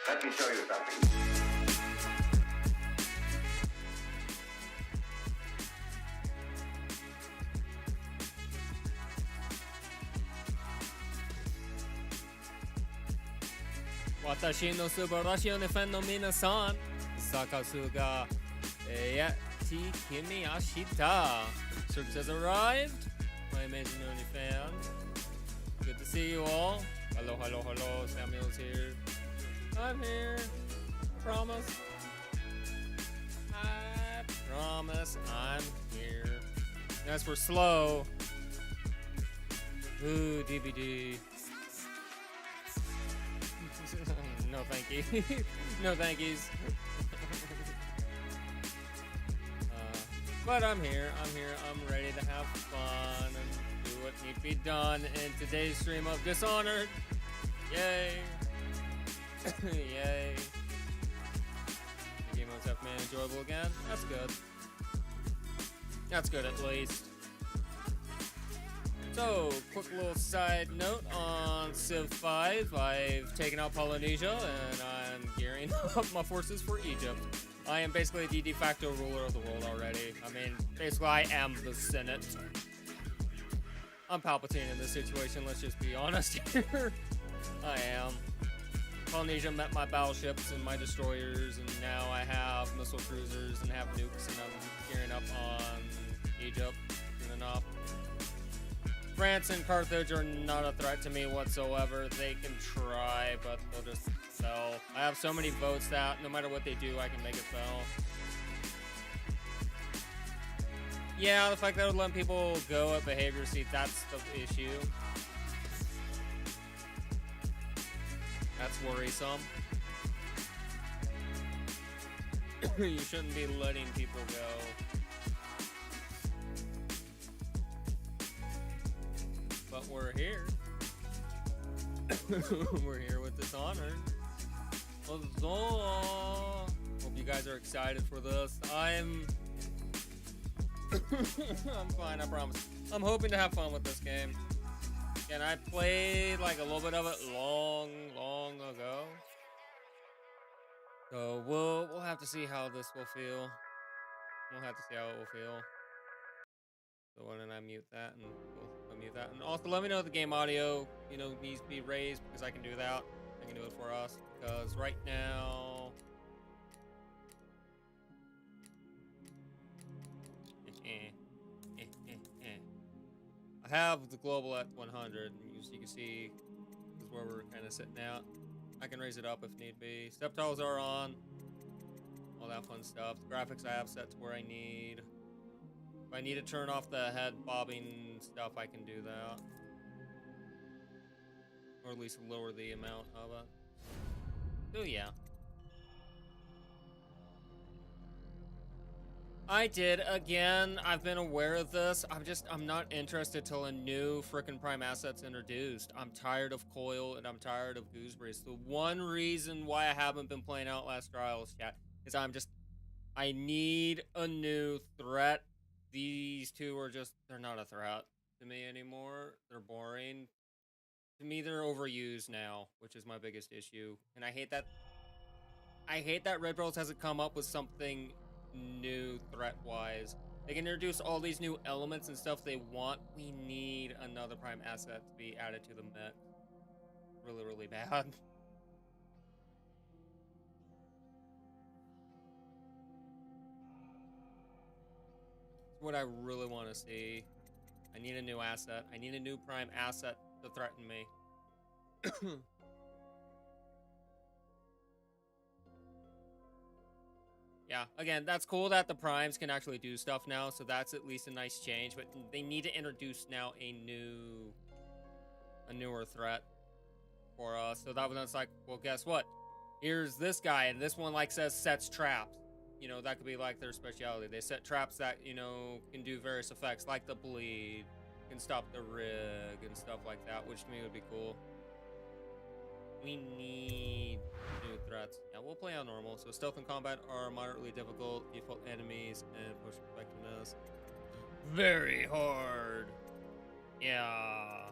Let me show you something. Watashi no subarashi no fan no minasan. Sakasu ga yati kimiyashita. Search has arrived. My amazing Oni fans. Good to see you all. Hello, hello, hello. Samuel's here. I'm here. Promise. I promise I'm here. As for slow. Ooh, DVD. No thank you. No thank yous. But I'm here. I'm ready to have fun and do what need to be done in today's stream of Dishonored. Yay. Yay. The game modes have been enjoyable again. That's good. That's good at least. So, quick little side note on Civ 5. I've taken out Polynesia and I'm gearing up my forces for Egypt. I am basically the de facto ruler of the world already. I mean, basically I am the Senate. I'm Palpatine in this situation, let's just be honest here. I am. Polynesia met my battleships and my destroyers, and now I have missile cruisers and have nukes, and I'm gearing up on Egypt soon enough. France and Carthage are not a threat to me whatsoever. They can try, but they'll just fail. I have so many votes that no matter what they do, I can make it fail. Yeah, the fact that I would let people go at behavior, see, that's the issue. That's worrisome. You shouldn't be letting people go. But we're here. We're here with Dishonored. Hope you guys are excited for this. I'm fine, I promise. I'm hoping to have fun with this game. And I played like a little bit of it long ago. So we'll have to see how this will feel. We'll have to see how it will feel. So why don't I mute that and we'll mute that. And also let me know if the game audio, needs to be raised, because I can do that. I can do it for us. Because right now I have the global at 100, and you can see this is where we're kind of sitting out. I can raise it up if need be. Step tiles are on. All that fun stuff. The graphics I have set to where I need. If I need to turn off the head bobbing stuff, I can do that. Or at least lower the amount of it. So yeah. I did, again, I've been aware of this. I'm not interested till a new frickin' Prime asset's introduced. I'm tired of Coil and I'm tired of Gooseberries. The one reason why I haven't been playing Outlast Trials yet is I need a new threat. These two are they're not a threat to me anymore. They're boring. To me, they're overused now, which is my biggest issue. And I hate that Red Bros hasn't come up with something new threat-wise. They can introduce all these new elements and stuff they want. We need another Prime asset to be added to the mix. Really bad. What I really want to see. I need a new asset. I need a new Prime asset to threaten me. Yeah, again, that's cool that the Primes can actually do stuff now, so that's at least a nice change, but they need to introduce now a newer threat for us. So that was like, well, guess what? Here's this guy, and this one sets traps. That could be like their specialty. They set traps that, can do various effects, like the bleed, can stop the rig, and stuff like that, which to me would be cool. We need new threats. Yeah, we'll play on normal. So stealth and combat are moderately difficult. Default enemies and push effectiveness. Very hard. Yeah.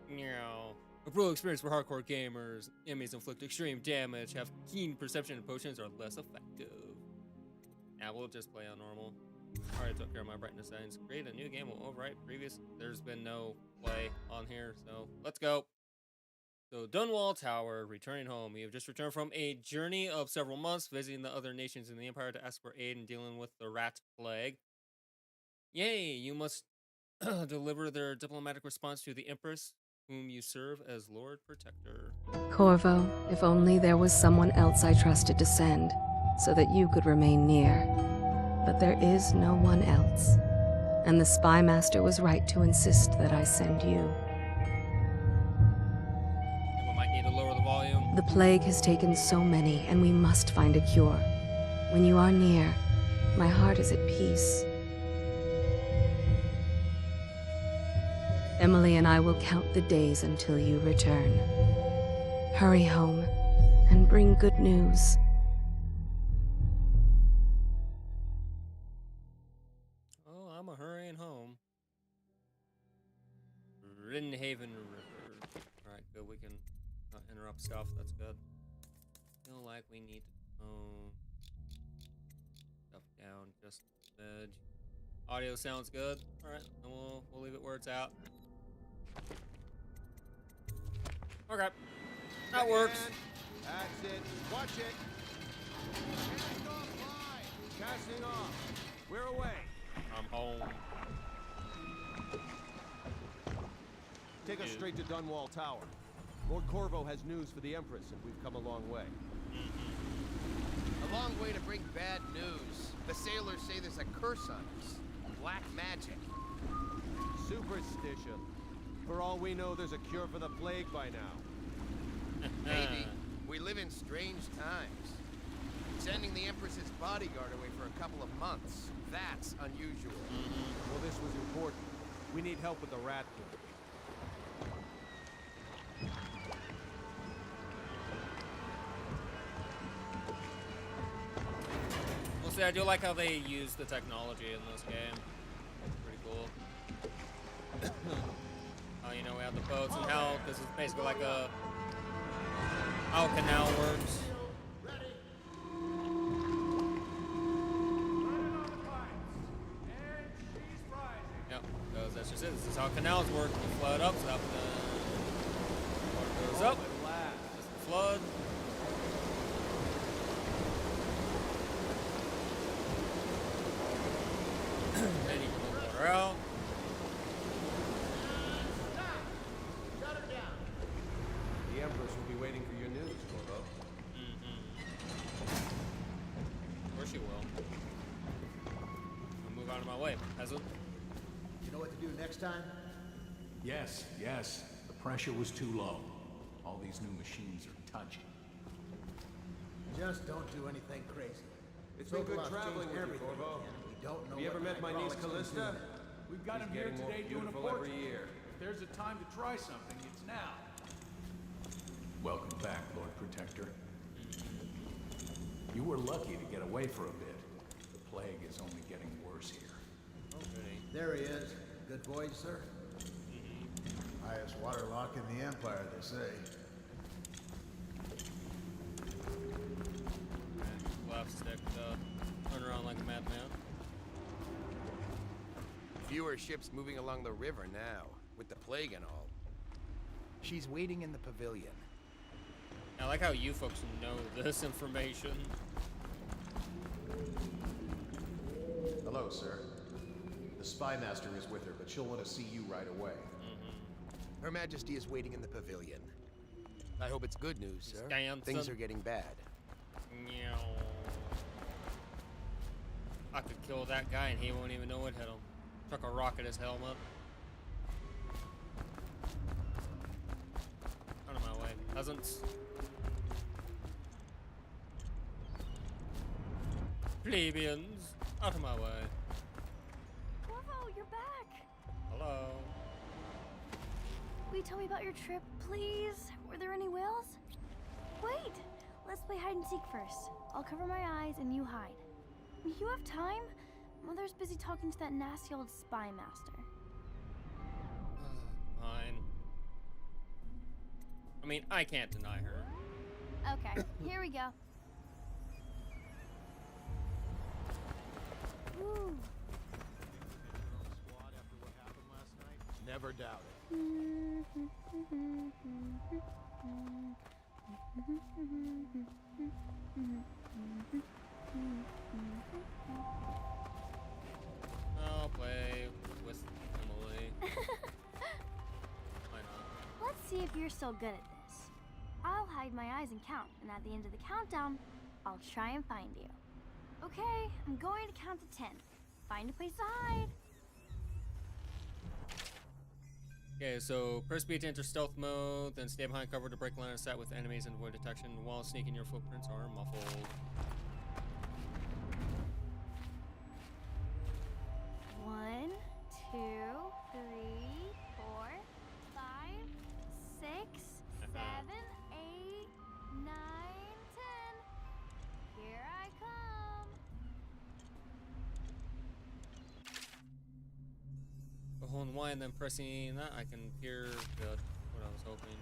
Meow. real experience for hardcore gamers. Enemies inflict extreme damage, have keen perception, and potions are less effective. Yeah, we'll just play on normal. Already took care of my brightness settings. Create a new game will overwrite previous. There's been no play on here, so let's go. So, Dunwall Tower, returning home. You have just returned from a journey of several months, visiting the other nations in the Empire to ask for aid in dealing with the rat plague. Yay, you must deliver their diplomatic response to the Empress, whom you serve as Lord Protector. Corvo, if only there was someone else I trusted to send, so that you could remain near. But there is no one else, and the Spy Master was right to insist that I send you. We might need to lower the volume. The plague has taken so many, and we must find a cure. When you are near, my heart is at peace. Emily and I will count the days until you return. Hurry home, and bring good news. Oh, I'm a hurrying home. Rinhaven River. Alright, good. We can not interrupt stuff. That's good. Feel like we need to tone stuff down just a smidge. Audio sounds good. Alright, and we'll leave it where it's at. Okay. That works. That's it. Watch it. Casting off line. Casting off. We're away. I'm home. Take us straight to Dunwall Tower. Lord Corvo has news for the Empress, and we've come a long way. A long way to bring bad news. The sailors say there's a curse on us. Black magic. Superstition. For all we know, there's a cure for the plague by now. Maybe. We live in strange times. Sending the Empress's bodyguard away for a couple of months. That's unusual. Well, this was important. We need help with the rat plague. Well, see, I do like how they use the technology in this game. Pretty cool. You know, we have the boats and how this is basically like how a canal works. Yep, because that's just it. This is how canals work. You flood up, so that water goes up. That's the flood. Then you can move water out. The Empress will be waiting for your news, Corvo. Of course she will. I'll move out of my way, peasant. You know what to do next time? Yes. The pressure was too low. All these new machines are touchy. Just don't do anything crazy. It's been good Sokolov traveling changed with you, everything Corvo. again, and we don't know Have you ever what met my niece hydraulics can Callista? do. We've got She's him here getting more today doing a beautiful portrait. every year. If there's a time to try something, it's now. Welcome back, Lord Protector. You were lucky to get away for a bit. The plague is only getting worse here. There he is. Good voyage, sir. Highest waterlock in the Empire, they say. Left stick to run around like a madman. Fewer ships moving along the river now, with the plague and all. She's waiting in the pavilion. I like how you folks know this information. Hello, sir. The Spy Master is with her, but she'll want to see you right away. Her Majesty is waiting in the pavilion. I hope it's good news, sir. Scanson. Things are getting bad. Meow. I could kill that guy and he won't even know what hit him. Chuck a rock at his helmet. Out of my way, peasants. Plebeians, out of my way. Corvo, you're back. Hello. Will you tell me about your trip, please? Were there any whales? Wait, let's play hide and seek first. I'll cover my eyes and you hide. You have time? Mother's busy talking to that nasty old spy master. Fine. I mean, I can't deny her. Okay, here we go. Woo. Squad after what happened last night? Never doubt it. I'll play with Emily. Why not? Let's see if you're still good at this. I'll hide my eyes and count, and at the end of the countdown, I'll try and find you. Okay, I'm going to count to 10. Find a place to hide. Okay, so press B to enter stealth mode, then stay behind cover to break line of sight with enemies and avoid detection while sneaking. Your footprints are muffled. 1, 2, 3, 4, 5, 6, 7, 8, 9, 10. Here I come. Holding Y and then pressing that, I can hear good. What I was hoping.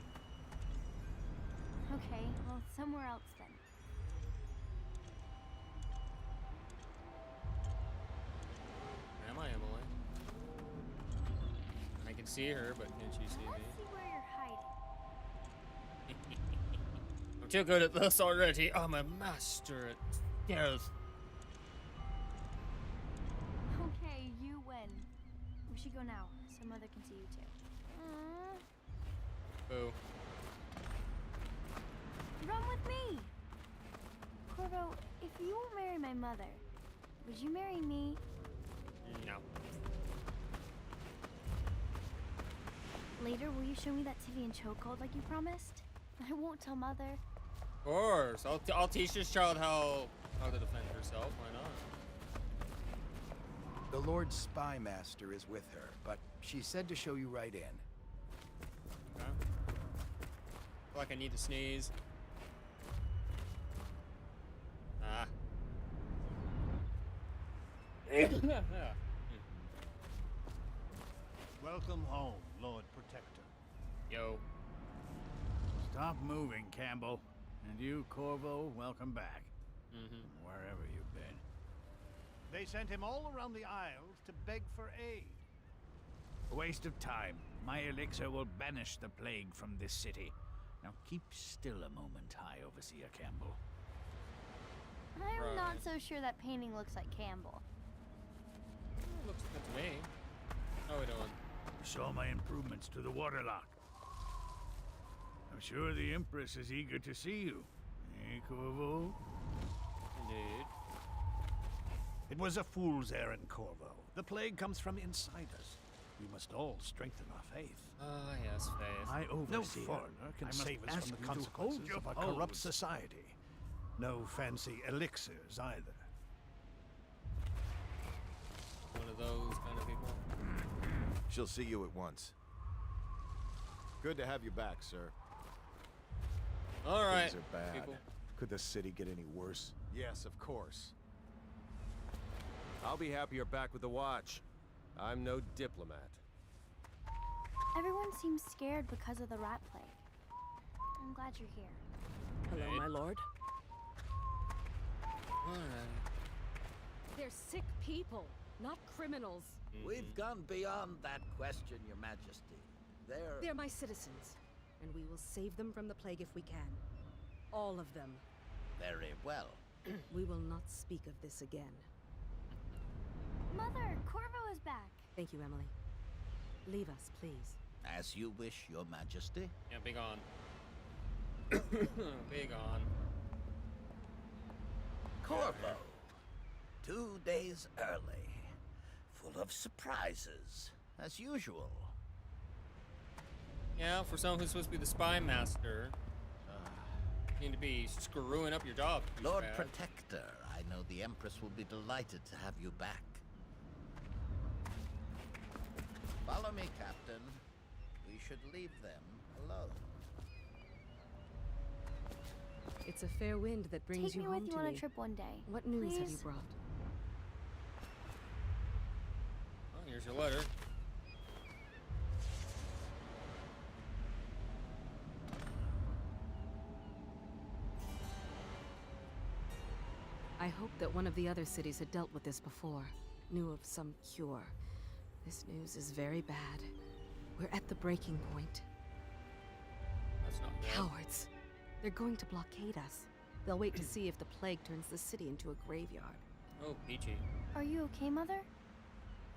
Okay, well, somewhere else then. Am I, Emily? I can see her, but can't she see me? Let's see where you're hiding. I'm too good at this already. I'm a master at stealth. Okay, you win. We should go now, so Mother can see you too. Boo. Run with me! Corvo, if you will marry my mother, would you marry me? No. Later, will you show me that Tivian chokehold like you promised? I won't tell Mother. Of course. I'll teach this child how to defend herself. Why not? The Lord Spy Master is with her, but she said to show you right in. Okay. Feel like I need to sneeze. Ah. Welcome home, Lord Protector. Yo. Stop moving, Campbell. And you, Corvo, welcome back. Wherever you've been. They sent him all around the Isles to beg for aid. A waste of time. My elixir will banish the plague from this city. Now keep still a moment, High Overseer Campbell. I'm not so sure that painting looks like Campbell. Looks good to me. How are we doing? You saw my improvements to the waterlock. I'm sure the Empress is eager to see you. Eh, Corvo? Indeed. It was a fool's errand, Corvo. The plague comes from insiders. We must all strengthen our faith. Ah, yes, faith. I overseer. No foreigner can save us from the consequences of a corrupt society. No fancy elixirs either. One of those kind of people. She'll see you at once. Good to have you back, sir. All right. Things are bad. People. Could the city get any worse? Yes, of course. I'll be happy you're back with the Watch. I'm no diplomat. Everyone seems scared because of the rat plague. I'm glad you're here. Hello, my lord. They're sick people, not criminals. We've gone beyond that question, Your Majesty. They're my citizens, and we will save them from the plague if we can. All of them. Very well. We will not speak of this again. Mother, Corvo is back. Thank you, Emily. Leave us, please. As you wish, Your Majesty. Yeah, be gone. Be gone. Corvo. 2 days early. Full of surprises, as usual. Yeah, for someone who's supposed to be the spy master, you need to be screwing up your job. Lord Protector, I know the Empress will be delighted to have you back. Follow me, Captain. We should leave them alone. It's a fair wind that brings Take you me home with you to on me. a trip one day. What news have please? you brought? Well, here's your letter. I hoped that one of the other cities had dealt with this before, knew of some cure. This news is very bad. We're at the breaking point. That's not bad. Cowards. They're going to blockade us. They'll wait to see if the plague turns the city into a graveyard. Oh, peachy. Are you okay, Mother?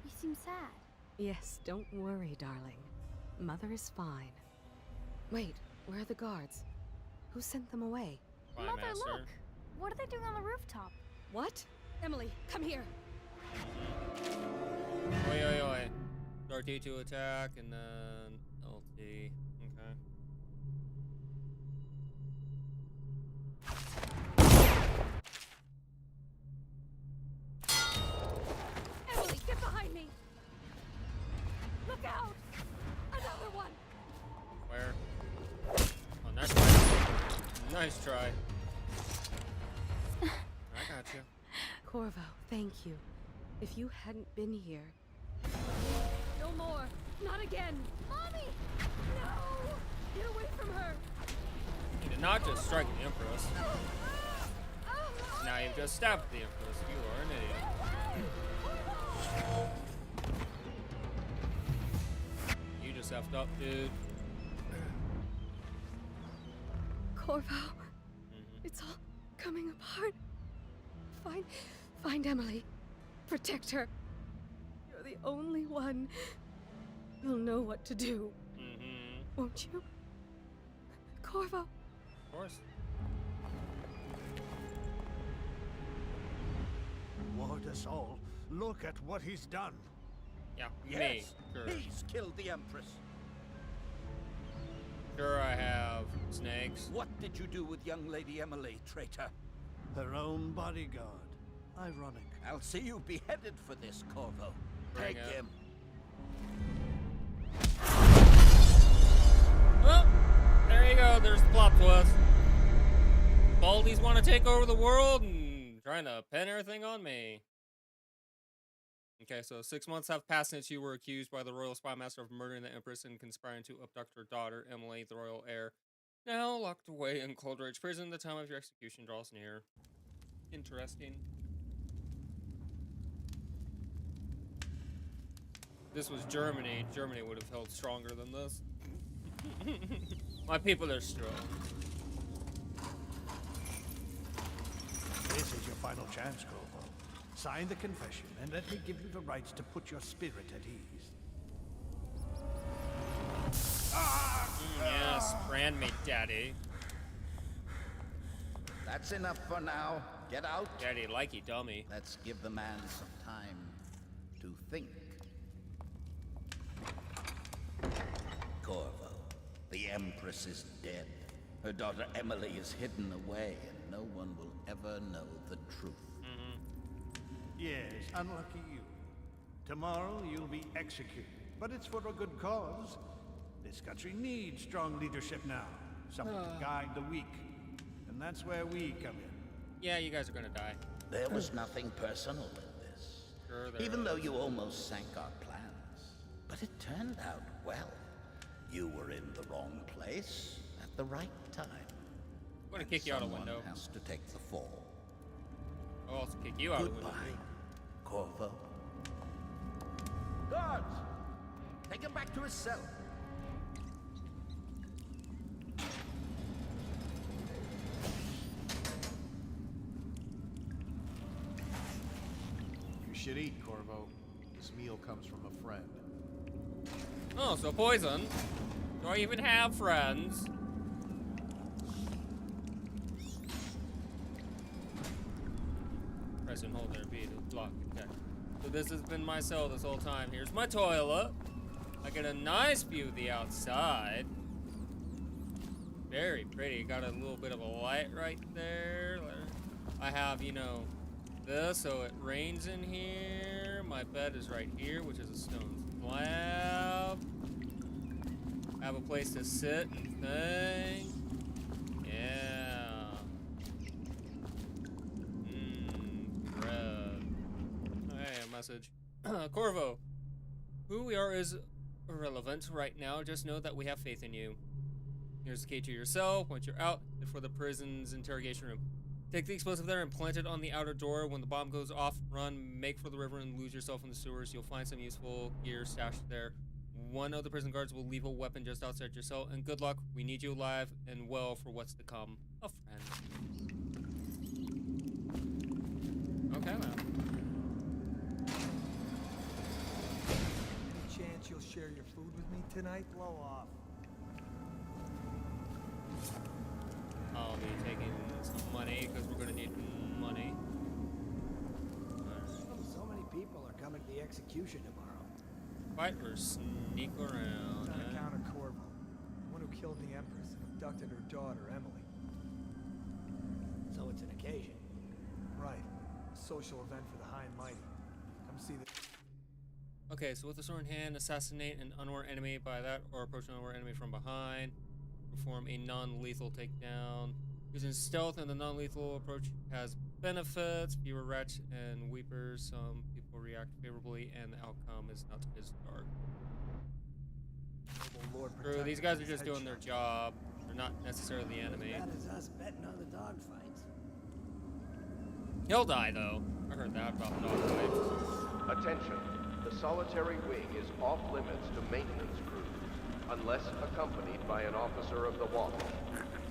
You seem sad. Yes, don't worry, darling. Mother is fine. Wait, where are the guards? Who sent them away? Spy Mother, Master. look! What are they doing on the rooftop? What? Emily, come here. Oi, oi, oi. Start D to attack, and then LT. Okay. Emily, get behind me! Look out! Another one! Where? Oh, nice try. Nice try. I got you. Corvo, thank you. If you hadn't been here... No more! Not again! Mommy! No! Get away from her! You did not just strike the Empress. Now you've just stabbed the Empress. You are an idiot. You just effed up, dude. Corvo, it's all coming apart. Find Emily. Protect her. You're the only one who'll know what to do. Won't you? Corvo. Of course. Ward us all. Look at what he's done. Yeah, Yes, me. Sure. he's killed the Empress. Sure, I have snakes. What did you do with young Lady Emily, traitor? Her own bodyguard. Ironic. I'll see you beheaded for this, Corvo. Bring Take it. him. Well, there you go. There's the plot twist. Baldies want to take over the world and trying to pin everything on me. Okay, so 6 months have passed since you were accused by the royal spy master of murdering the Empress and conspiring to abduct her daughter, Emily, the royal heir. Now locked away in Coldridge Prison, the time of your execution draws near. Interesting. This was Germany. Germany would have held stronger than this. My people are strong. This is your final chance, Corvo. Sign the confession, and let me give you the rights to put your spirit at ease. Yes, brand me, daddy. That's enough for now. Get out. Daddy, likey dummy. Let's give the man some time to think. Corvo, the Empress is dead. Her daughter Emily is hidden away, and no one will ever know the truth. Yes, unlucky you. Tomorrow you'll be executed, but it's for a good cause. This country needs strong leadership now. Someone to guide the weak. And that's where we come in. Yeah, you guys are gonna die. There was nothing personal in this. Sure there Even though is. you almost sank our plans. But it turned out well. You were in the wrong place at the right time. I'm gonna kick you out a window. Someone has to take the fall. I'll also kick you out a window. Goodbye, Corvo. Guards! Take him back to his cell. You should eat, Corvo. This meal comes from a friend. Oh, so poison. Do I even have friends? Press and hold there, B to block attack. So this has been my cell this whole time. Here's my toilet. I get a nice view of the outside. Very pretty. Got a little bit of a light right there. I have, you know, this, so it rains in here. My bed is right here, which is a stone slab. I have a place to sit and think. Yeah. Bread. Hey, a message. Corvo, who we are is irrelevant right now. Just know that we have faith in you. Here's the key to your cell. Once you're out, head for the prison's interrogation room. Take the explosive there and plant it on the outer door. When the bomb goes off, run, make for the river, and lose yourself in the sewers. You'll find some useful gear stashed there. One of the prison guards will leave a weapon just outside your cell. And good luck. We need you alive and well for what's to come. A friend. Okay, then. Any chance you'll share your food with me tonight? Blow off. I'll be taking some money because we're gonna need money. So many people are coming to the execution tomorrow. Fight or sneak around. On account of Corvo, the one who killed the Empress and abducted her daughter, Emily. So it's an occasion. Right. A social event for the high and mighty. Come see the... Okay, so with the sword in hand, assassinate an unaware enemy by that, or approach an unaware enemy from behind. Perform a non-lethal takedown. Using stealth and the non-lethal approach has benefits. Fewer rats and weepers. Some people react favorably, and the outcome is not as dark. True, these guys are just doing their job. They're not necessarily the enemy. That is us betting on the dogfights. He'll die, though. I heard that about dogfights. Attention. The solitary wing is off limits to maintenance crews, unless accompanied by an officer of the watch.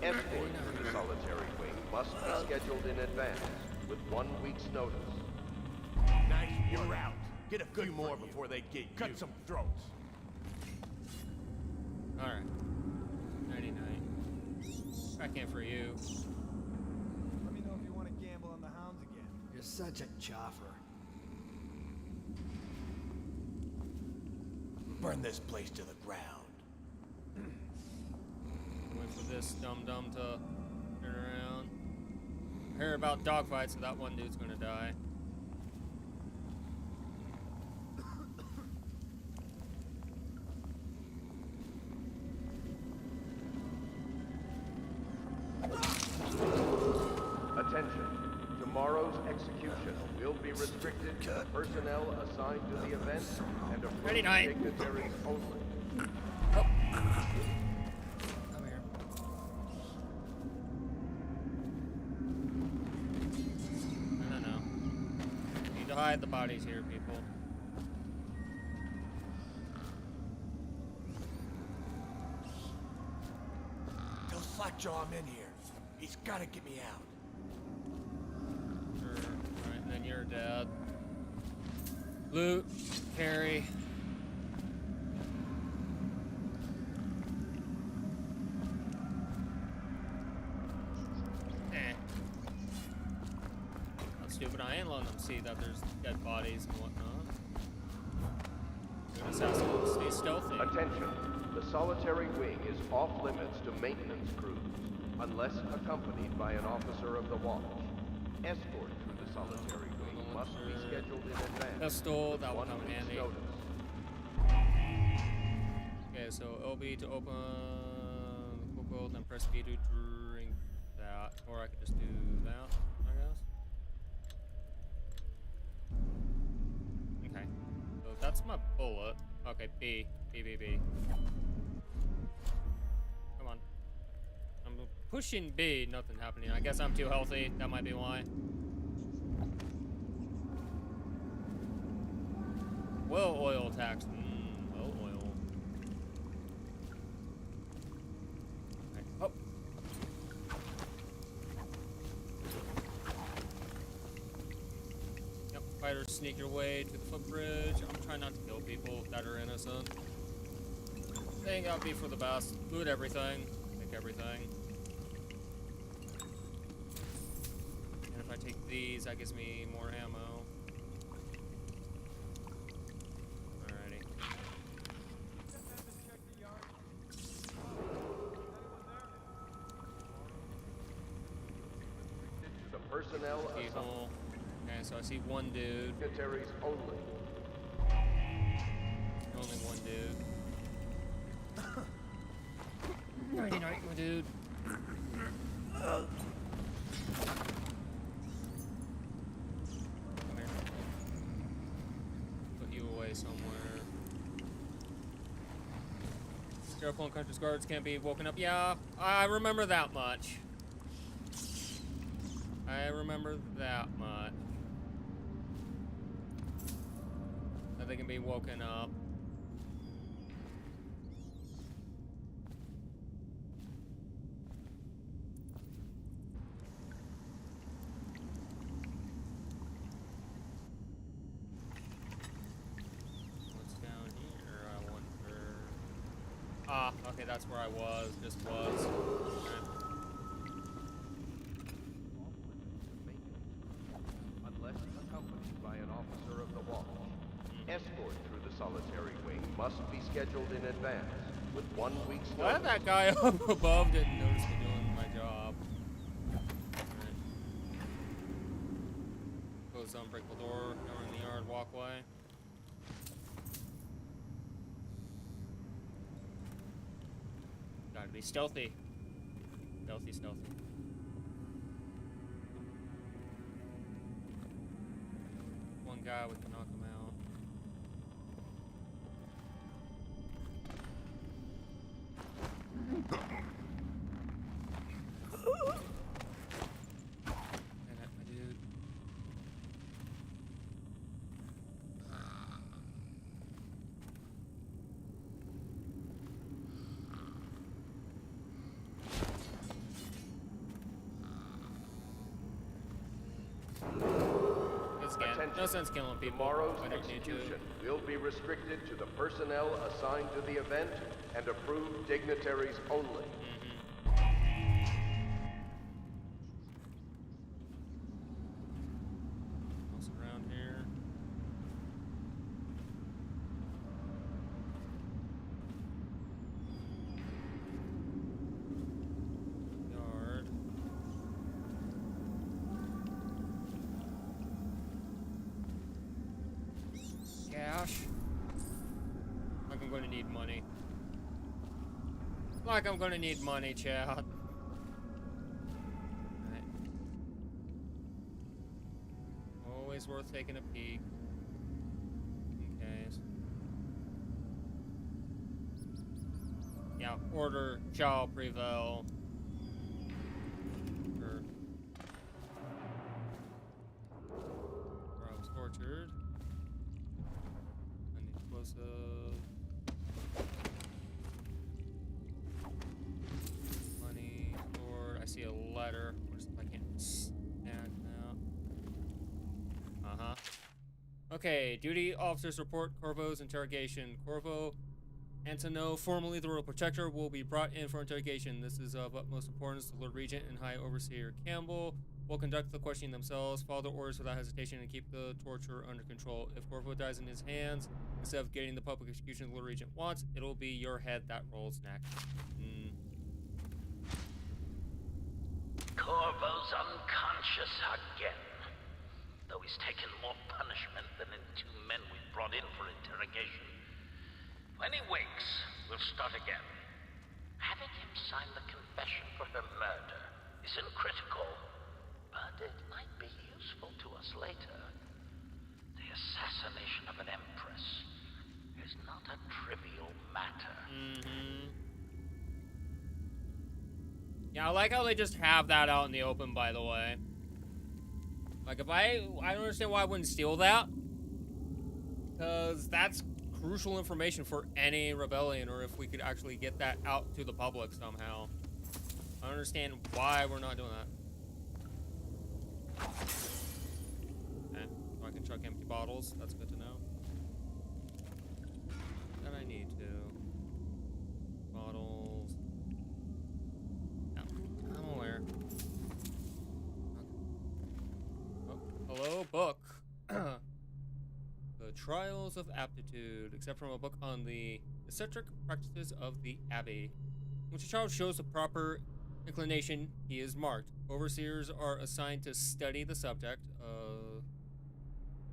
Escort to the solitary wing must be scheduled in advance, with 1 week's notice. Nice, you're out. Get a few more before they get you. Cut some throats. Alright. 99. Back in for you. Let me know if you want to gamble on the hounds again. You're such a choffer. Burn this place to the ground. Wait for this dum-dum to turn around. I hear about dogfights, so that one dude's gonna die. Attention. Tomorrow's execution will be restricted to the personnel assigned to the event and approved dignitaries only. Oh. No. Need to hide the bodies here, people. Tell Slackjaw I'm in here. He's gotta get me out. Sure. Alright, and then you're dead. Loot, carry. Not stupid, I ain't letting them see that there's dead bodies and whatnot. Good assassins, stay stealthy. Attention. The solitary wing is off limits to maintenance crews, unless accompanied by an officer of the watch. Escort through the solitary wing must be scheduled in advance. Pistol, that will come in 1 week's handy. notice. Okay, so LB to open the cocoa, then press B to drink that. Or I could just do that, I guess. Okay, so that's my bullet. Okay, B. Come on. I'm pushing B, nothing happening. I guess I'm too healthy, that might be why. Well, oil tax. Well, oil. Okay. Oh. Yep, fighters sneak your way to the footbridge. I'm trying not to kill people that are innocent. I think that'll be for the best. Loot everything. Take everything. And if I take these, that gives me more ammo. Alrighty. The personnel assigned. People. Okay, so I see one dude. Dignitaries only. Only one dude. Nighty night, my dude. Come here. Put you away somewhere. Careful, unconscious guards can't be woken up. Yeah, I remember that much. I remember that much. That they can be woken up. What's down here, I wonder? Ah, okay, that's where I was. Just was. Okay. Unless accompanied by an officer of the watch. Escort through the solitary wing must be scheduled in advance, with 1 week's notice. Glad that guy up above didn't notice me doing my job. Alright. Close unbreak the door, now we're in the yard walkway. Gotta be stealthy. Stealthy, stealthy. One guy, we can knock him out. Get my dude. No sense killing people. Tomorrow's I don't need to. execution will be restricted to the personnel assigned to the event and approved dignitaries only. What's around here? Yard. Cash. Like I'm going to need money. Like I'm going to need money, chat. Alright. Always worth taking a peek. Okay. Yeah, order shall prevail. Sure. Where I was tortured. Money, stored. I see a letter. I can't stand now. Okay, duty officers report Corvo's interrogation. Corvo Antonio, formerly the Royal Protector, will be brought in for interrogation. This is of utmost importance. The Lord Regent and High Overseer Campbell will conduct the questioning themselves, follow the orders without hesitation, and keep the torture under control. If Corvo dies in his hands, instead of getting the public execution the Lord Regent wants, it'll be your head that rolls next. Corvo's unconscious again. Though he's taken more punishment than the 2 men we brought in for interrogation. When he wakes, we'll start again. Having him sign the confession for her murder isn't critical, but it might be useful to us later. The assassination of an empress is not a trivial matter. Yeah, I like how they just have that out in the open, by the way. Like, if I don't understand why I wouldn't steal that. Because that's crucial information for any rebellion, or if we could actually get that out to the public somehow. I don't understand why we're not doing that. Okay, so I can chuck empty bottles. That's good to know. That I need to. Bottles. No, I'm aware. Okay. Oh, hello, book. The Trials of Aptitude, except from a book on the eccentric practices of the Abbey. Once a child shows the proper inclination, he is marked. Overseers are assigned to study the subject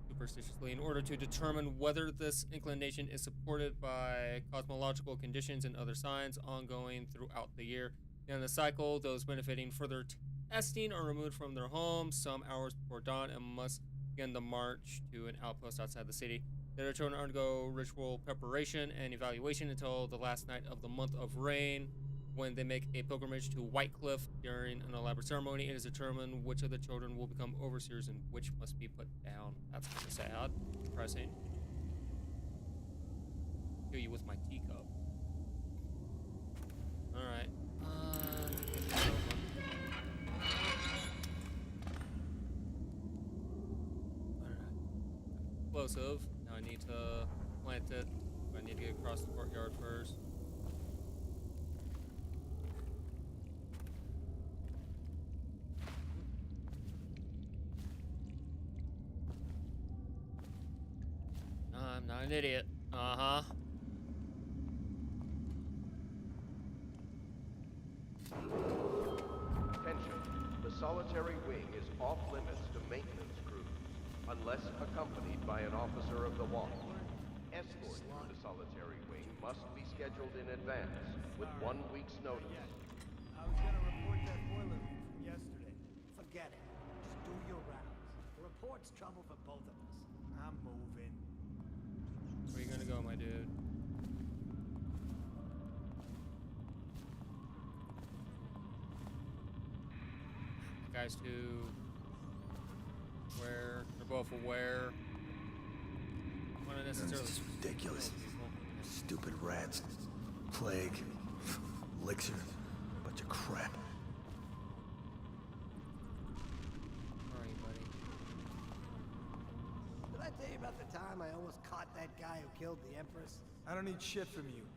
superstitiously in order to determine whether this inclination is supported by cosmological conditions and other signs ongoing throughout the year. In the cycle, those benefiting further testing are removed from their homes some hours before dawn and must begin the march to an outpost outside the city. Their children undergo ritual preparation and evaluation until the last night of the month of rain. When they make a pilgrimage to White Cliff during an elaborate ceremony, it is determined which of the children will become overseers and which must be put down. That's kind of sad. Depressing. Kill you with my teacup. Alright. Explosive. Now I need to plant it. I need to get across the courtyard first. I'm not an idiot. Uh-huh. Attention. The solitary wing is off limits to maintenance crews, unless accompanied by an officer of the watch. Escort through the solitary wing must be scheduled in advance, with 1 week's notice. I was gonna report that boiler leak from yesterday. Forget it. Just do your rounds. The report's trouble for both of us. I'm moving. Where are you gonna go, my dude? Guys to where they're both aware. Want to necessarily. This is ridiculous. Stupid rats. Plague. Elixir. Bunch of crap. Where are you, buddy? Did I tell you about the time I almost caught that guy who killed the Empress? I don't need shit from you.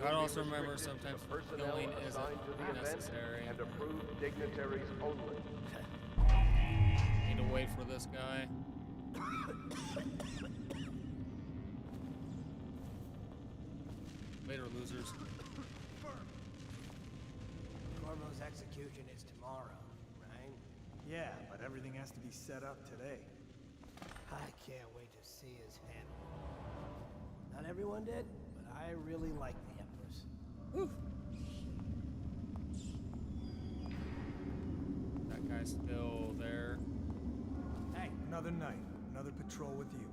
I also remember sometimes killing isn't necessary. And approved dignitaries only. Need to wait for this guy. Later, losers. Corvo's execution is tomorrow, right? Yeah, but everything has to be set up today. I can't wait to see his head. Not everyone did, but I really like the Empress. Whew. That guy's still there. Hey, Another night, another patrol with you.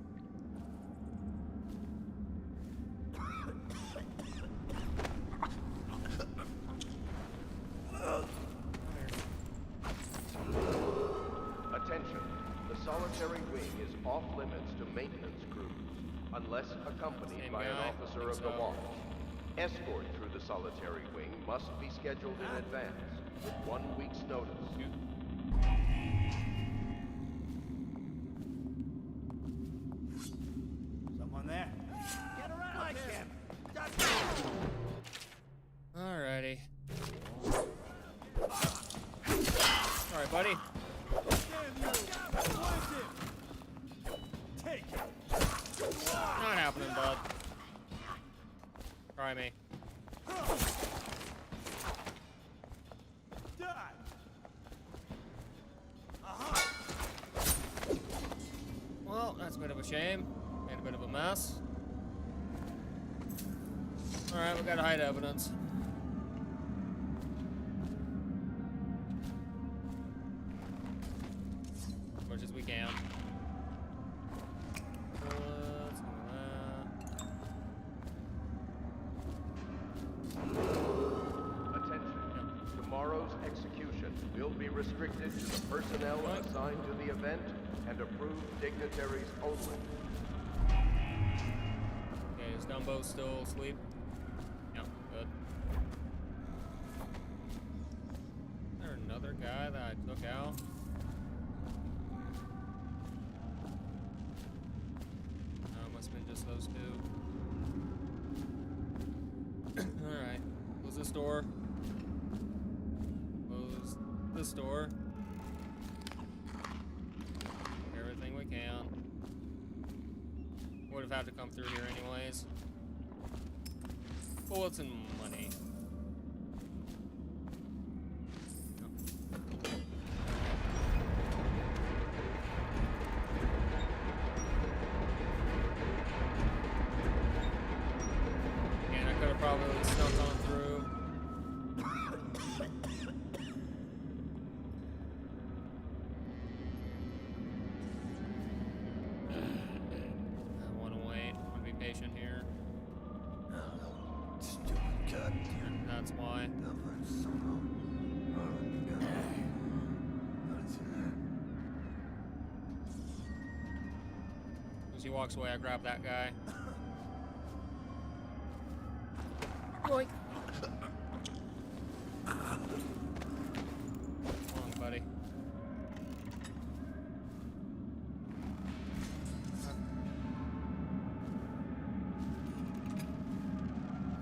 Attention. The solitary wing is off limits to maintenance crews, unless accompanied Same by an guy? officer Think of the so. watch. Escort through the solitary wing must be scheduled in advance, with 1 week's notice. someone there. Get around like him. Alrighty. Alright, buddy. Take it. Not happening, bud. Try me. Die. Well, that's a bit of a shame. Made a bit of a mess. Alright, we gotta hide evidence. As much as we can. Let's do that. Attention. Tomorrow's execution will be restricted to the personnel assigned to the event and approved dignitaries only. Okay, is Dumbo still asleep? Yep, good. Is there another guy that I took out? No, it must have been just those two. Alright, close this door. Close this door. Everything we can. Would have had to come through here anyways. Bullets and money. And I could have probably that's why. As he walks away, I grab that guy. Boy. Come on, buddy.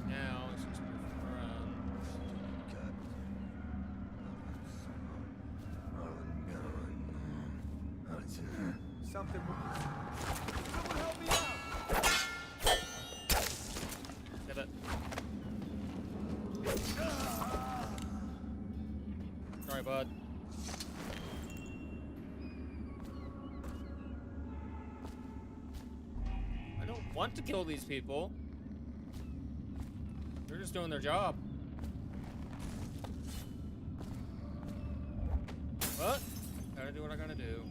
Now it's just my friend. Something. Someone help me out! Get it. Sorry, bud. I don't want to kill these people. They're just doing their job. But gotta do what I gotta do.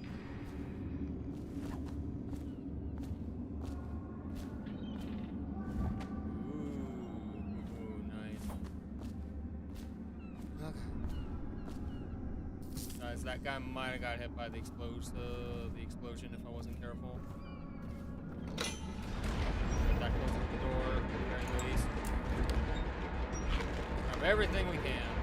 Ooh, nice. Okay. Guys, that guy might have got hit by the explosion if I wasn't careful. Get that close to the door, at the very least. Grab everything we can.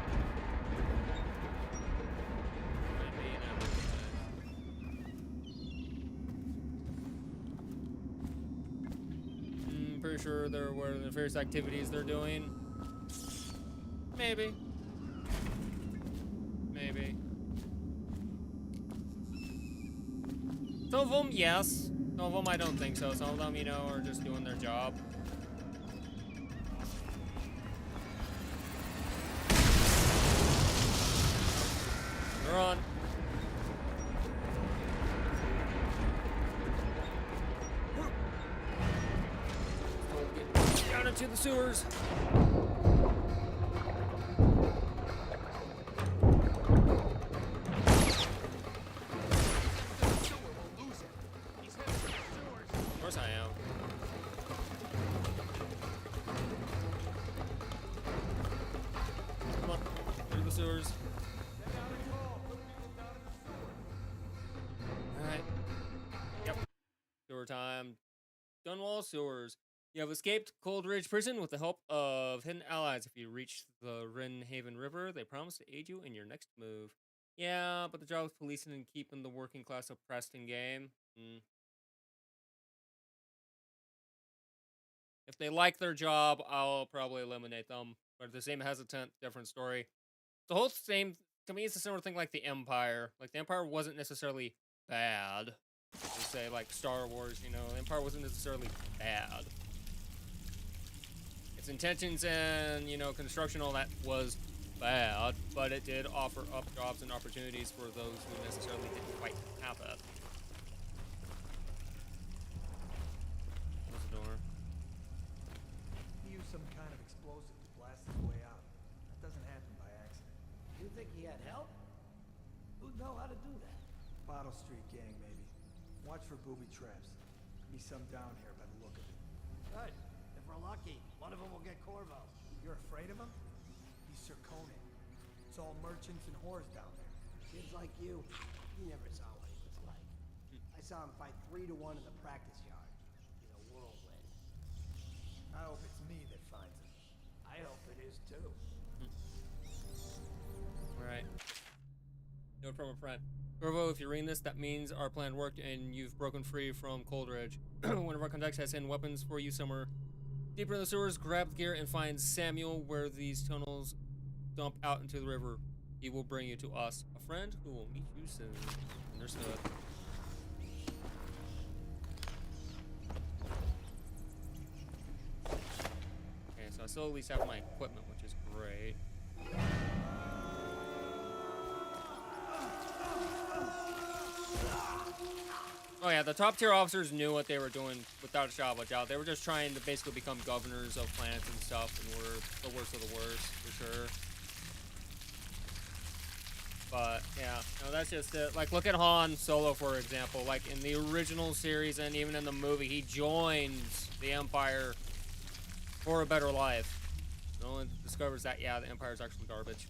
Pretty sure they're aware of the various activities they're doing. Maybe. Maybe. Some of them, yes. Some of them, I don't think so. Some of them, you know, are just doing their job. They're on. Down into the sewers. Of course I am. Come on, through the sewers. Alright. Yep. Sewer time. Dunwall sewers. You have escaped Cold Ridge Prison with the help of hidden allies. If you reach the Rinhaven River, they promise to aid you in your next move. Yeah, but the job of policing and keeping the working class oppressed in game. If they like their job, I'll probably eliminate them. But if the same hesitant, different story. The whole same, to me, it's a similar thing like the Empire. Like, the Empire wasn't necessarily bad. To say, like, Star Wars, you know, the Empire wasn't necessarily bad. Its intentions and, you know, construction, all that was bad, but it did offer up jobs and opportunities for those who necessarily didn't quite have it. Close the door. He used some kind of explosive to blast his way out. That doesn't happen by accident. You think he had help? Who'd know how to do that? Bottle Street gang, maybe. Watch for booby traps. Be some down here by the look of it. Good. If we're lucky, one of them will get Corvo. You're afraid of him? He's Sir Conan. It's all merchants and whores down there. Kids like you, you never saw what he was like. I saw him fight 3 to 1 in the practice yard. He's a whirlwind. I hope it's me that finds him. I hope it is too. Alright. Note from a friend. Corvo, if you're reading this, that means our plan worked and you've broken free from Cold Ridge. One of our contacts has hidden weapons for you somewhere deeper in the sewers. Grab the gear and find Zamiel where these tunnels dump out into the river. He will bring you to us. A friend who will meet you soon. Understood. Okay, so I still at least have my equipment, which is great. Oh yeah, the top tier officers knew what they were doing without a shadow of a doubt. They were just trying to basically become governors of planets and stuff, and were the worst of the worst, for sure. But yeah, no, that's just it. Like, look at Han Solo, for example. Like, in the original series and even in the movie, he joins the Empire for a better life. Nolan discovers that, yeah, the Empire's actually garbage.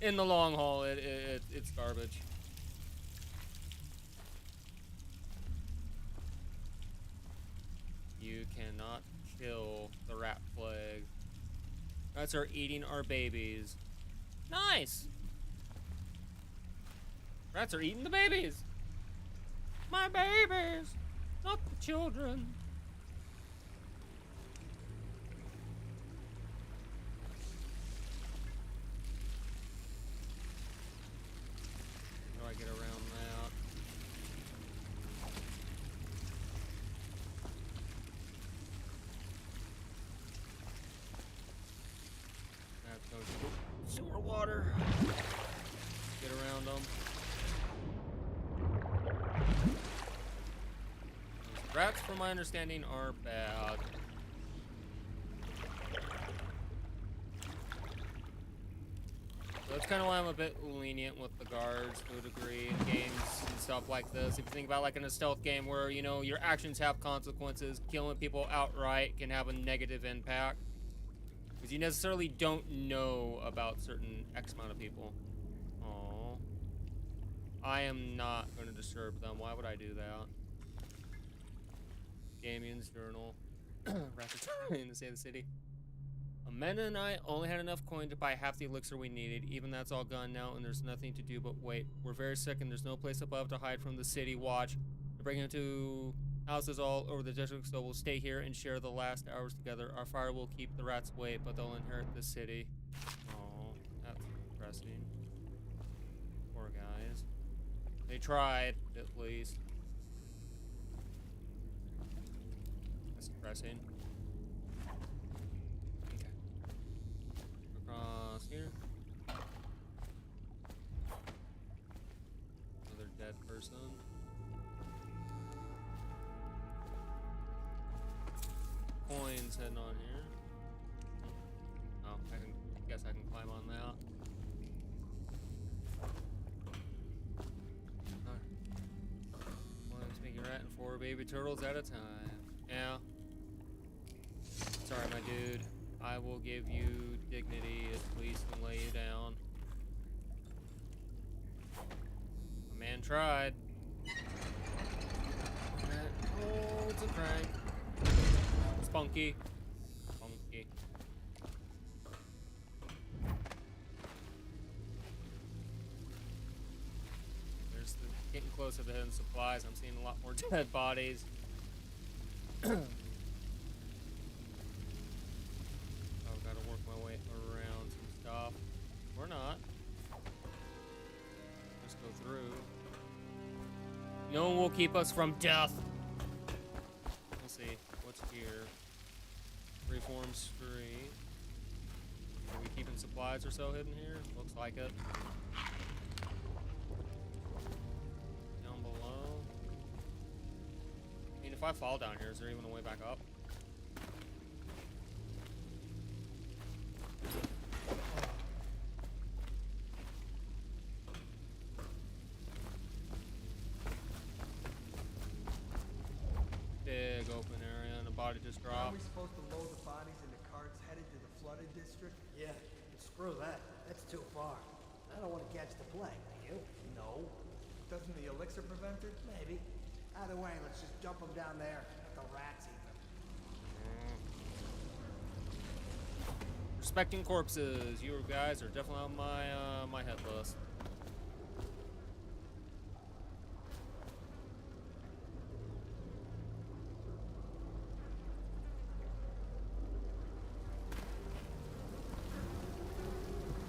In the long haul, it's garbage. You cannot kill the rat plague. Rats are eating our babies. Nice! Rats are eating the babies! My babies! Not the children. How do I get around that? That's no sewer water. Get around them. Rats, from my understanding, are bad. So that's kind of why I'm a bit lenient with the guards to a degree in games and stuff like this. If you think about like in a stealth game where, you know, your actions have consequences, killing people outright can have a negative impact. Because you necessarily don't know about certain X amount of people. Aww. I am not going to disturb them. Why would I do that? Damien's journal. Rats are in the state of the city. Amanda and I only had enough coin to buy half the elixir we needed. Even that's all gone now, and there's nothing to do but wait. We're very sick, and there's no place above to hide from the city watch. They're breaking into houses all over the district, so we'll stay here and share the last hours together. Our fire will keep the rats away, but they'll inherit the city. Oh, that's depressing. Poor guys. They tried, at least. That's depressing. Okay. Across here. Another dead person. Coins heading on here. Oh, I guess I can climb on that. One speaking rat and 4 baby turtles at a time. Yeah. Sorry, my dude. I will give you dignity at least and lay you down. A man tried. Oh, it's a crank. Spunky. Spunky. There's the getting closer to hidden supplies. I'm seeing a lot more dead bodies. I've got to work my way around some stuff. Or not. Just go through. No one will keep us from death. We'll see. What's here? Reform Street. Are we keeping supplies or so hidden here? Looks like it. Down below. I mean, if I fall down here, is there even a way back up? Big open area and a body just dropped. Are we supposed to load the bodies into carts headed to the flooded district? Yeah, but screw that. That's too far. I don't want to catch the plague, do you? No. Doesn't the elixir prevent it? Maybe. Either way, let's just dump them down there. Let the rats eat them. Respecting corpses. You guys are definitely on my hit list.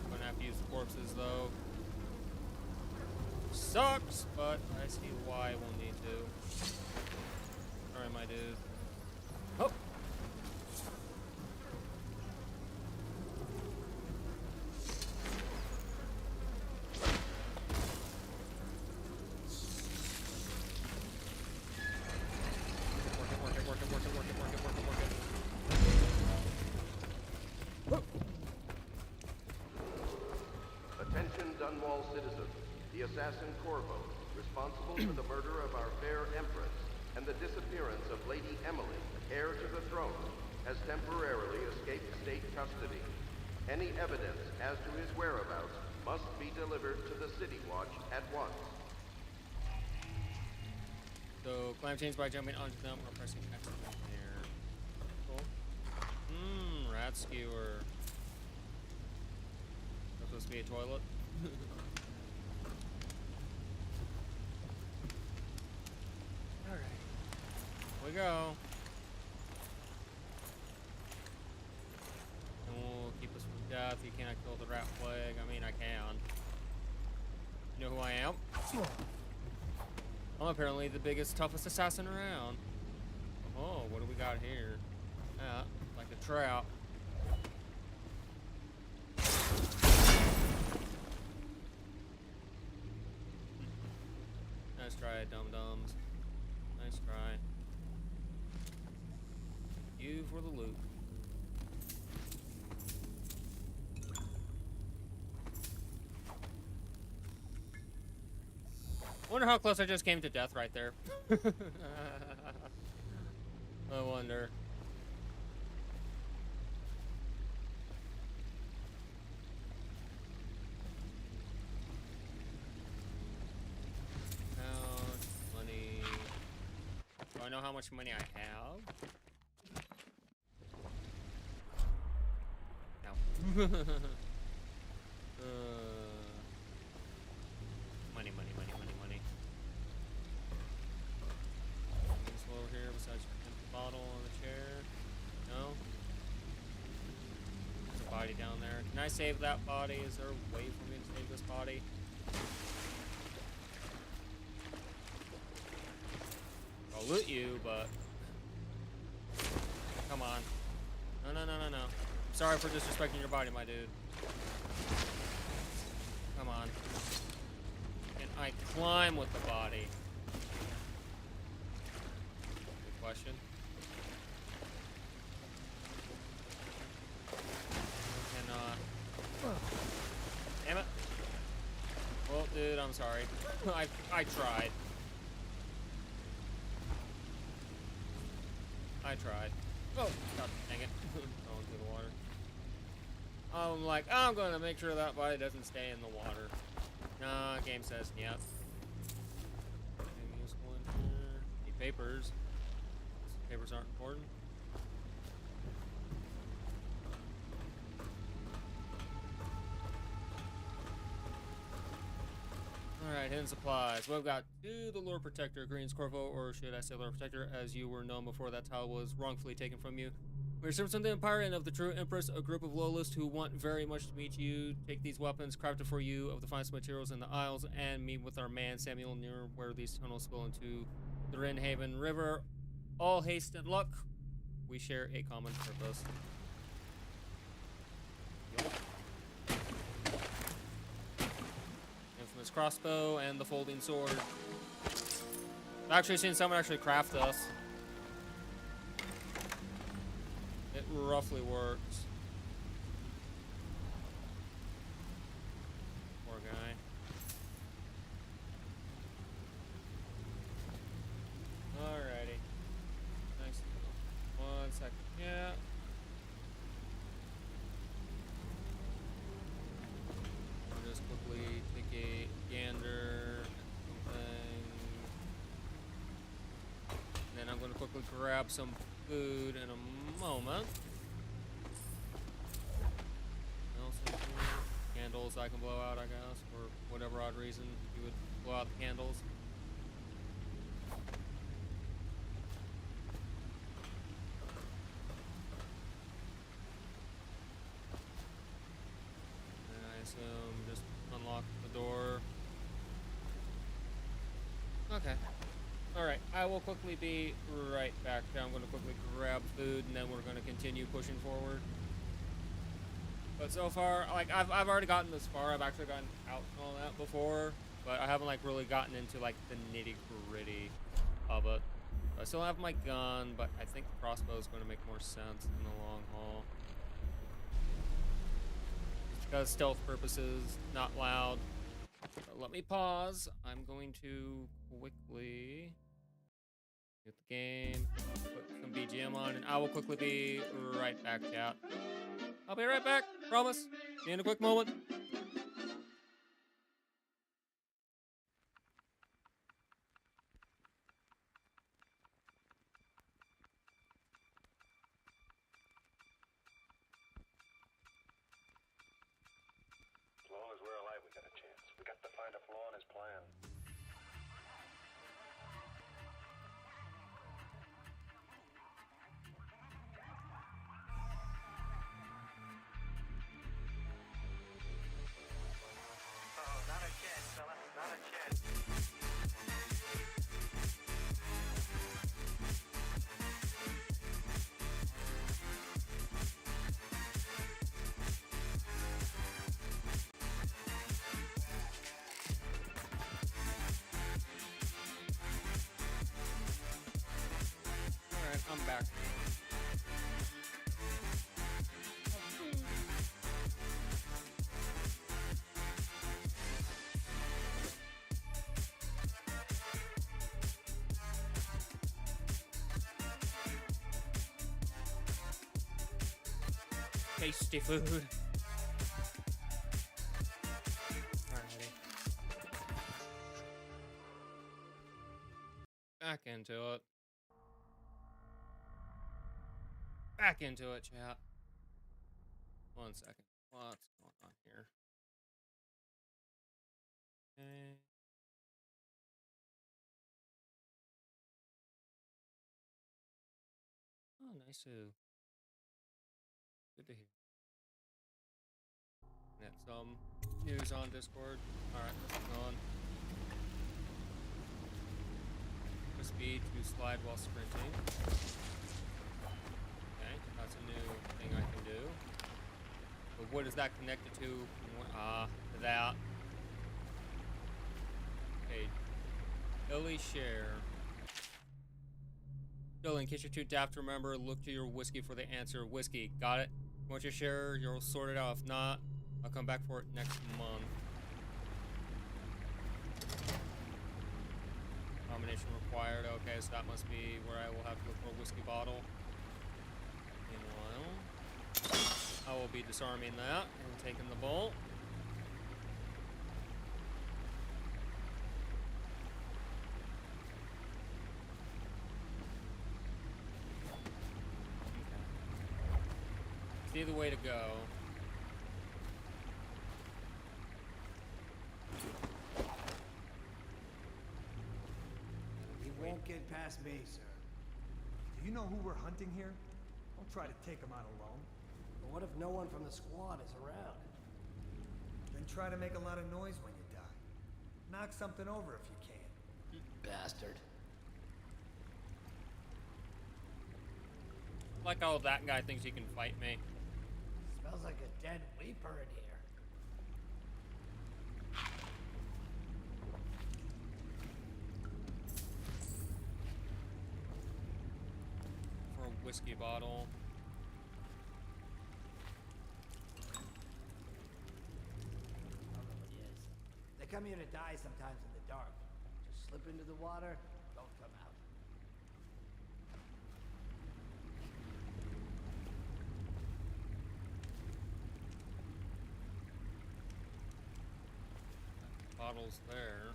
Gonna have to use the corpses though. Sucks, but I see why we'll need to. Alright, my dude. Oh! Attention, Dunwall citizens. The assassin Corvo, responsible for the murder of our fair Empress and the disappearance of Lady Emily, heir to the throne, has temporarily escaped state custody. Any evidence as to his whereabouts must be delivered to the City Watch at once. So, climb chains by jumping onto them or pressing X from there. Cool. Rat skewer. That's supposed to be a toilet. Alright. Here we go. And we'll keep us from death. You cannot kill the rat plague. I mean, I can. You know who I am? I'm apparently the biggest, toughest assassin around. Oh, what do we got here? Ah, like a trout. Nice try, dum-dums. Nice try. You for the loot. Wonder how close I just came to death right there. I wonder. How much money? Do I know how much money I have? No. Money, money, money, money, money. Anything slow here besides your empty bottle on the chair? No? There's a body down there. Can I save that body? Is there a way for me to save this body? I'll loot you, but... Come on. No, no, no, no, no. I'm sorry for disrespecting your body, my dude. Come on. I climb with the body. Good question. Cannot. Damn it. Well, dude, I'm sorry. I tried. I tried. Oh, God dang it. Going through the water. I'm like, I'm gonna make sure that body doesn't stay in the water. Nah, game says, yep. Anything useful in here? Need papers. Papers aren't important. Alright, hidden supplies. We've got to the Lord Protector, Green's Corvo, or should I say Lord Protector, as you were known before that title was wrongfully taken from you. We are servants of the Empire and of the true Empress, a group of loyalists who want very much to meet you. Take these weapons, crafted for you of the finest materials in the Isles, and meet with our man Zamiel near where these tunnels spill into the Rinhaven River. All haste and luck. We share a common purpose. Infamous crossbow and the folding sword. I've actually seen someone actually craft this. It roughly works. Poor guy. Alrighty. Nice. 1 second. Yeah. I'll just quickly take a gander at something. And then I'm going to quickly grab some food in a moment. Candles I can blow out, I guess, for whatever odd reason you would blow out the candles. And I assume just unlock the door. Okay. Alright, I will quickly be right back. I'm going to quickly grab food, and then we're going to continue pushing forward. But so far, like, I've already gotten this far. I've actually gotten out and all that before, but I haven't, like, really gotten into, like, the nitty-gritty of it. I still have my gun, but I think the crossbow is going to make more sense in the long haul. Just because stealth purposes, not loud. But let me pause. I'm going to quickly Get the game. Put some BGM on, and I will quickly be right back, chat. I'll be right back. Promise. See you in a quick moment. As long as we're alive, we got a chance. We got to find a flaw in his plan. Oh, not a chance, fella. Not a chance. Alright, I'm back. Tasty food. Alrighty. Back into it. Back into it, chat. 1 second. What's going on here? Okay. Oh, nice. Good to hear. Got some news on Discord. Alright, let's go on. For speed to slide while sprinting. Okay, that's a new thing I can do. But what is that connected to? To that. Okay. Billy share. Dylan, in case you're too daft to remember, look to your whiskey for the answer. Whiskey, got it? Once you share, you'll sort it out. If not, I'll come back for it next month. Combination required. Okay, so that must be where I will have to look for a whiskey bottle. Meanwhile, I will be disarming that and taking the bolt. See the way to go. You won't get past me, sir. Do you know who we're hunting here? Don't try to take him out alone. But what if no one from the squad is around? Then try to make a lot of noise when you die. Knock something over if you can. Bastard. Like how that guy thinks he can fight me. Smells like a dead weeper in here. For a whiskey bottle. They come here to die sometimes in the dark. Just slip into the water, don't come out. Bottles there.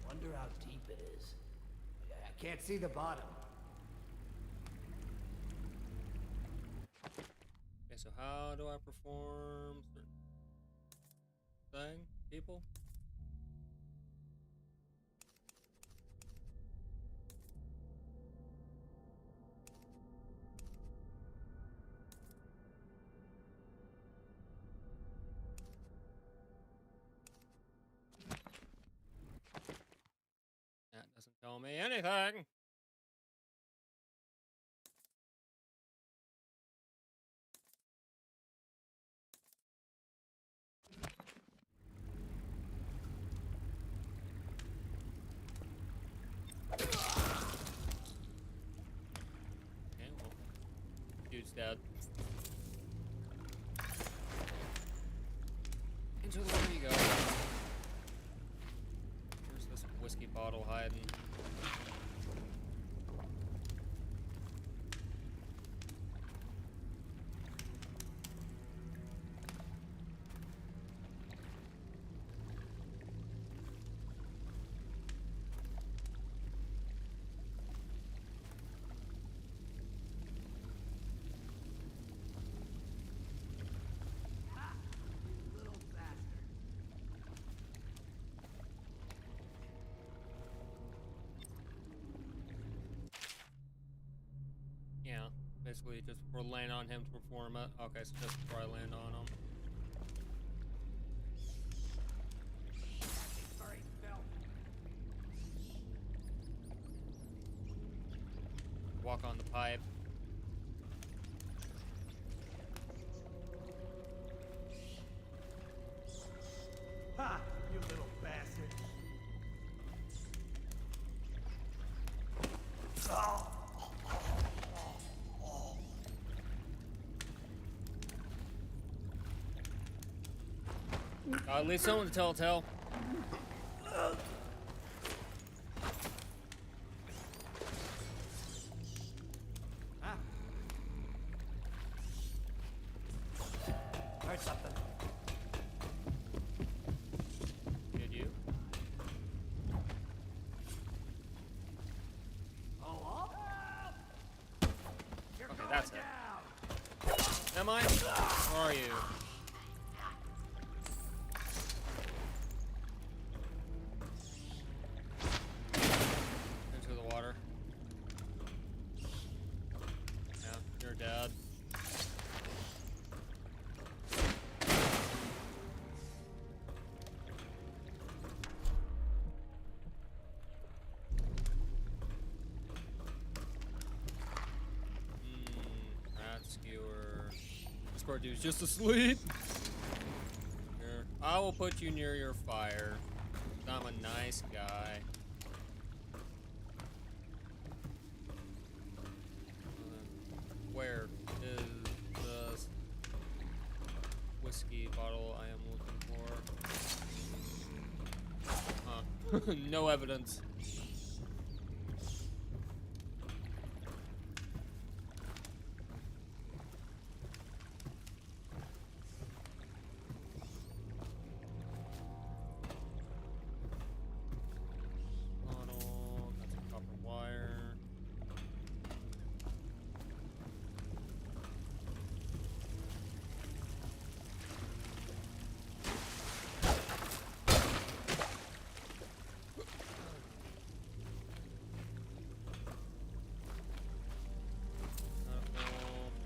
Wonder how deep it is. I can't see the bottom. Okay, so how do I perform certain thing, people? That doesn't tell me anything. Okay, well, dude's dead. Into the water you go. Where's the bottle hiding. Yeah, basically just before laying on him to perform it. Okay, so just before I land on him. Walk on the pipe. Ha! You little bastard. Oh. At least someone to tell a tale. Heard something. Did you? Oh, okay, that's it. Am I? Where are you? Into the water. Yeah, you're dead. Rat skewer. This poor dude's just asleep. Here, I will put you near your fire. I'm a nice guy. Where is the whiskey bottle I am looking for? Huh. No evidence. Bottle, got some copper wire.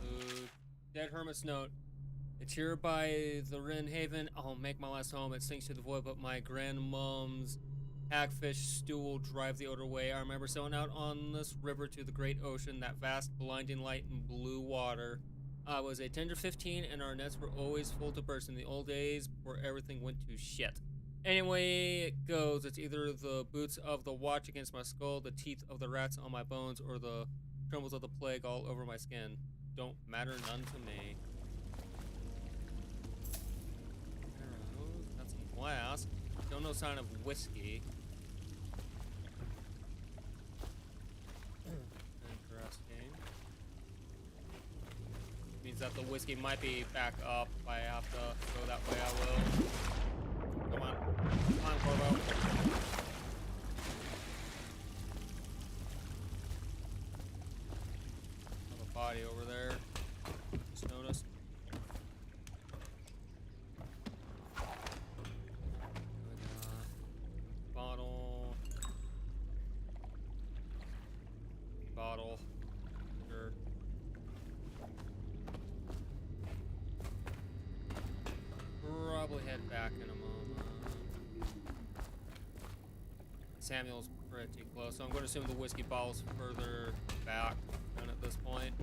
Food. Dead Hermit's Note. It's here by the Ren Haven. I'll make my last home. It sinks to the void, but my grandmom's hagfish stew will drive the odor away. I remember sailing out on this river to the great ocean, that vast blinding light and blue water. I was a tender 15, and our nets were always full to burst in the old days before everything went to shit. Anyway, it goes. It's either the boots of the watch against my skull, the teeth of the rats on my bones, or the trembles of the plague all over my skin. Don't matter none to me. Arrows, got some glass. Still no sign of whiskey. Interesting. Means that the whiskey might be back up. If I have to go that way, I will. Come on. Come on, Corvo. Have a body over there. Just noticed. Bottle. Bottle. Sure. Probably head back in a moment. Samuel's pretty close, so I'm going to assume the whiskey bottle's further back than at this point.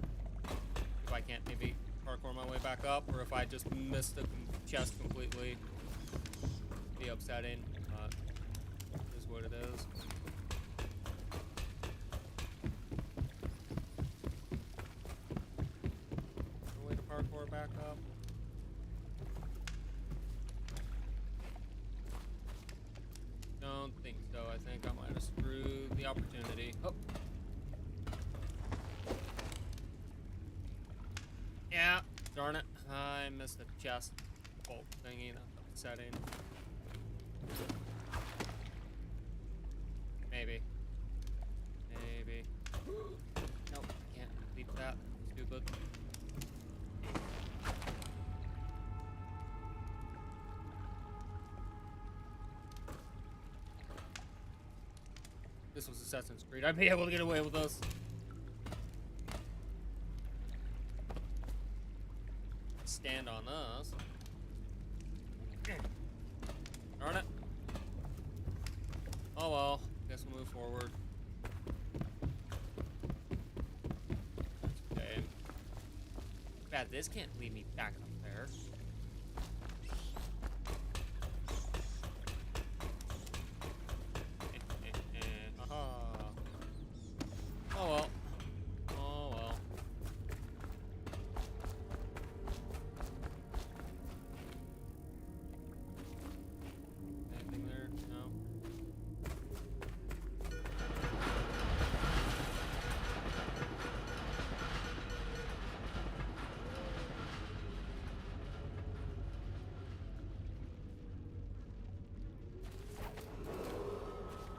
If I can't maybe parkour my way back up, or if I just missed the chest completely. Be upsetting, but it is what it is. No way to parkour back up. Don't think so. I think think I might have screwed the opportunity. Oh. Yeah, darn it. I missed the chest bolt thingy. That's upsetting. Maybe. Maybe. Nope, can't complete that. Stupid. This was Assassin's Creed. I'd be able to get away with this. Stand on us. Darn it. Oh well. Guess we'll move forward. That's okay. Bad, this can't lead me back up there. Oh well. Oh well. Anything there? No.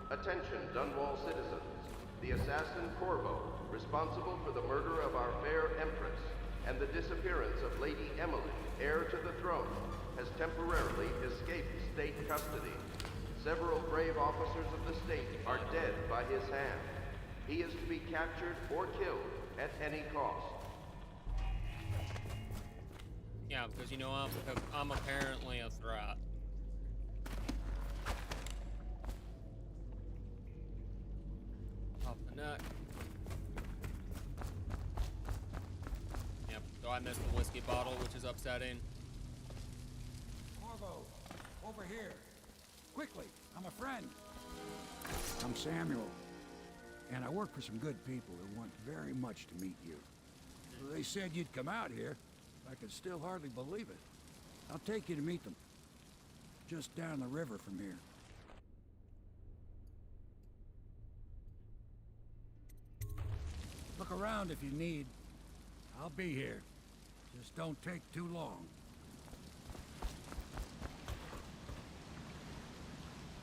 Attention, Dunwall citizens. The assassin Corvo, responsible for the murder of our fair Empress and the disappearance of Lady Emily, heir to the throne, has temporarily escaped state custody. Several brave officers of the state are dead by his hand. He is to be captured or killed at any cost. Yeah, because you know I'm apparently a threat. Off the neck. Yep, so I missed the whiskey bottle, which is upsetting. Corvo, over here. Quickly, I'm a friend. I'm Samuel, and I work for some good people who want very much to meet you. They said you'd come out here. I can still hardly believe it. I'll take you to meet them. Just down the river from here. Look around if you need. I'll be here. Just don't take too long.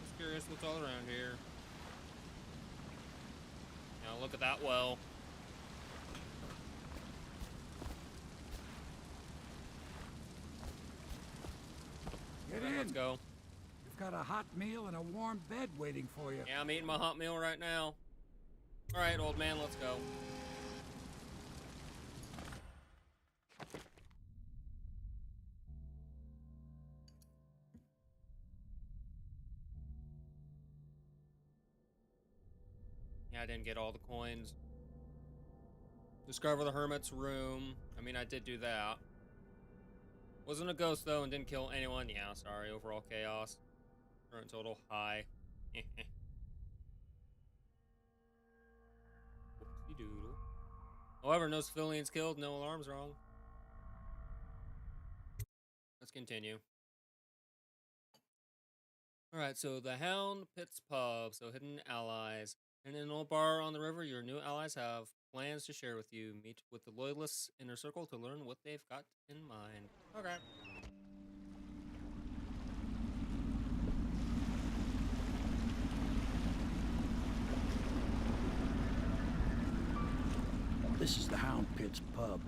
Just curious what's all around here. Now look at that well. Get right, in. Let's go. You've got a hot meal and a warm bed waiting for you. Yeah, I'm eating my hot meal right now. All right, old man, let's go. Yeah, I didn't get all the coins. Discover the hermit's room. I mean, I did do that. Wasn't a ghost, though, and didn't kill anyone. Yeah, sorry. Overall chaos. Current total high. Whoopsie-doodle. However, no civilians killed, no alarms wrong. Let's continue. Alright, so the Hound Pit's Pub, so hidden allies. In an old bar on the river, your new allies have plans to share with you. Meet with the Loyalists Inner Circle to learn what they've got in mind. Okay. This is the Hound Pit's Pub,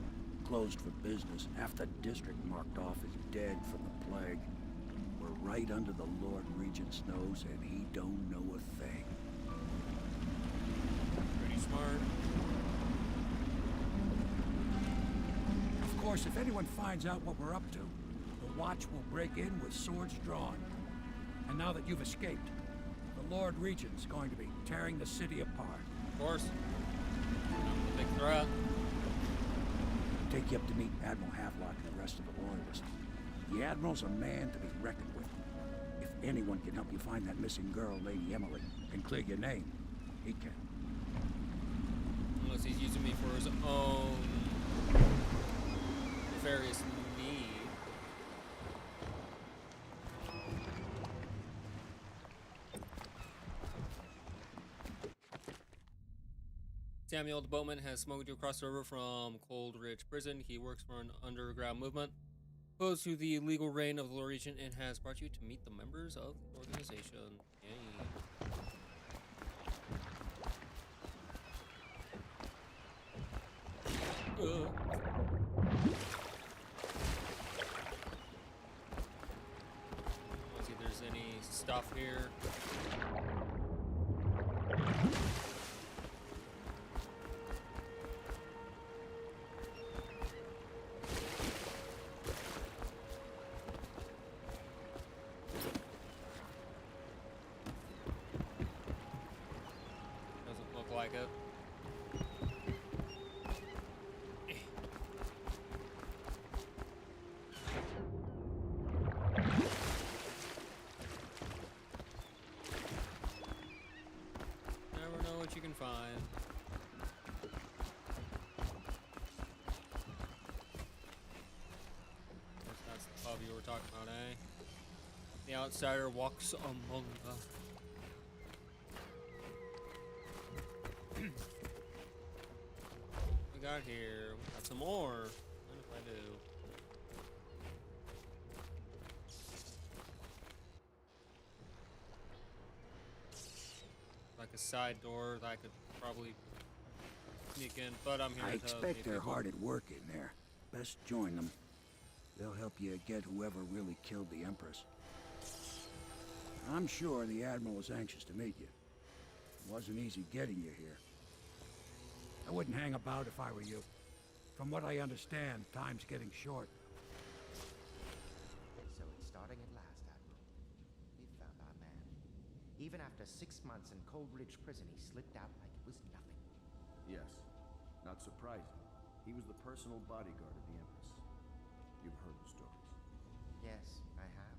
closed for business. Half the district marked off as dead from the plague. We're right under the Lord Regent's nose, and he don't know a thing. Pretty smart. Of course, if anyone finds out what we're up to, the Watch will break in with swords drawn. And now that you've escaped, the Lord Regent's going to be tearing the city apart. Of course. Big threat. Take you up to meet Admiral Havelock and the rest of the Loyalists. The Admiral's a man to be reckoned with. If anyone can help you find that missing girl, Lady Emily, and clear your name, he can. Unless he's using me for his own nefarious need. Samuel the boatman has smuggled you across the river from Cold Ridge Prison. He works for an underground movement opposed to the legal reign of the Lord Regent and has brought you to meet the members of the organization. Yay. Let's see if there's any stuff here. Doesn't look like it. What you can find. That's the pub you were talking about, eh? The outsider walks among us. We got here. We got some more. What if I do? Like a side door that I could probably sneak in, but I'm here I to expect they're hard at work in there. Best join them. They'll help you get whoever really killed the Empress. I'm sure the Admiral was anxious to meet you. It wasn't easy getting you here. I wouldn't hang about if I were you. From what I understand, time's getting short. So it's starting at last, Admiral. We've found our man. Even after 6 months in Cold Ridge Prison, he slipped out like it was nothing. Yes. Not surprising. He was the personal bodyguard of the Empress. You've heard the stories. Yes, I have.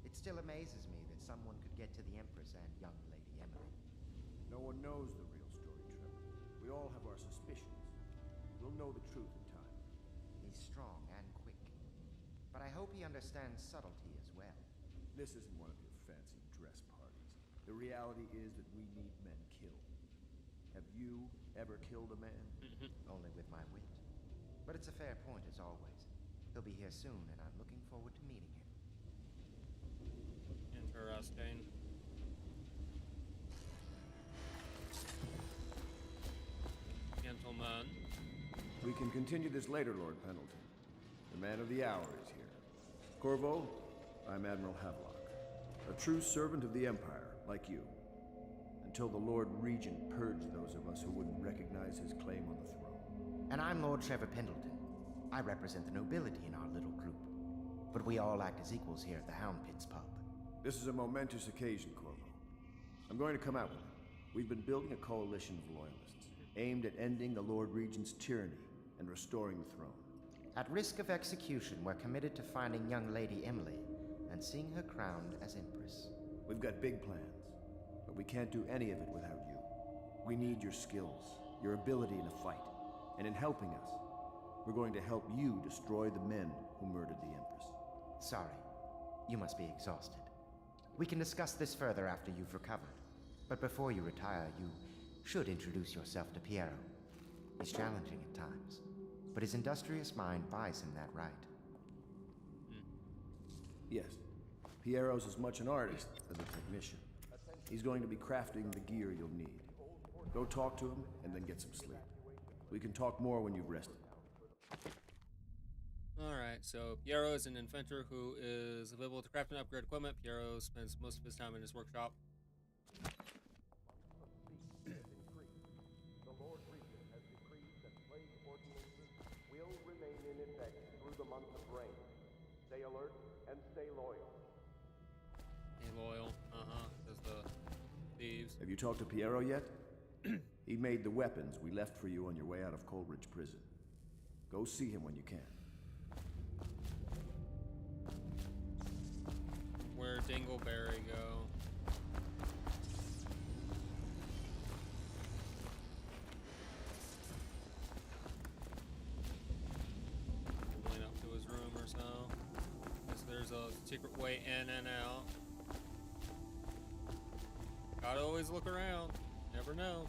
It still amazes me that someone could get to the Empress and young Lady Emily. No one knows the real story, Trevor. We all have our suspicions. We'll know the truth in time. He's strong and quick. But I hope he understands subtlety as well. This isn't one of your fancy dress parties. The reality is that we need men killed. Have you ever killed a man? Only with my wit. But it's a fair point as always. He'll be here soon, and I'm looking forward to meeting him. Interesting. Gentlemen. We can continue this later, Lord Pendleton. The man of the hour is here. Corvo, I'm Admiral Havelock. A true servant of the Empire, like you. Until the Lord Regent purged those of us who wouldn't recognize his claim on the throne. And I'm Lord Trevor Pendleton. I represent the nobility in our little group. But we all act as equals here at the Hound Pits pub. This is a momentous occasion, Corvo. I'm going to come out with it. We've been building a coalition of loyalists, aimed at ending the Lord Regent's tyranny and restoring the throne. At risk of execution, we're committed to finding young Lady Emily and seeing her crowned as Empress. We've got big plans, but we can't do any of it without you. We need your skills, your ability in a fight, and in helping us, we're going to help you destroy the men who murdered the Empress. Sorry. You must be exhausted. We can discuss this further after you've recovered. But before you retire, you should introduce yourself to Piero. He's challenging at times, but his industrious mind buys him that right. Yes. Piero's as much an artist as a technician. He's going to be crafting the gear you'll need. Go talk to him, and then get some sleep. We can talk more when you've rested. Alright, so Piero is an inventor who is available to craft and upgrade equipment. Piero spends most of his time in his workshop. The Lord Regent has decreed that plague ordinances will remain in effect through the month of rain. Stay alert and stay loyal. Stay loyal, because the thieves. Have you talked to Piero yet? He made the weapons we left for you on your way out of Coleridge Prison. Go see him when you can. Where'd Dingleberry go? Going up to his room or so. Guess there's a secret way in and out. Gotta always look around. Never know.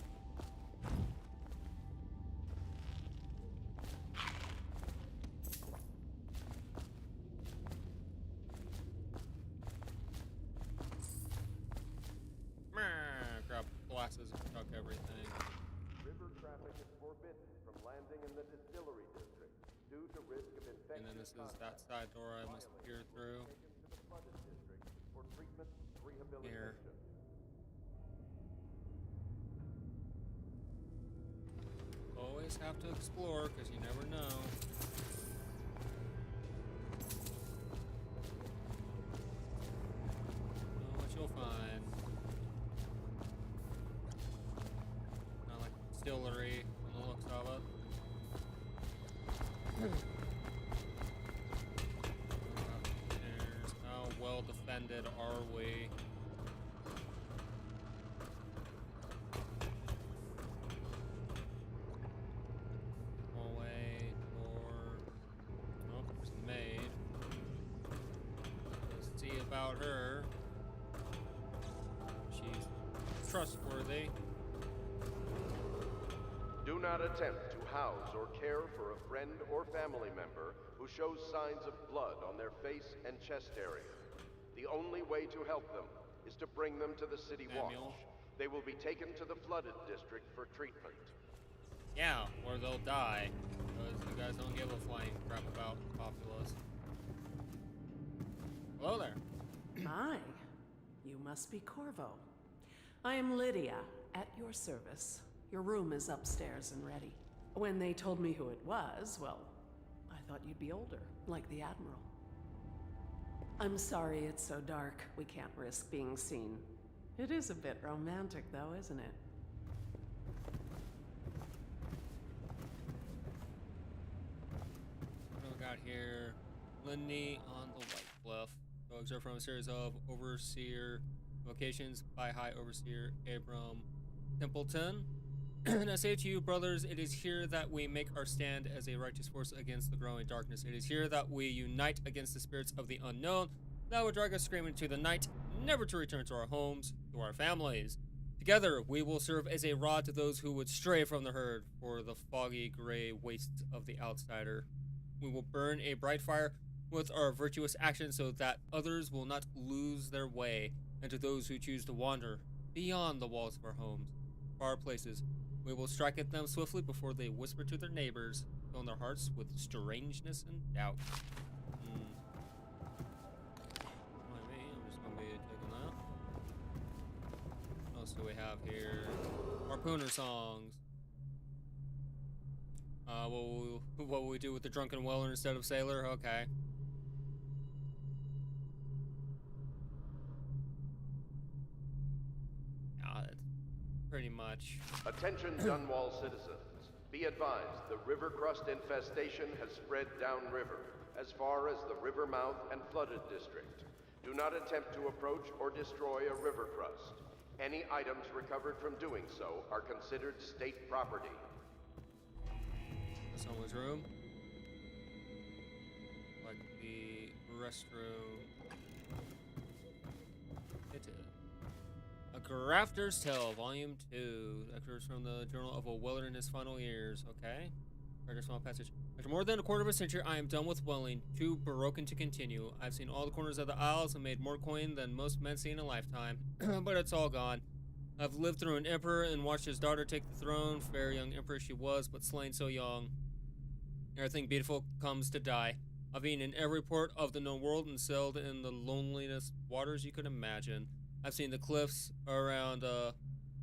And then this is that side door I must peer through. Here. Always have to explore, because you never know. Know what you'll find. Kind of like distillery on the looks of it. There's how well defended are we? Hallway, door. Oh, there's a maid. Let's see about her. She's trustworthy. Do not attempt to house or care for a friend or family member who shows signs of blood on their face and chest area. The only way to help them is to bring them to the city Zamiel. watch. They will be taken to the flooded district for treatment. Yeah, or they'll die. Because you guys don't give a flying crap about the populace. Hello there. Hi. You must be Corvo. I am Lydia, at your service. Your room is upstairs and ready. When they told me who it was, well, I thought you'd be older, like the Admiral. I'm sorry it's so dark. We can't risk being seen. It is a bit romantic, though, isn't it? What do we got here? Lindy on the White Bluff. Dogs are from a series of Overseer vocations by High Overseer Abram Templeton. And I say to you, brothers, it is here that we make our stand as a righteous force against the growing darkness. It is here that we unite against the spirits of the unknown that would drag us screaming into the night, never to return to our homes, to our families. Together, we will serve as a rod to those who would stray from the herd for the foggy gray wastes of the outsider. We will burn a bright fire with our virtuous actions so that others will not lose their way, and to those who choose to wander beyond the walls of our homes, far places, we will strike at them swiftly before they whisper to their neighbors, filling their hearts with strangeness and doubt. I'm just gonna be taking that. What else do we have here? Harpooner songs. What will we do with the drunken weller instead of sailor? Okay. Yeah, that's pretty much. Attention Dunwall citizens. Be advised, the river crust infestation has spread downriver, as far as the river mouth and flooded district. Do not attempt to approach or destroy a river crust. Any items recovered from doing so are considered state property. Someone's room. Like the restroom. It is. A Grafter's Tale, Volume 2. Excerpts from the Journal of a Weller in his final years. Okay. Very small passage. After more than a quarter of a century, I am done with welling. Too broken to continue. I've seen all the corners of the Isles and made more coin than most men see in a lifetime. But it's all gone. I've lived through an emperor and watched his daughter take the throne. Fair young empress she was, but slain so young. Everything beautiful comes to die. I've been in every port of the known world and sailed in the loneliest waters you could imagine. I've seen the cliffs around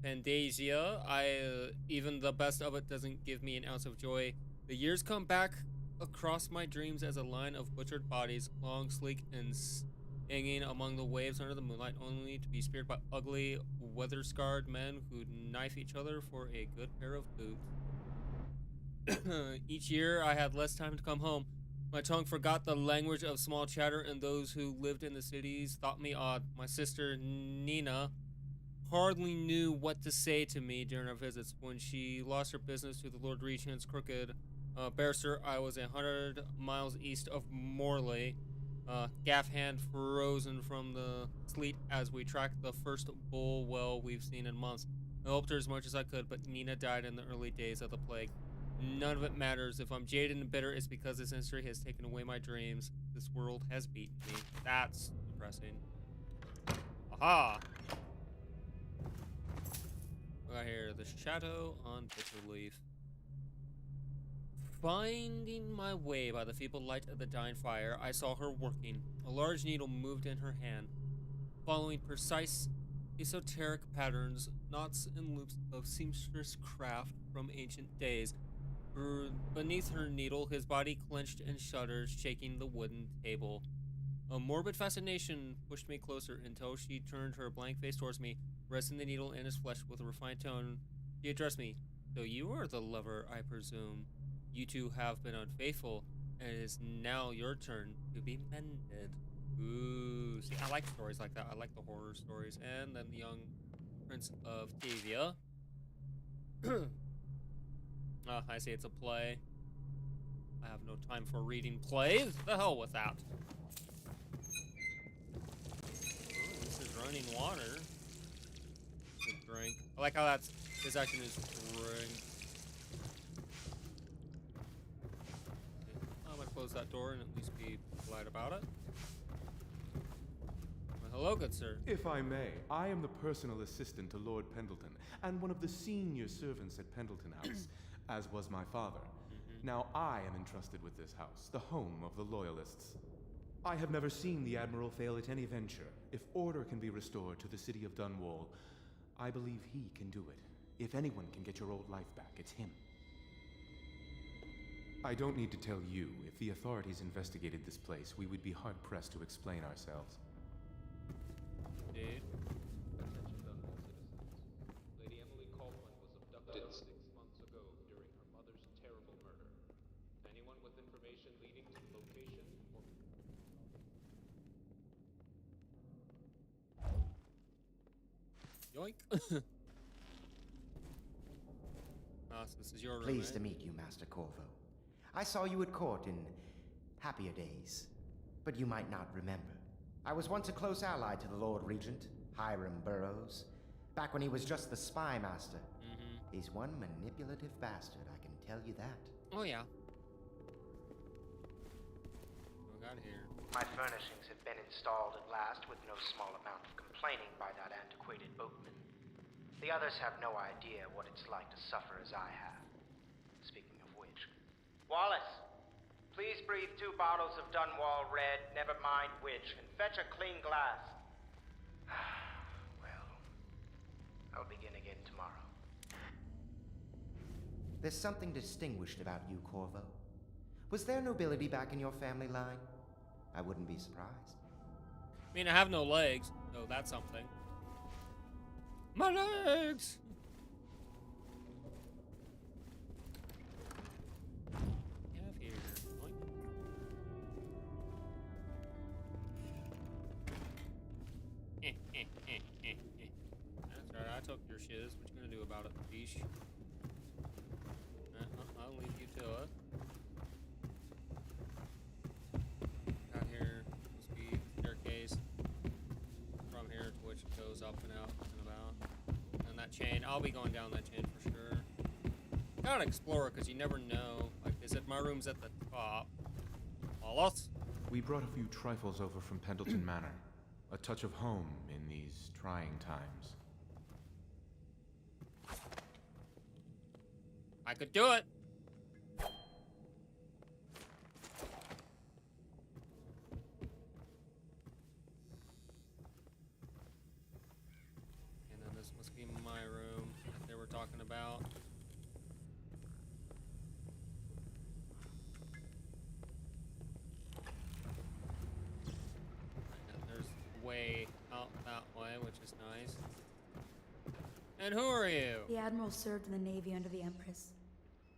Pandasia. Even the best of it doesn't give me an ounce of joy. The years come back across my dreams as a line of butchered bodies, long, sleek, and hanging among the waves under the moonlight, only to be speared by ugly, weather-scarred men who knife each other for a good pair of boots. Each year, I had less time to come home. My tongue forgot the language of small chatter, and those who lived in the cities thought me odd. My sister, Nina, hardly knew what to say to me during our visits. When she lost her business to the Lord Regent's crooked barrister, I was 100 miles east of Morley, gaff hand frozen from the sleet as we tracked the first bull whale we've seen in months. I helped her as much as I could, but Nina died in the early days of the plague. None of it matters. If I'm jaded and bitter, it's because this century has taken away my dreams. This world has beaten me. That's depressing. Aha! We got here the Chateau on Bitterleaf. Finding my way by the feeble light of the dying fire, I saw her working. A large needle moved in her hand, following precise, esoteric patterns, knots and loops of seamstress craft from ancient days. Beneath her needle, his body clenched and shuddered, shaking the wooden table. A morbid fascination pushed me closer until she turned her blank face towards me, resting the needle in his flesh with a refined tone. She addressed me. So you are the lover, I presume. You two have been unfaithful, and it is now your turn to be mended. Ooh, see, I like stories like that. I like the horror stories. And then the young Prince of Tavia. I see it's a play. I have no time for reading plays. The hell with that. Oh, this is running water. Good drink. I like how that's his action is drink. I'm gonna close that door and at least be polite about it. Well, hello, good sir. If I may, I am the personal assistant to Lord Pendleton, and one of the senior servants at Pendleton House, as was my father. Now I am entrusted with this house, the home of the Loyalists. I have never seen the Admiral fail at any venture. If order can be restored to the city of Dunwall, I believe he can do it. If anyone can get your old life back, it's him. I don't need to tell you, if the authorities investigated this place, we would be hard-pressed to explain ourselves. Dude. Attention Dunwall citizens. Lady Emily Kaufman was abducted 6 months ago during her mother's terrible murder. Anyone with information leading to the location or... Yoink. This is your room, Pleased eh? to meet you, Master Corvo. I saw you at court in happier days, but you might not remember. I was once a close ally to the Lord Regent, Hiram Burroughs, back when he was just the spy master. He's one manipulative bastard, I can tell you that. Oh, yeah. What we got here? My furnishings have been installed at last with no small amount of complaining by that antiquated boatman. The others have no idea what it's like to suffer as I have. Speaking of which... Wallace! Please breathe 2 bottles of Dunwall Red, never mind which, and fetch a clean glass. Well, I'll begin again tomorrow. There's something distinguished about you, Corvo. Was there nobility back in your family line? I wouldn't be surprised. I mean, I have no legs, so that's something. My legs! Get out of here. Oink. That's right, I took your shiz. What you gonna do about it, biche? I'll leave you to it. Out here, must be a staircase from here to which it goes up and out and about. And that chain, I'll be going down that chain for sure. Gotta explore it because you never know. Like I said, my room's at the top. Wallace? We brought a few trifles over from Pendleton Manor. A touch of home in these trying times. I could do it! And then this must be my room that they were talking about. And there's way out that way, which is nice. And who are you? The Admiral served in the Navy under the Empress.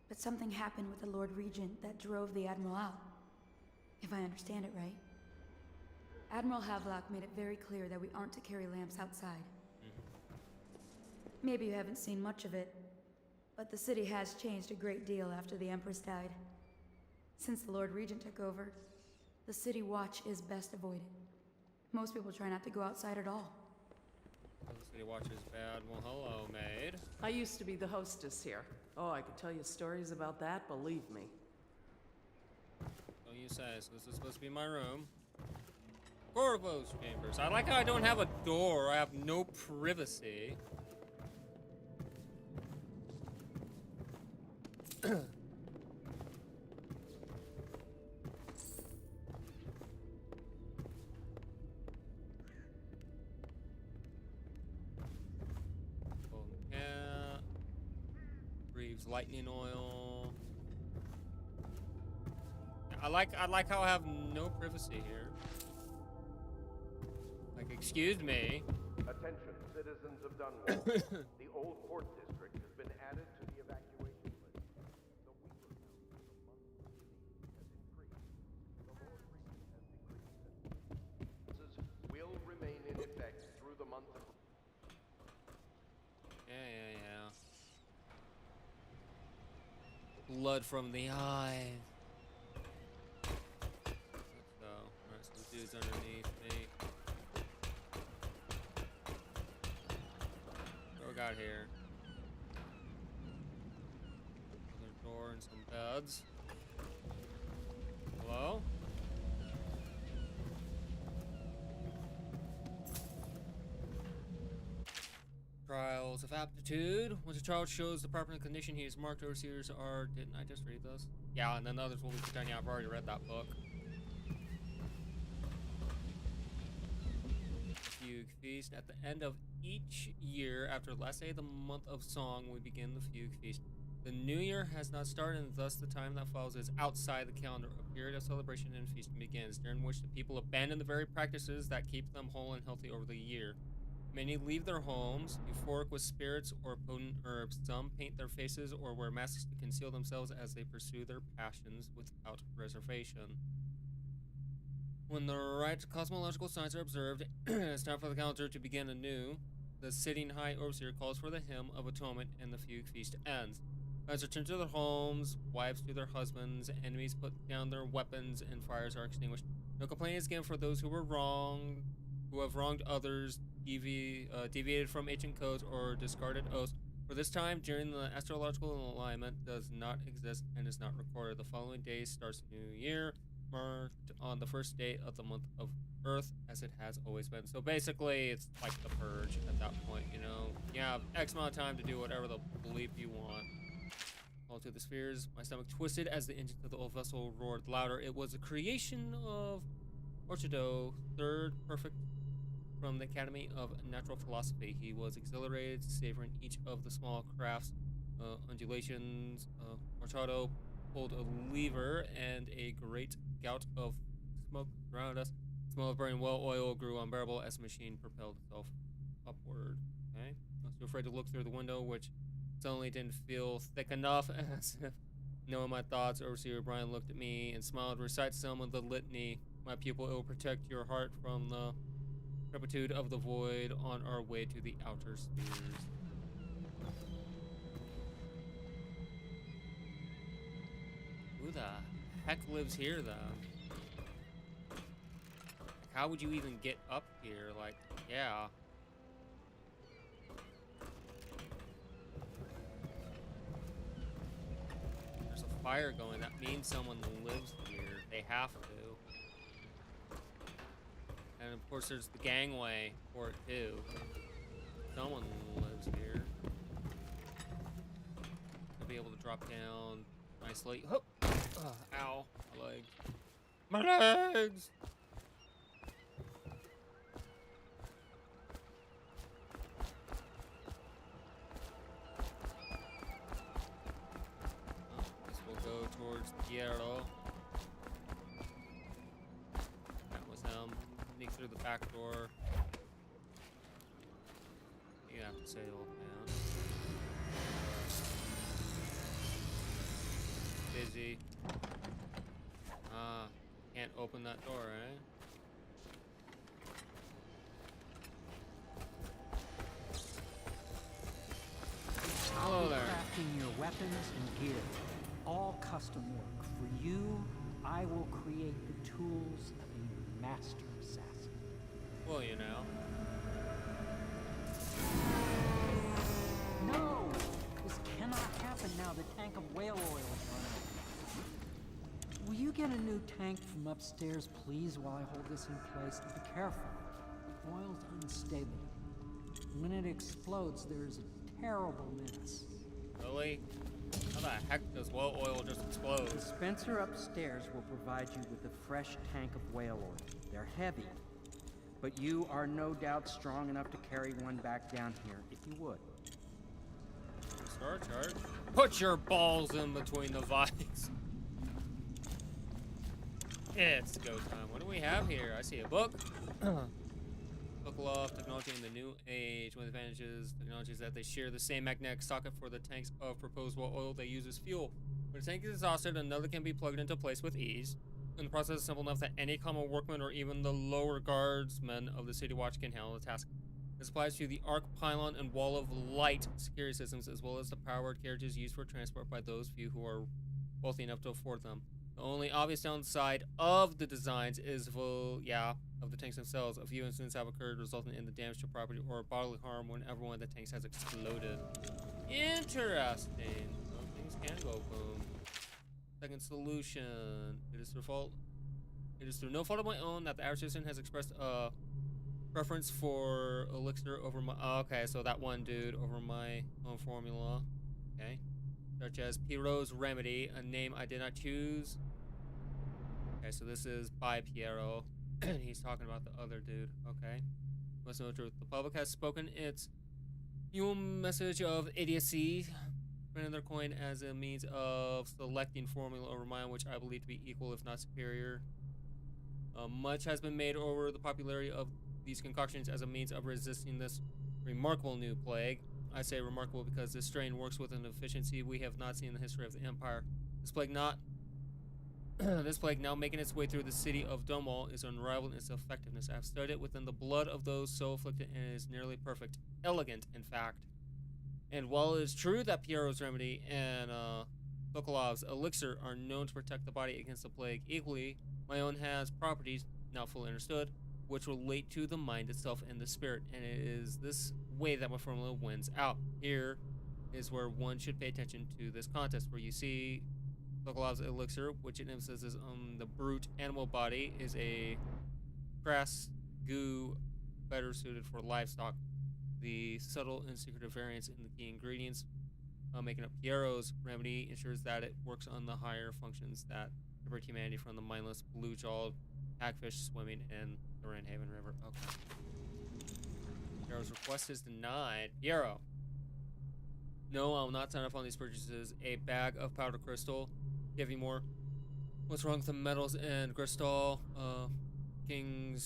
But something happened with the Lord Regent that drove the Admiral out. If I understand it right. Admiral Havelock made it very clear that we aren't to carry lamps outside. Maybe you haven't seen much of it, but the city has changed a great deal after the Empress died. Since the Lord Regent took over, the city watch is best avoided. Most people try not to go outside at all. The city watch is bad. Well, hello, maid. I used to be the hostess here. Oh, I could tell you stories about that, believe me. So you say, so this is supposed to be my room. Corvo's chambers. I like how I don't have a door. I have no privacy. lightning oil. I like how I have no privacy here. Like, excuse me. Attention, citizens of Dunwall. The old port district has been added to the evacuation list. The weaver count of the monthly siege has increased. The Lord Regent has decreed that will remain in effect through the month of... Yeah. Blood from the eyes. Let's go. Alright, so the dude's underneath me. What we got here? Another door and some beds. Hello? Trials of aptitude. Once a child shows the proper condition, he is marked. Overseers are... Didn't I just read this? Yeah, and then others will be pretending I've already read that book. Fugue Feast. At the end of each year, after the last day of the month of Song, we begin the Fugue Feast. The new year has not started, and thus the time that follows is outside the calendar. A period of celebration and feasting begins, during which the people abandon the very practices that keep them whole and healthy over the year. Many leave their homes, euphoric with spirits or potent herbs. Some paint their faces or wear masks to conceal themselves as they pursue their passions without reservation. When the right cosmological signs are observed, it's time for the calendar to begin anew. The sitting high overseer calls for the hymn of atonement, and the fugue feast ends. Guys return to their homes, wives to their husbands, enemies put down their weapons, and fires are extinguished. No complaining is given for those who were wronged, who have wronged others, deviated from ancient codes, or discarded oaths. For this time, during the astrological alignment, does not exist and is not recorded. The following day starts a new year, marked on the first day of the month of Earth, as it has always been. So basically, it's like the purge at that point, you know? You have X amount of time to do whatever the bleep you want. All to the spheres, my stomach twisted as the engines of the old vessel roared louder. It was a creation of Orchido, third perfect from the Academy of Natural Philosophy. He was exhilarated, savoring each of the small crafts, undulations. Orchido pulled a lever, and a great gout of smoke surrounded us. The smell of burning well oil grew unbearable as the machine propelled itself upward. Okay, I was too afraid to look through the window, which suddenly didn't feel thick enough. As if knowing my thoughts, Overseer Brian looked at me and smiled. Recite some of the litany. My pupil, it will protect your heart from the turpitude of the void on our way to the outer spheres. Who the heck lives here, though? Like, how would you even get up here? Like, yeah. There's a fire going. That means someone lives here. They have to. And of course, there's the gangway for it too. Someone lives here. I'll be able to drop down nicely. Oh, ow, my legs. My legs! I guess we'll go towards Piero. That was him. Sneak through the back door. You have to say old man. Busy. Can't open that door, eh? Hello there. Crafting your weapons and gear. All custom work. For you, I will create the tools of a master assassin. Well, you know. No! This cannot happen now. The tank of whale oil is run out. Will you get a new tank from upstairs, please, while I hold this in place? Be careful. The oil's unstable. When it explodes, there's a terrible mess. Really? How the heck does well oil just explode? The dispenser upstairs will provide you with a fresh tank of whale oil. They're heavy, but you are no doubt strong enough to carry one back down here, if you would. Charge. Put your balls in between the vines. It's go time. What do we have here? I see a book. Book Loft, Technology in the New Age. One of the advantages technology is that they share the same magnetic socket for the tanks of proposed oil they use as fuel. When a tank is exhausted, another can be plugged into place with ease. And the process is simple enough that any common workman or even the lower guardsmen of the City Watch can handle the task. This applies to the arc, pylon, and wall of light security systems, as well as the powered carriages used for transport by those few who are wealthy enough to afford them. The only obvious downside of the designs is, of the tanks themselves. A few incidents have occurred, resulting in the damage to property or bodily harm whenever one of the tanks has exploded. Interesting. Well, things can go boom. Second solution. It is through no fault of my own that the average citizen has expressed a preference for elixir over my... okay, so that one dude over my own formula. Okay. Such as Piero's Remedy, a name I did not choose. Okay, so this is by Piero. He's talking about the other dude. Okay. Must know the truth. The public has spoken its fuel message of idiocy, printing their coin as a means of selecting formula over mine, which I believe to be equal, if not superior. Much has been made over the popularity of these concoctions as a means of resisting this remarkable new plague. I say remarkable because this strain works with an efficiency we have not seen in the history of the Empire. This plague now making its way through the city of Dunwall is unrivaled in its effectiveness. I have studied it within the blood of those so afflicted, and it is nearly perfect. Elegant, in fact. And while it is true that Piero's Remedy and Sokolov's Elixir are known to protect the body against the plague, equally, my own has properties, now fully understood, which relate to the mind itself and the spirit, and it is this way that my formula wins out. Here is where one should pay attention to this contest, where you see Sokolov's Elixir, which it emphasizes on the brute animal body, is a crass goo better suited for livestock. The subtle and secretive variance in the key ingredients making up Piero's Remedy ensures that it works on the higher functions that divert humanity from the mindless, blue-jawed hagfish swimming in the Randhaven River. Okay. Piero's request is denied. Piero. No, I will not sign up on these purchases. A bag of powder crystal. Give you more. What's wrong with the metals and crystal? King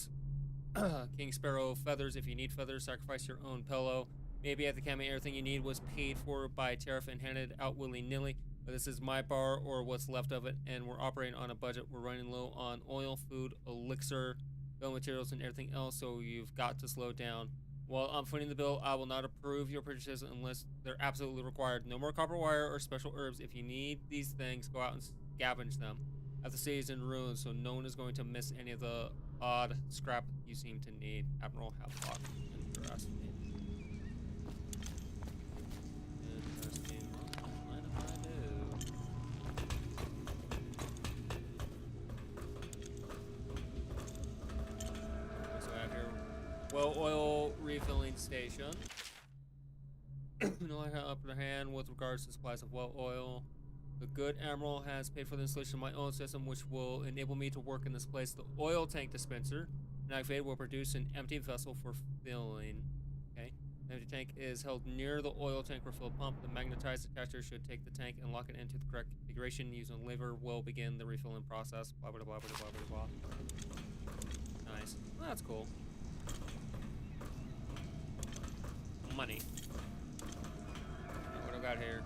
Sparrow feathers. If you need feathers, sacrifice your own pillow. Maybe at the camp everything you need was paid for by tariff and handed out willy-nilly. But this is my bar, or what's left of it, and we're operating on a budget. We're running low on oil, food, elixir, bill materials, and everything else, so you've got to slow down. While I'm footing the bill, I will not approve your purchases unless they're absolutely required. No more copper wire or special herbs. If you need these things, go out and scavenge them. The city is in ruins, so no one is going to miss any of the odd scrap you seem to need. Admiral Havelock. Interesting. Well, oil refilling station. No, I have upper hand with regards to supplies of well oil. The good Admiral has paid for the installation of my own system, which will enable me to work in this place. The oil tank dispenser, an activated, will produce an empty vessel for filling. Okay. The empty tank is held near the oil tank refill pump. The magnetized attacher should take the tank and lock it into the correct configuration. Using a lever will begin the refilling process. Blah, blah, blah, blah, blah, blah, blah. Nice. Well, that's cool. Money. What do I got here?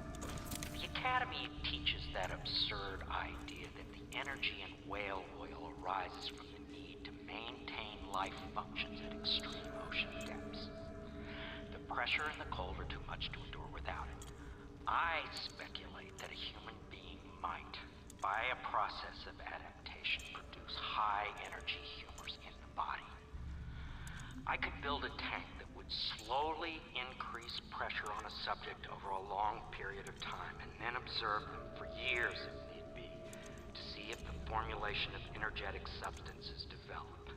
The Academy teaches that absurd idea that the energy in whale oil arises from the need to maintain life functions at extreme ocean depths. The pressure and the cold are too much to endure without it. I speculate that a human being might, by a process of adaptation, produce high-energy humors in the body. I could build a tank that would slowly increase pressure on a subject over a long period of time and then observe them for years if need be to see if the formulation of energetic substance is developed.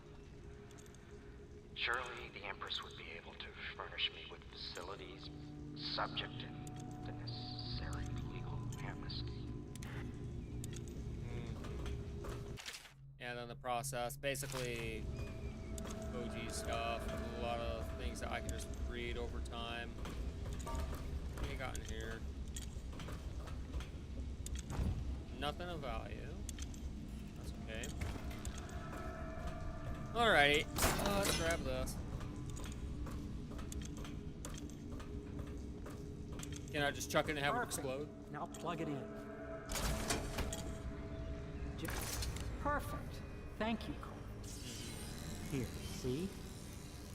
Surely the Empress would be able to furnish me with facilities subject to the necessary legal amnesty. And then the process, basically OG stuff, a lot of things that I can just read over time. What do you got in here? nothing of value. That's okay. Alrighty, let's grab this. Can I just chuck it and have it explode? Now plug it in. Perfect. Thank you, Cole. Here, see?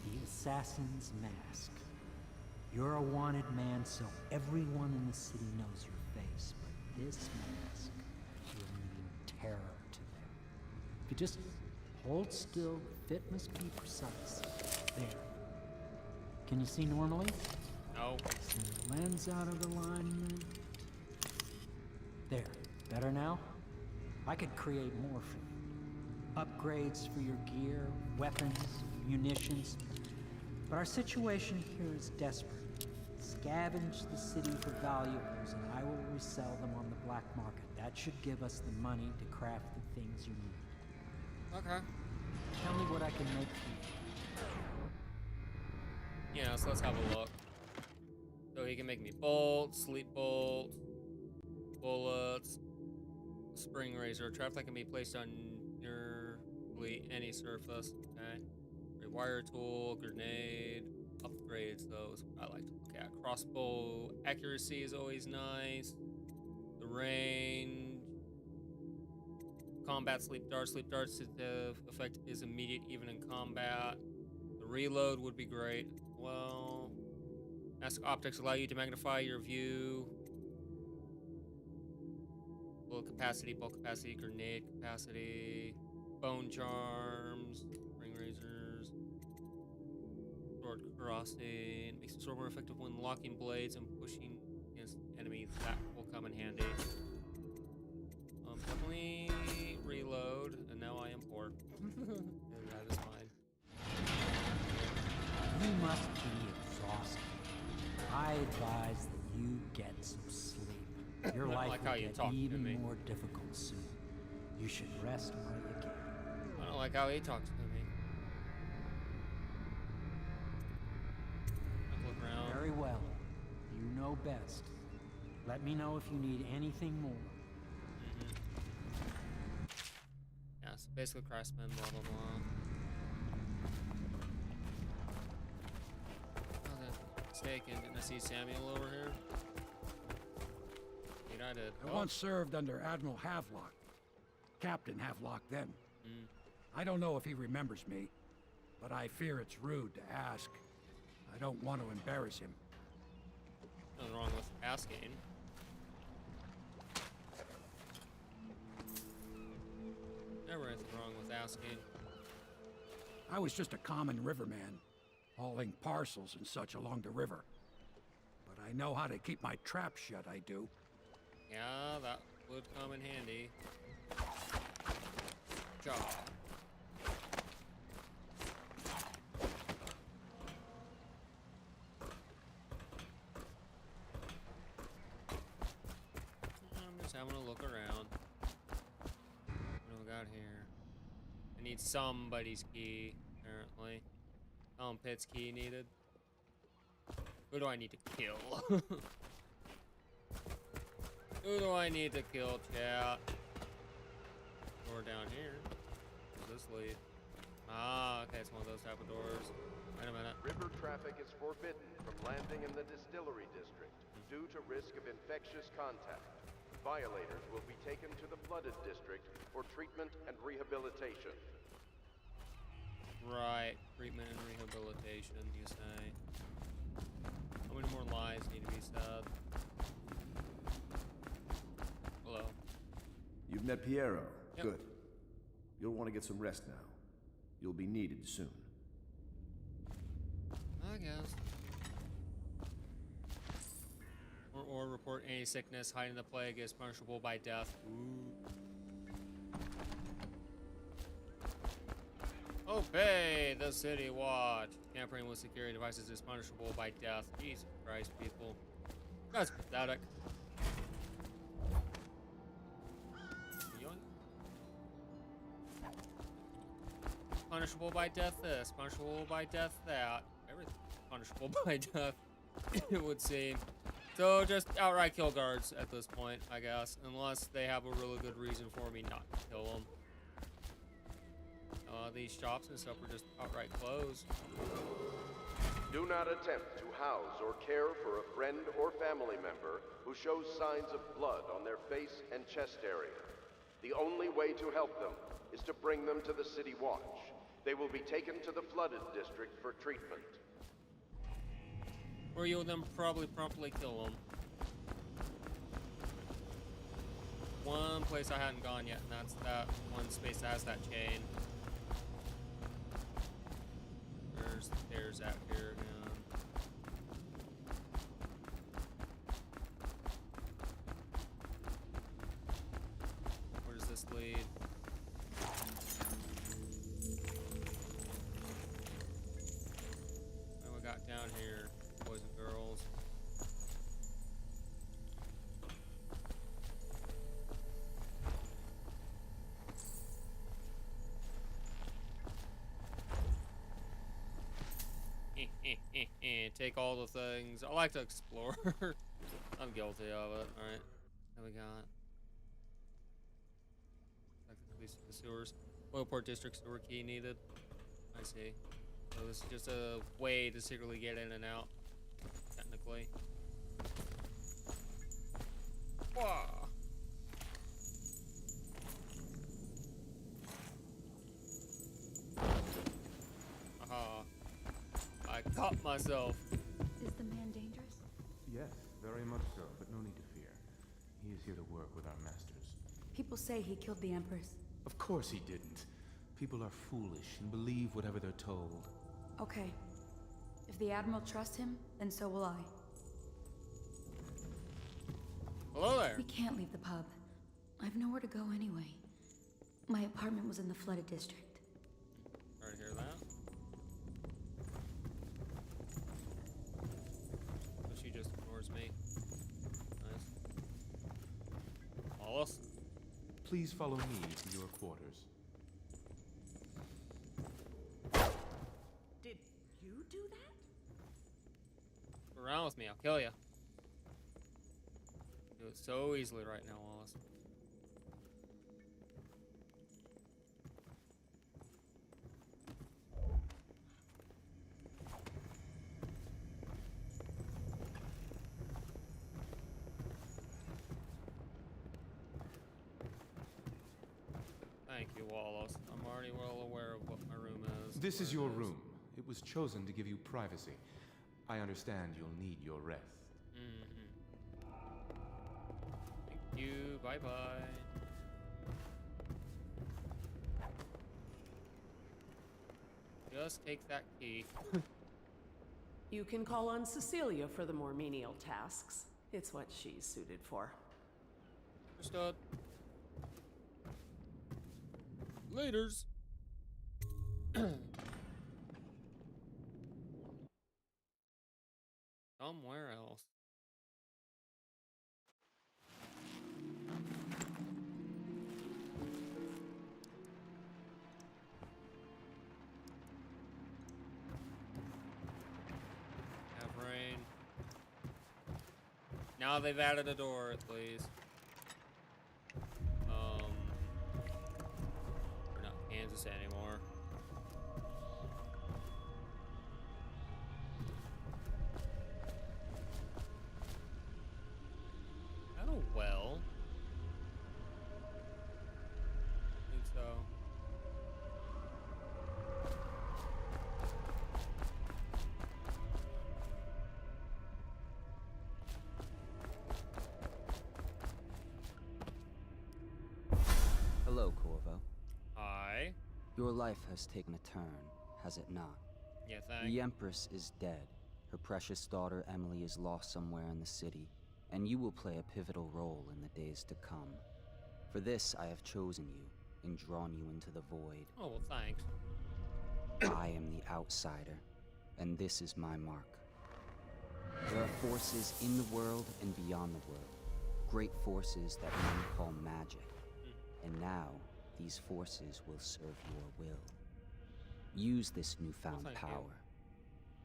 The assassin's mask. You're a wanted man, so everyone in the city knows your face. But this mask will mean terror to them. If you just hold still, the fit must be precise. There. Can you see normally? No. Lens out of alignment. There. Better now? I could create more for you. Upgrades for your gear, weapons, munitions. But our situation here is desperate. Scavenge the city for valuables, and I will resell them on the black market. That should give us the money to craft the things you need. Okay. Tell me what I can make for you. Yeah, so let's have a look. So he can make me bolts, sleep bolts, bullets, spring razor, trap that can be placed on nearly any surface. Okay. Rewire tool, grenade, upgrades those. I like to look at. Crossbow accuracy is always nice. The range. Combat sleep darts. Sleep darts effect is immediate even in combat. The reload would be great. Well, mask optics allow you to magnify your view. Bullet capacity, grenade capacity, bone charms, ring razors, sword crossing. Makes the sword more effective when locking blades and pushing against enemies. That will come in handy. Definitely reload, and now I am poor. And that is fine. You must be exhausted. I advise that you get some sleep. Your life will get even more difficult soon. You should rest while you can. I don't like how he talks to me. Look around. Very well. You know best. Let me know if you need anything more. Yeah, so basically craftsman, blah blah blah. Mistaken. Didn't I see Zamiel over here? I did. I once served under Admiral Havelock. Captain Havelock then. I don't know if he remembers me, but I fear it's rude to ask. I don't want to embarrass him. Nothing wrong with asking. Never anything wrong with asking. I was just a common riverman, hauling parcels and such along the river. But I know how to keep my trap shut, I do. Yeah, that would come in handy. Job. I'm just having a look around. What do we got here? I need somebody's key, apparently. Pitt's key needed. Who do I need to kill? Who do I need to kill, chat? Door down here. Where's this lead? Ah, okay, it's one of those type of doors. Wait a minute. River traffic is forbidden from landing in the distillery district due to risk of infectious contact. Violators will be taken to the flooded district for treatment and rehabilitation. Right, treatment and rehabilitation, you say. How many more lies need to be said? Hello. You've met Piero. Yep. Good. You'll want to get some rest now. You'll be needed soon. I guess. Or report any sickness. Hiding the plague is punishable by death. Ooh. Obey the city watch. Tampering with security devices is punishable by death. Jesus Christ, people. That's pathetic. Punishable by death this, punishable by death that. Everything punishable by death, it would seem. So just outright kill guards at this point, I guess, unless they have a really good reason for me not to kill them. These shops and stuff are just outright closed. Do not attempt to house or care for a friend or family member who shows signs of blood on their face and chest area. The only way to help them is to bring them to the City Watch. They will be taken to the flooded district for treatment. Or you'll then probably promptly kill them. One place I hadn't gone yet, and that's that one space that has that chain. There's stairs out here again. Where does this lead? What we got down here, boys and girls? Take all the things. I like to explore. I'm guilty of it. Alright. What we got? Like the sewers. Oilport District sewer key needed. I see. So this is just a way to secretly get in and out. Technically. Whoa. Aha. I caught myself. Is the man dangerous? Yes, very much so, but no need to fear. He is here to work with our masters. People say he killed the Empress. Of course he didn't. People are foolish and believe whatever they're told. Okay. If the Admiral trusts him, then so will I. Hello there. We can't leave the pub. I've nowhere to go anyway. My apartment was in the flooded district. Sorry to hear that. But she just ignores me. Nice. Wallace? Please follow me to your quarters. Did you do that? Go around with me, I'll kill you. Do it so easily right now, Wallace. Thank you, Wallace. I'm already well aware of what my room is. This is where your it room. It was chosen to give you privacy. I understand you'll need your rest. Thank you. Bye-bye. Just take that key. You can call on Cecilia for the more menial tasks. It's what she's suited for. Understood. Laters. Somewhere else. Have rain. Now they've added a door, at least. We're not Kansas anymore. Not a well. I think so. Hello, Corvo. Hi. Your life has taken a turn, has it not? Yeah, thanks. The Empress is dead. Her precious daughter Emily is lost somewhere in the city, and you will play a pivotal role in the days to come. For this, I have chosen you and drawn you into the void. Oh, well, thanks. I am the outsider, and this is my mark. There are forces in the world and beyond the world, great forces that men call magic. And now, these forces will serve your will. Use this newfound Well, thank you. power.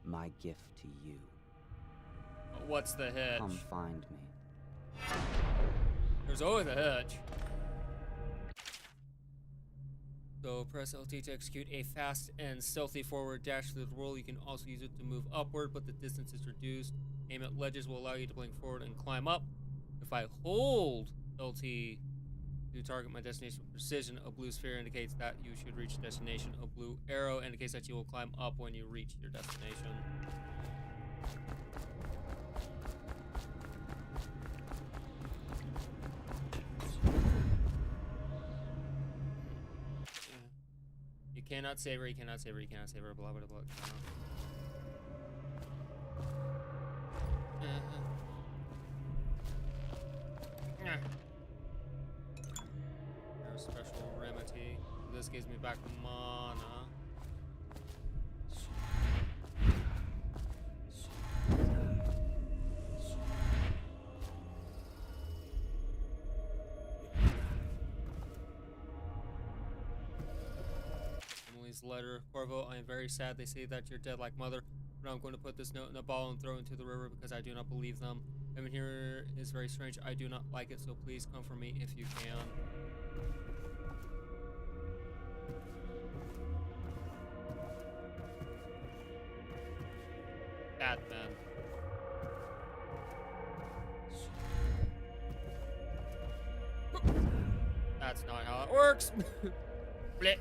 My gift to you. What's the hitch? Come find me. There's always a hitch. So press LT to execute a fast and stealthy forward dash through the world. You can also use it to move upward, but the distance is reduced. Aim at ledges will allow you to blink forward and climb up. If I hold LT to target my destination with precision, a blue sphere indicates that you should reach your destination. A blue arrow indicates that you will climb up when you reach your destination. You cannot save her, you cannot save her, you cannot save her, blah, blah, blah. No special remedy. This gives me back mana. Emily's letter. Corvo, I am very sad. They say that you're dead like mother, but I'm going to put this note in a ball and throw it into the river because I do not believe them. Everyone here is very strange. I do not like it, so please come for me if you can. Batman. That's not how it works. Blip.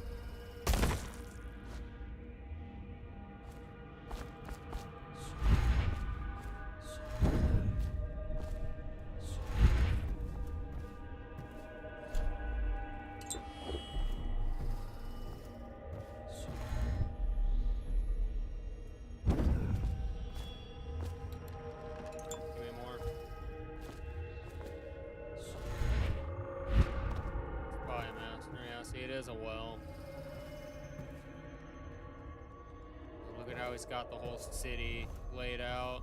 He's got the whole city laid out.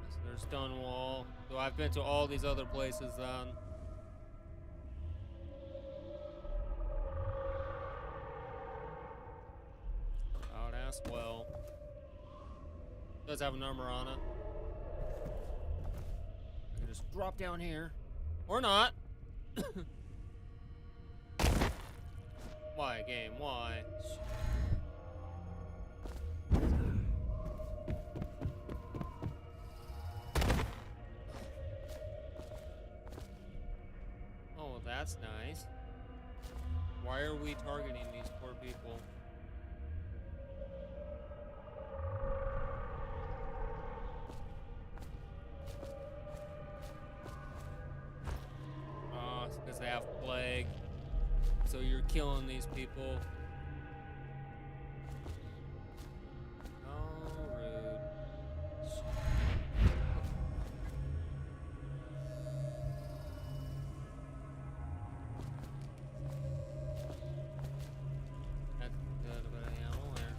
So there's Stonewall. So I've been to all these other places then. Well, does have a number on it. I can just drop down here, or not. Why, game? Why? Oh, that's nice. Why are we targeting these poor people? Because they have plague, so you're killing these people. Oh, rude. That's a bit of ammo there.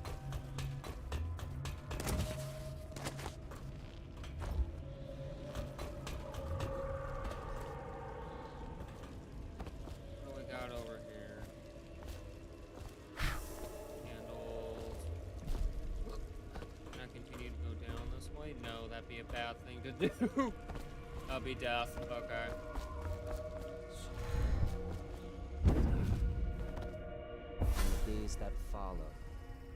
Got over here. Candles. Can I continue to go down this way? No, that'd be a bad thing to do. That'll be death. Okay. In the days that follow,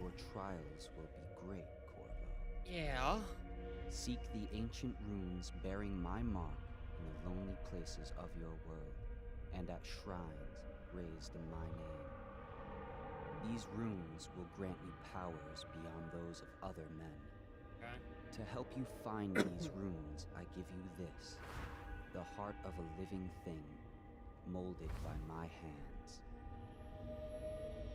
your trials will be great, Corvo. Yeah. Seek the ancient runes bearing my mark in the lonely places of your world, and at shrines raised in my name. These runes will grant you powers beyond those of other men. Okay. To help you find these runes, I give you this, the heart of a living thing, molded by my hands.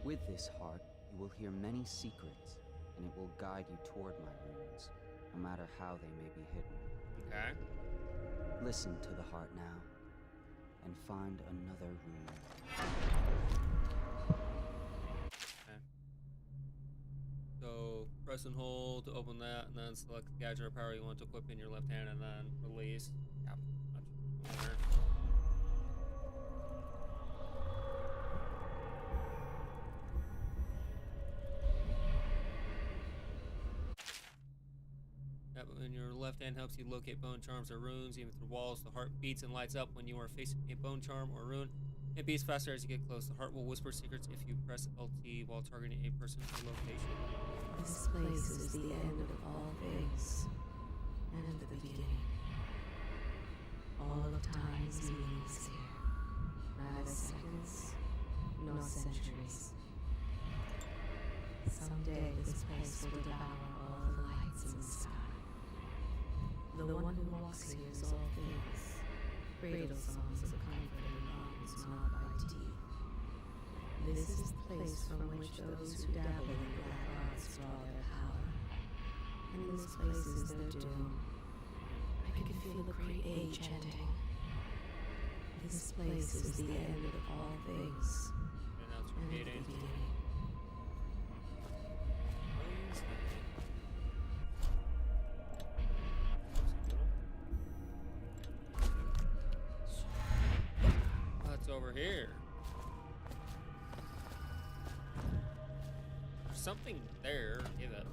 With this heart, you will hear many secrets, and it will guide you toward my runes, no matter how they may be hidden. Okay. Listen to the heart now, and find another rune. Okay. So, press and hold to open that, and then select the gadget or power you want to equip in your left hand, and then release. Yep. In your left hand helps you locate bone charms or runes, even through walls. The heart beats and lights up when you are facing a bone charm or rune. It beats faster as you get close. The heart will whisper secrets if you press LT while targeting a person or location. This place is the end of all things, and the beginning. All of time's meaning is here. Neither seconds, nor centuries. Someday this place will devour all the lights in the sky. The one who walks here is all things. Cradle songs of comfort and lungs gnawed by teeth. This is the place from which those who dabble in black arts draw their power. And this place is their doom. I can feel the great age ending. This place is the end of all things. And the beginning. Over here. There's something there. Give it.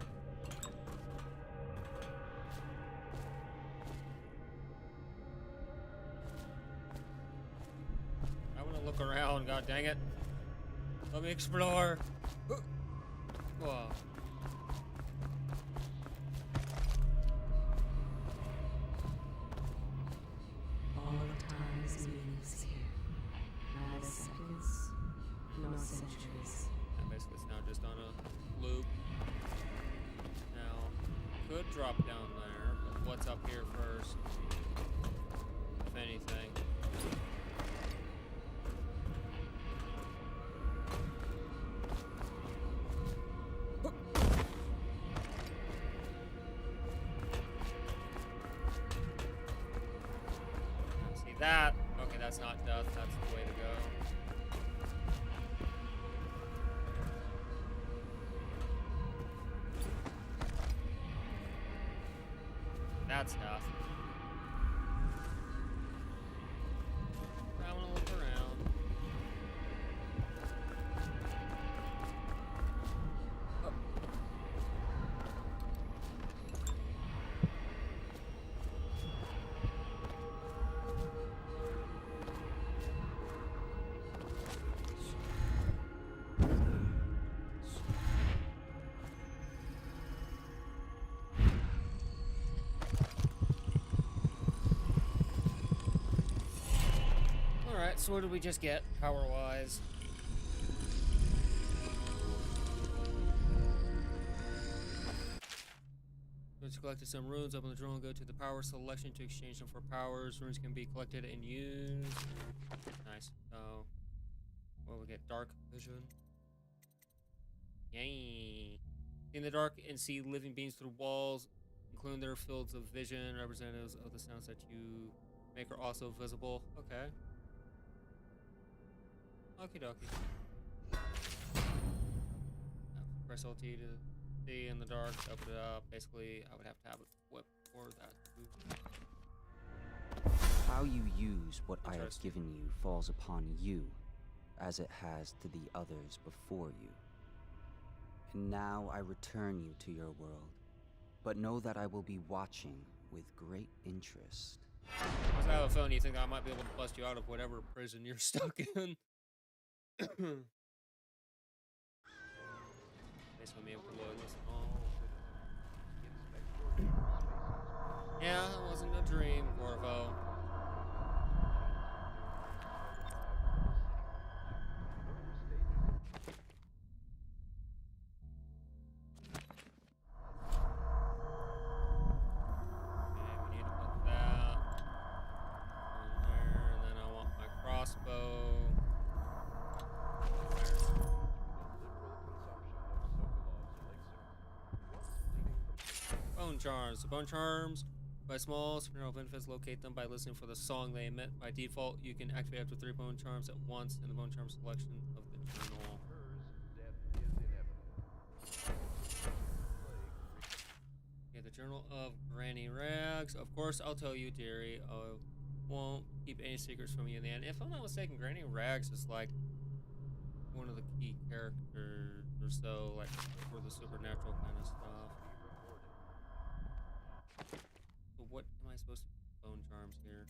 I want to look around. God dang it. Let me explore. Whoa. All of time's meaning is here. Neither seconds, nor centuries. And basically it's now just on a loop. Now, could drop down there, but what's up here first? If anything. See that? Okay, that's not death, that's the way to go. That's death. I want to look around. Oh. Alright, so what did we just get, power-wise? Once you collected some runes, open the drawer and go to the power selection to exchange them for powers. Runes can be collected and used. Nice. So, what we get? Dark vision. Yay! In the dark and see living beings through walls, including their fields of vision. Representatives of the sounds that you make are also visible. Okay. Okie dokie. Press LT to see in the dark, open it up. Basically, I would have to have it whip for that. How you use what I have given you falls upon you, as it has to the others before you. And now I return you to your world, but know that I will be watching with great interest. Once I have a phone, you think I might be able to bust you out of whatever prison you're stuck in? Basically, me able to load this. Oh. Yeah, it wasn't a dream, Corvo. Charms. The bone charms by small supernatural benefits. Locate them by listening for the song they emit. By default, you can activate up to 3 bone charms at once in the bone charm selection of the journal. Journal of Granny Rags. Of course, I'll tell you, dearie. I won't keep any secrets from you in the end. If I'm not mistaken, Granny Rags is like one of the key characters or so, like for the supernatural kind of stuff. So what am I supposed to do? Bone charms here.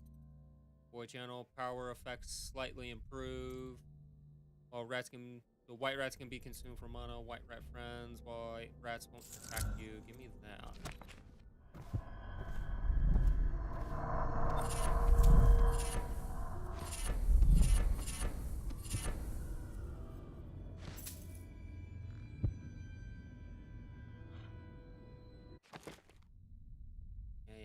Boy channel power effects slightly improve. While the white rats can be consumed for mana. White rat friends. White rats won't attack you. Give me that. Yeah.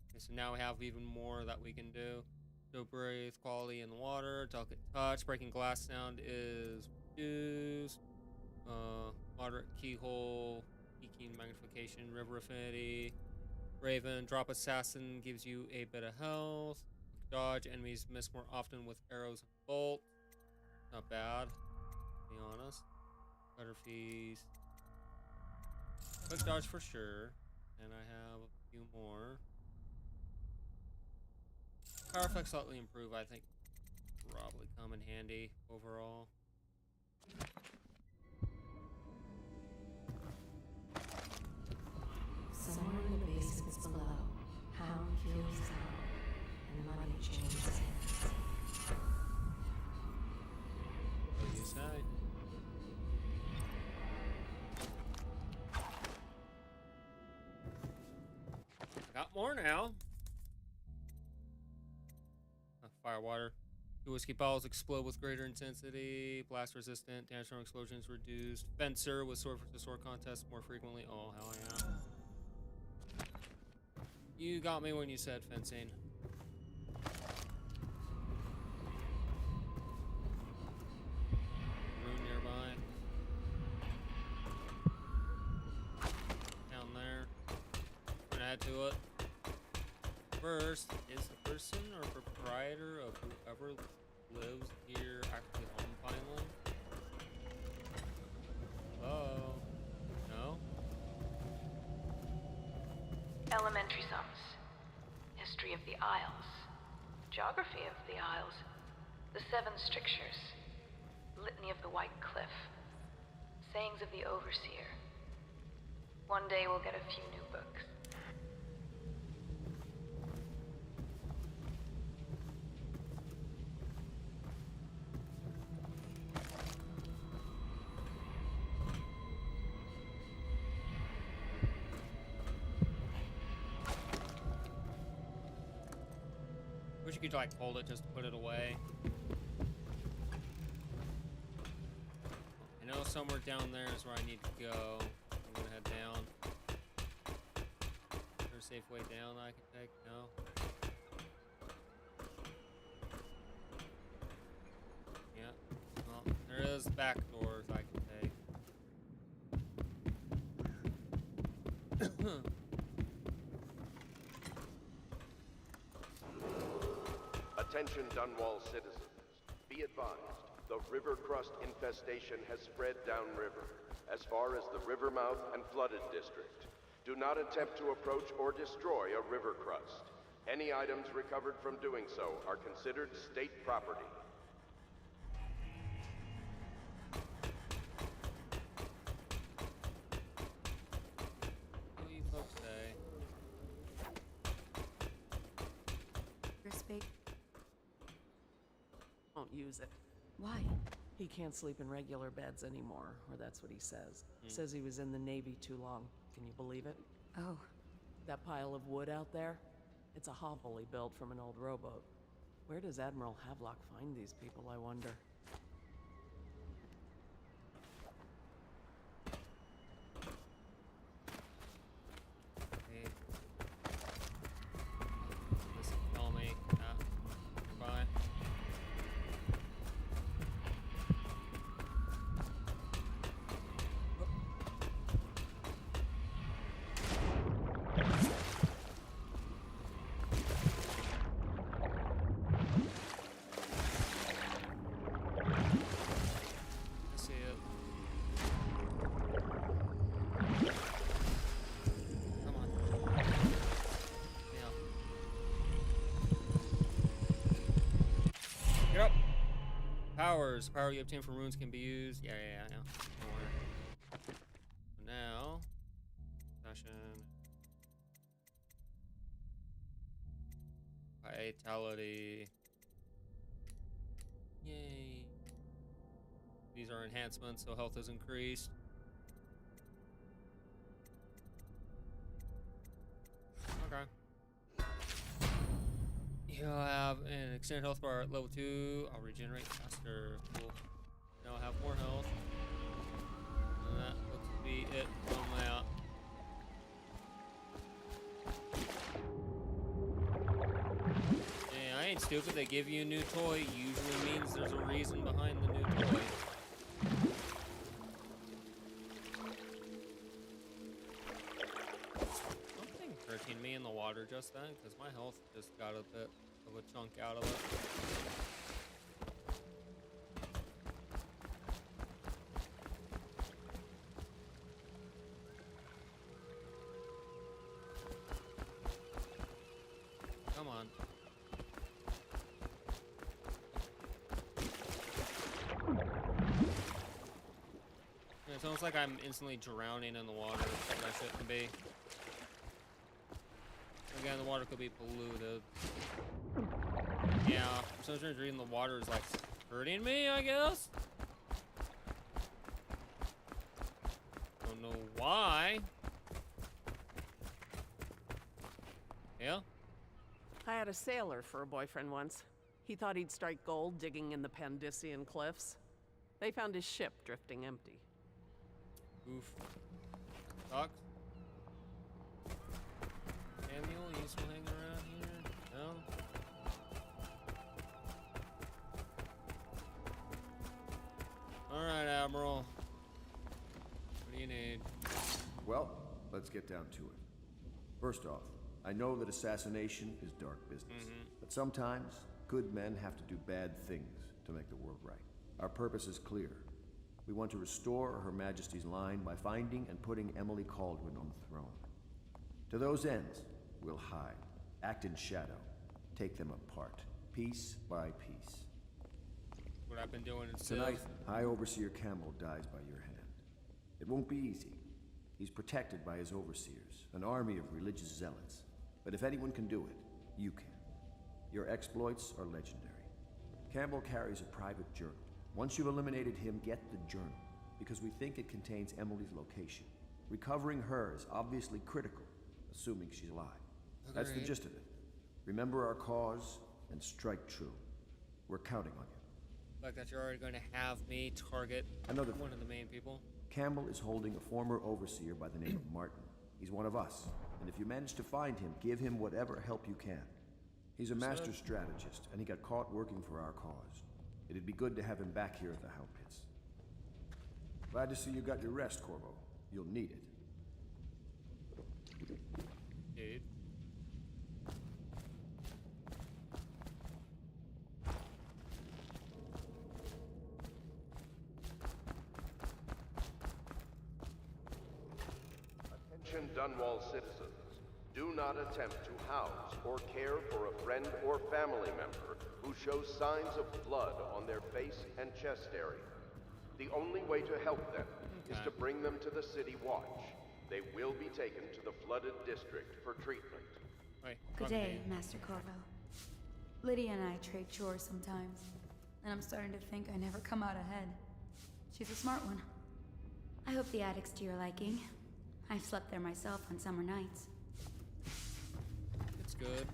Okay, so now we have even more that we can do. So breathe, quality in the water, delicate touch, breaking glass sound is reduced. Moderate keyhole, peaking magnification, river affinity. Raven, drop assassin gives you a bit of health. Dodge, enemies miss more often with arrows and bolts. Not bad, to be honest. Better feast. Quick dodge for sure. And I have a few more. Power effects slightly improve, I think. Probably come in handy overall. Somewhere in the basements below, Hound kills Hound, and money changes hands. What do you say? Got more now. Fire water. The whiskey bottles explode with greater intensity. Blast resistant. Damage from explosions reduced. Fencer with sword versus sword contests more frequently. Oh, hell yeah. You got me when you said fencing. Rune nearby. Down there. Gonna add to it. First, is the person or proprietor of whoever lives here actually home finally? Hello? No? Elementary sums. History of the Isles. Geography of the Isles. The Seven Strictures. Litany of the White Cliff. Sayings of the Overseer. One day we'll get a few new books. Wish you could like hold it just to put it away. I know somewhere down there is where I need to go. I'm gonna head down. Is there a safe way down I can take? No? Yeah. Well, there is back doors I can take. Attention Dunwall citizens. Be advised, the river crust infestation has spread downriver, as far as the river mouth and flooded district. Do not attempt to approach or destroy a river crust. Any items recovered from doing so are considered state property. What do you folks say? Respect. Won't use it. Why? He can't sleep in regular beds anymore, or that's what he says. Says he was in the Navy too long. Can you believe it? Oh. That pile of wood out there? It's a hovel he built from an old rowboat. Where does Admiral Havelock find these people, I wonder? Hey. Listen, tell me. Goodbye. Powers. Power you obtain from runes can be used. Yeah. Now, session. Vitality. Yay. These are enhancements, so health is increased. Okay. You'll have an extended health bar at level 2. I'll regenerate faster. Cool. Now I have more health. And that looks to be it from that. Yeah, I ain't stupid. They give you a new toy. Usually means there's a reason behind the new toy. Something hurting me in the water just then, because my health just got a bit of a chunk out of it. Come on. It's almost like I'm instantly drowning in the water, that I shouldn't be. Again, the water could be polluted. Yeah, for some reason the water is like hurting me, I guess? Don't know why. Yeah? I had a sailor for a boyfriend once. He thought he'd strike gold digging in the Pandician cliffs. They found his ship drifting empty. Oof. Sucks. Zamiel, you still hanging around here? No? Alright, Admiral. What do you need? Well, let's get down to it. First off, I know that assassination is dark business, but sometimes good men have to do bad things to make the world right. Our purpose is clear. We want to restore Her Majesty's line by finding and putting Emily Kaldwin on the throne. To those ends, we'll hide, act in shadow, take them apart, piece by piece. What I've been doing Tonight, High Overseer Campbell dies by your hand. It won't be easy. He's protected by his overseers, an army of religious zealots. But if anyone can do it, you can. Your exploits are legendary. Campbell carries a private journal. Once you've eliminated him, get the journal, because we think it contains Emily's location. Recovering her is obviously critical, assuming she's alive. That's the gist of it. Remember our cause and strike true. We're counting on you. Like that you're already going to have me target Another one of the main people. Campbell is holding a former overseer by the name of Martin. He's one of us, and if you manage to find him, give him whatever help you can. He's a master strategist, and he got caught working for our cause. It'd be good to have him back here at the Hound Pits. Glad to see you got your rest, Corvo. You'll need it. Dude. Attention Dunwall citizens. Do not attempt to house or care for a friend or family member who shows signs of blood on their face and chest area. The only way to help them is to bring them to the City Watch. They will be taken to the flooded district for treatment. Good day, Master Corvo. Lydia and I trade chores sometimes, and I'm starting to think I never come out ahead. She's a smart one. I hope the attic's to your liking. I've slept there myself on summer nights. It's good.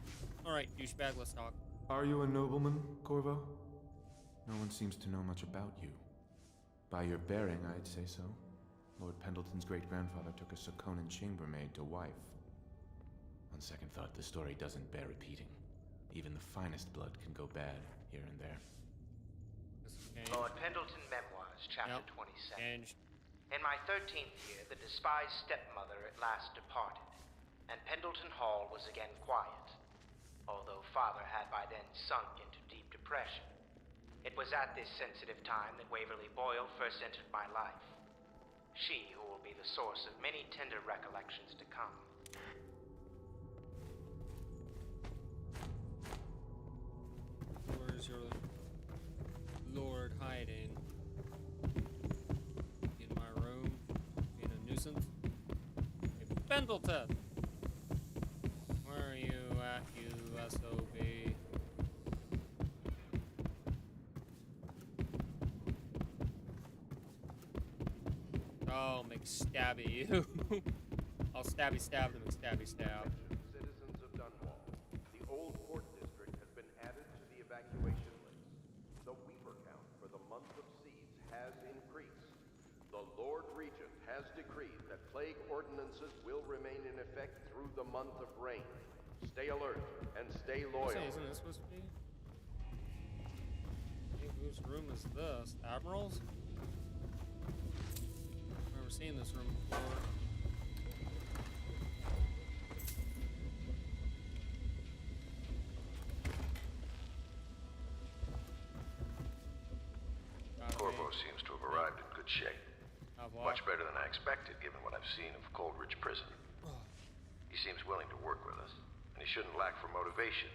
Alright, douchebag, let's talk. Are you a nobleman, Corvo? No one seems to know much about you. By your bearing, I'd say so. Lord Pendleton's great-grandfather took a Sokonan chambermaid to wife. On second thought, the story doesn't bear repeating. Even the finest blood can go bad here and there. Lord Pendleton Memoirs, Chapter 27. In my 13th year, the despised stepmother at last departed, and Pendleton Hall was again quiet, although Father had by then sunk into deep depression. It was at this sensitive time that Waverly Boyle first entered my life. She who will be the source of many tender recollections to come. Where is your Lord hiding? In my room? Being a nuisance? Hey, Pendleton! Where are you at, you SOB? Oh, McStabby you. I'll stabby stab the McStabby stab. Citizens of Dunwall, the old port district has been added to the evacuation list. The weaver count for the month of siege has increased. The Lord Regent has decreed that plague ordinances will remain in effect through the month of rain. Stay alert and stay loyal. Isn't this supposed to be? Hey, whose room is this? Admiral's? I've never seen this room before. Corvo seems to have arrived in good shape. Much better than I expected, given what I've seen of Coldridge Prison. He seems willing to work with us, and he shouldn't lack for motivation.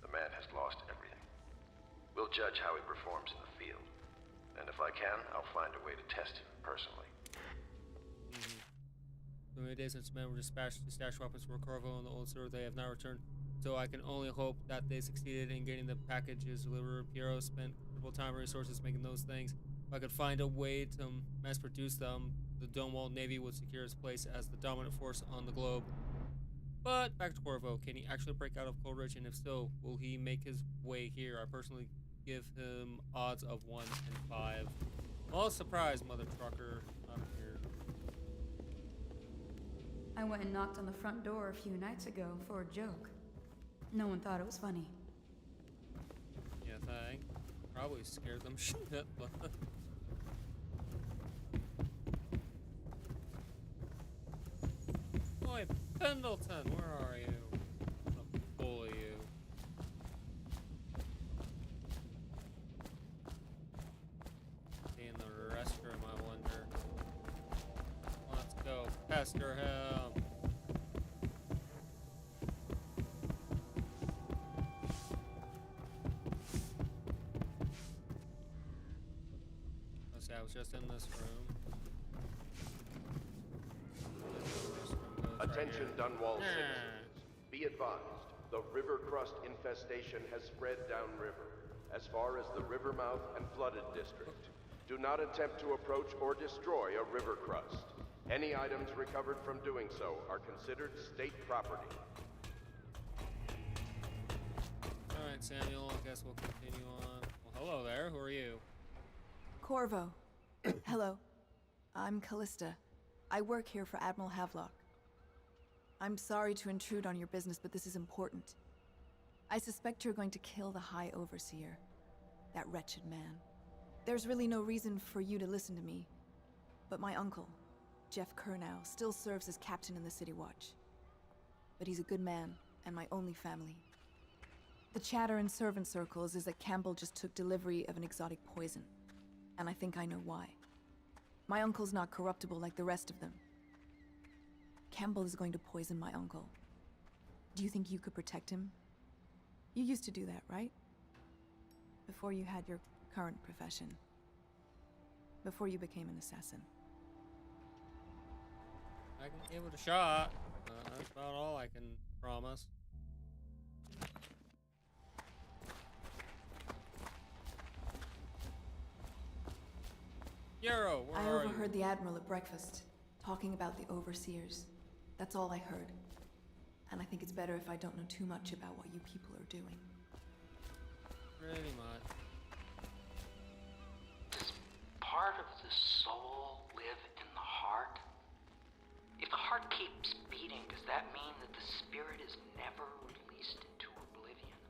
The man has lost everything. We'll judge how he performs in the field. And if I can, I'll find a way to test him personally. So many days since men were dispatched to stash weapons for Corvo and the old sewer, they have not returned. So I can only hope that they succeeded in getting the packages delivered. Piero spent considerable time and resources making those things. If I could find a way to mass produce them, the Dunwall Navy would secure its place as the dominant force on the globe. But back to Corvo. Can he actually break out of Coldridge? And if so, will he make his way here? I personally give him odds of 1 in 5. Well, surprise, mother trucker. Not here. I went and knocked on the front door a few nights ago for a joke. No one thought it was funny. Yeah, thank. Probably scared them shit. Boy, Pendleton, where are you? I'll bully you. Be in the restroom, I wonder. Let's go pester him. Let's see, I was just in this room. Attention Dunwall citizens. Be advised, the river crust infestation has spread downriver, as far as the river mouth and flooded district. Do not attempt to approach or destroy a river crust. Any items recovered from doing so are considered state property. Alright, Samuel, I guess we'll continue on. Well, hello there, who are you? Corvo. Hello. I'm Callista. I work here for Admiral Havelock. I'm sorry to intrude on your business, but this is important. I suspect you're going to kill the High Overseer. That wretched man. There's really no reason for you to listen to me. But my uncle, Jeff Kernow, still serves as captain in the City Watch. But he's a good man, and my only family. The chatter in servant circles is that Campbell just took delivery of an exotic poison. And I think I know why. My uncle's not corruptible like the rest of them. Campbell is going to poison my uncle. Do you think you could protect him? You used to do that, right? Before you had your current profession. Before you became an assassin. I can give it a shot. That's about all I can promise. Yarrow, where I are overheard you? the Admiral at breakfast, talking about the Overseers. That's all I heard. And I think it's better if I don't know too much about what you people are doing. Pretty much. Does part of the soul live in the heart? If the heart keeps beating, does that mean that the spirit is never released into oblivion?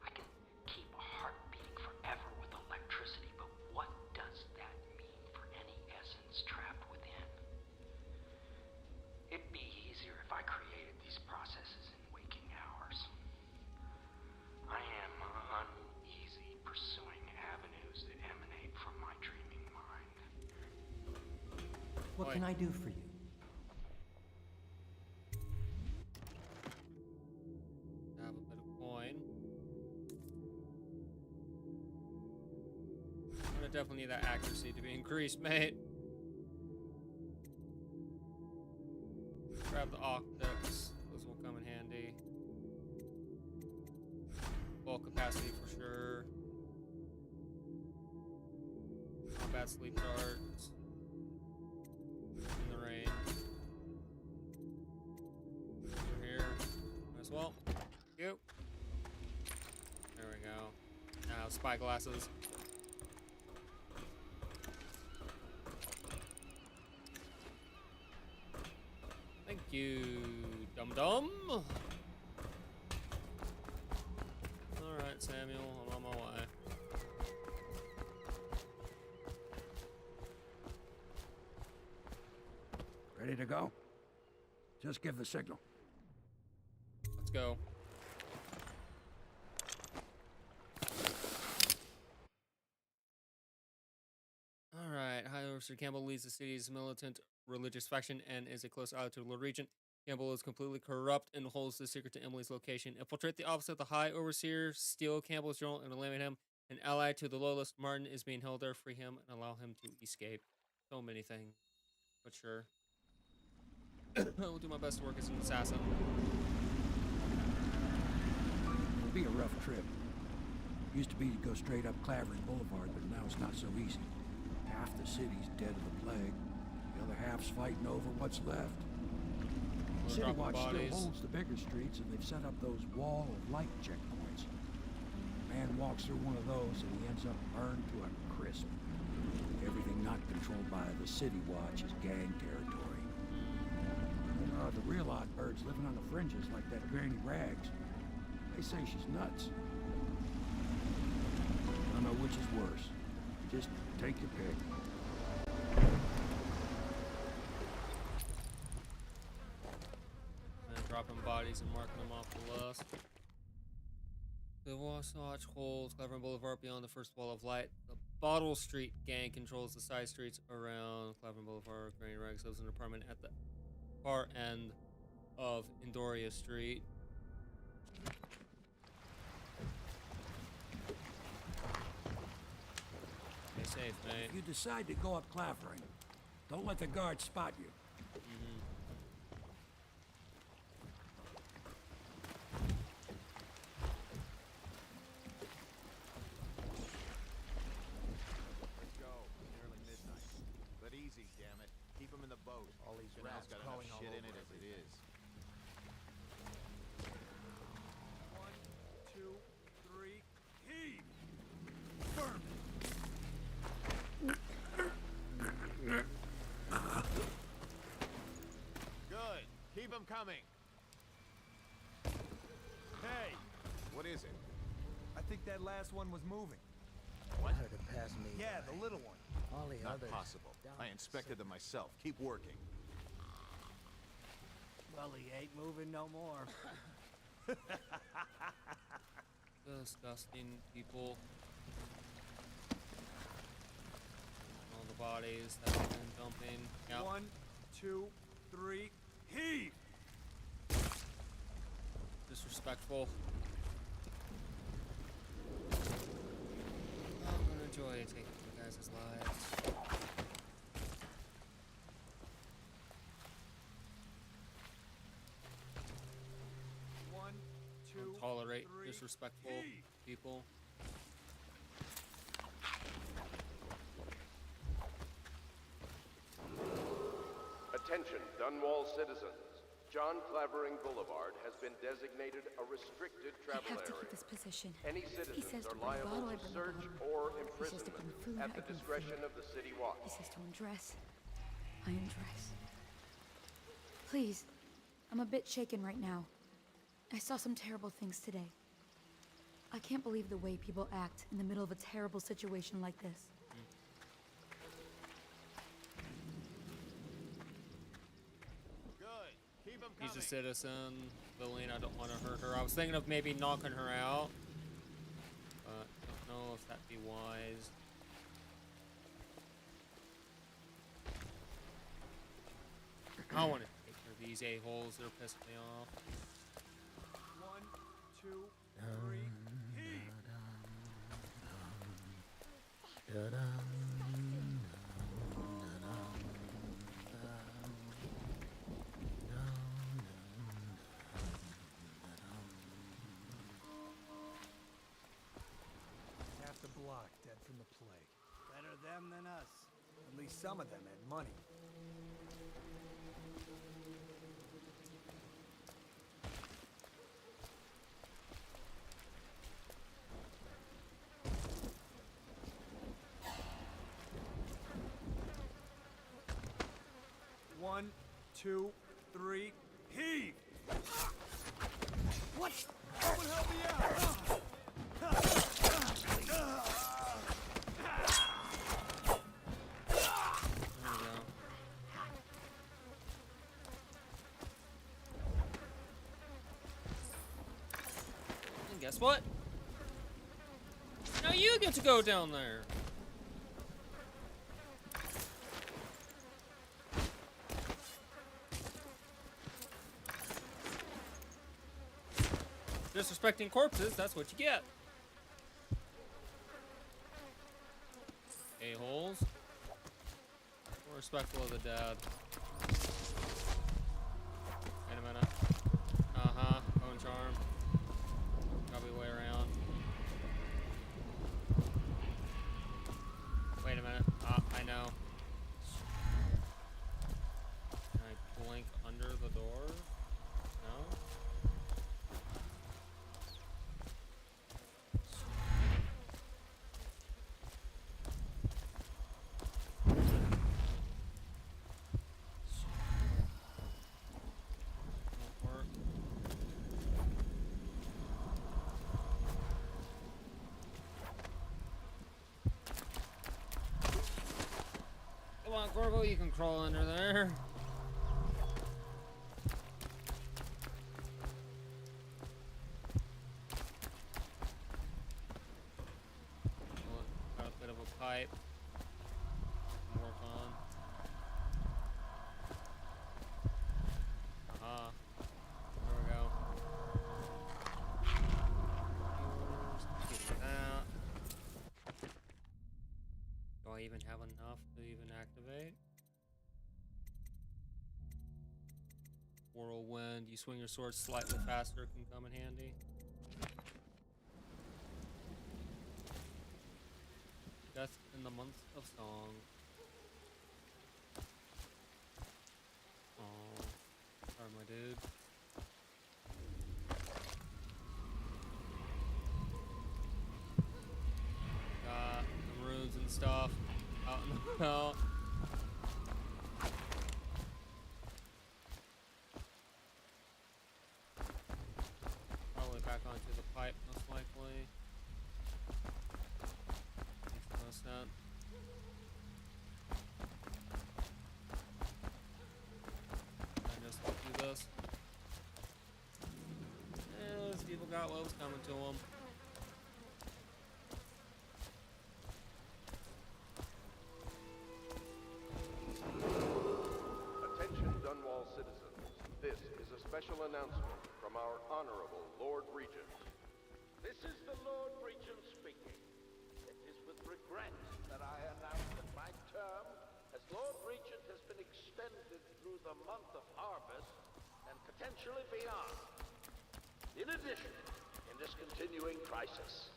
I can keep a heart beating forever with electricity, but what does that mean for any essence trapped within? It'd be easier if I created these processes in waking hours. I am uneasy pursuing avenues that emanate from my dreaming mind. What can I do for you? Have a bit of coin. I definitely need that accuracy to be increased, mate. Grab the optics. Those will come in handy. Full capacity for sure. Combat sleep darts. In the rain. Over here. Might as well. Yep. There we go. Now spy glasses. Thank you, dum-dum. Alright, Samuel, I'm on my way. Ready to go? Just give the signal. Let's go. Alright, High Officer Campbell leads the city's militant religious faction and is a close ally to the Lord Regent. Campbell is completely corrupt and holds the secret to Emily's location. Infiltrate the office of the High Overseer, steal Campbell's journal, and eliminate him. An ally to the Loyalist, Martin, is being held there. Free him and allow him to escape. So many things. But sure. I will do my best to work as an assassin. It'll be a rough trip. Used to be to go straight up Clavering Boulevard, but now it's not so easy. Half the city's dead of the plague. The other half's fighting over what's left. City Watch still holds the bigger streets, and they've set up those wall of light checkpoints. A man walks through one of those, and he ends up burned to a crisp. Everything not controlled by the City Watch is gang territory. There are the real odd birds living on the fringes, like that Granny Rags. They say she's nuts. I don't know which is worse. Just take your pick. Dropping bodies and marking them off the list. The Wasatch holds Clavering Boulevard beyond the first wall of light. The Bottle Street gang controls the side streets around Clavering Boulevard. Granny Rags lives in an apartment at the far end of Indoria Street. Stay safe, mate. If you decide to go up Clavering, don't let the guards spot you. All these rats got enough shit in it as it is. 1, 2, 3, heave! Burn! Good. Keep them coming. Hey! What is it? I think that last one was moving. What? Wanted to pass me. Yeah, the little one. All the Not others. possible. I inspected them myself. Keep working. Well, he ain't moving no more. Disgusting people. All the bodies that have been dumping. Yep. 1, 2, 3, heave! Disrespectful. I'm gonna enjoy taking you guys' lives. Don't tolerate disrespectful people. Attention, Dunwall citizens. John Clavering Boulevard has been designated a restricted travel I have to area. keep this position. Any He citizens says to are bring a liable bottle, I to bring a search bottle. or He says to imprisonment bring food, at I the bring discretion food. of the City Watch. He says to undress. I undress. Please, I'm a bit shaken right now. I saw some terrible things today. I can't believe the way people act in the middle of a terrible situation like this. Good. Keep them coming. He's a citizen. Lillian, I don't want to hurt her. I was thinking of maybe knocking her out. But I don't know if that'd be wise. I want to take care of these a-holes. They're pissing me off. 1, 2, 3, heave! Half the block dead from the plague. Better them than us. At least some of them had money. One, two, three, heave! What? Someone help me out! And guess what? Now you get to go down there. Disrespecting corpses, that's what you get. A-holes. More respectful of the dead. Wait a minute. Uh-huh. Bone charm. Probably way around. Wait a minute. I know. Can I blink under the door? No? Come on, Corvo, you can crawl under there. Got a bit of a pipe. Work on. There we go. Get that. Do I even have enough to even activate? Whirlwind, you swing your sword slightly faster, can come in handy. Death in the month of song. Oh, sorry, my dude. Got the runes and stuff out and about. Probably back onto the pipe, most likely. Makes the most sense. I just do this. Yeah, those people got what was coming to them. Attention Dunwall citizens. This is a special announcement from our Honorable Lord Regent. This is the Lord Regent speaking. It is with regret that I announce that my term as Lord Regent has been extended through the month of harvest and potentially beyond. In addition, in this continuing crisis,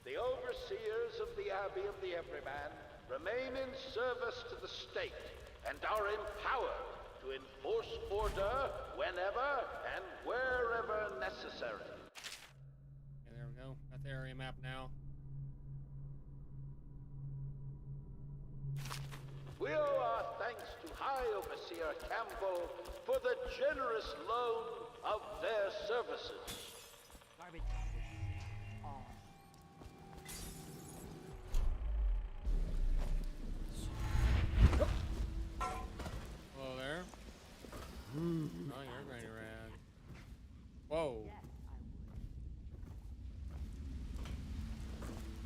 the overseers of the Abbey of the Everyman remain in service to the state and are empowered to enforce order whenever and wherever necessary. Okay, there we go. Got the area map now. We owe our thanks to High Overseer Campbell for the generous loan of their services. Garbage. Hello there. Oh, you're Granny Rag. Whoa.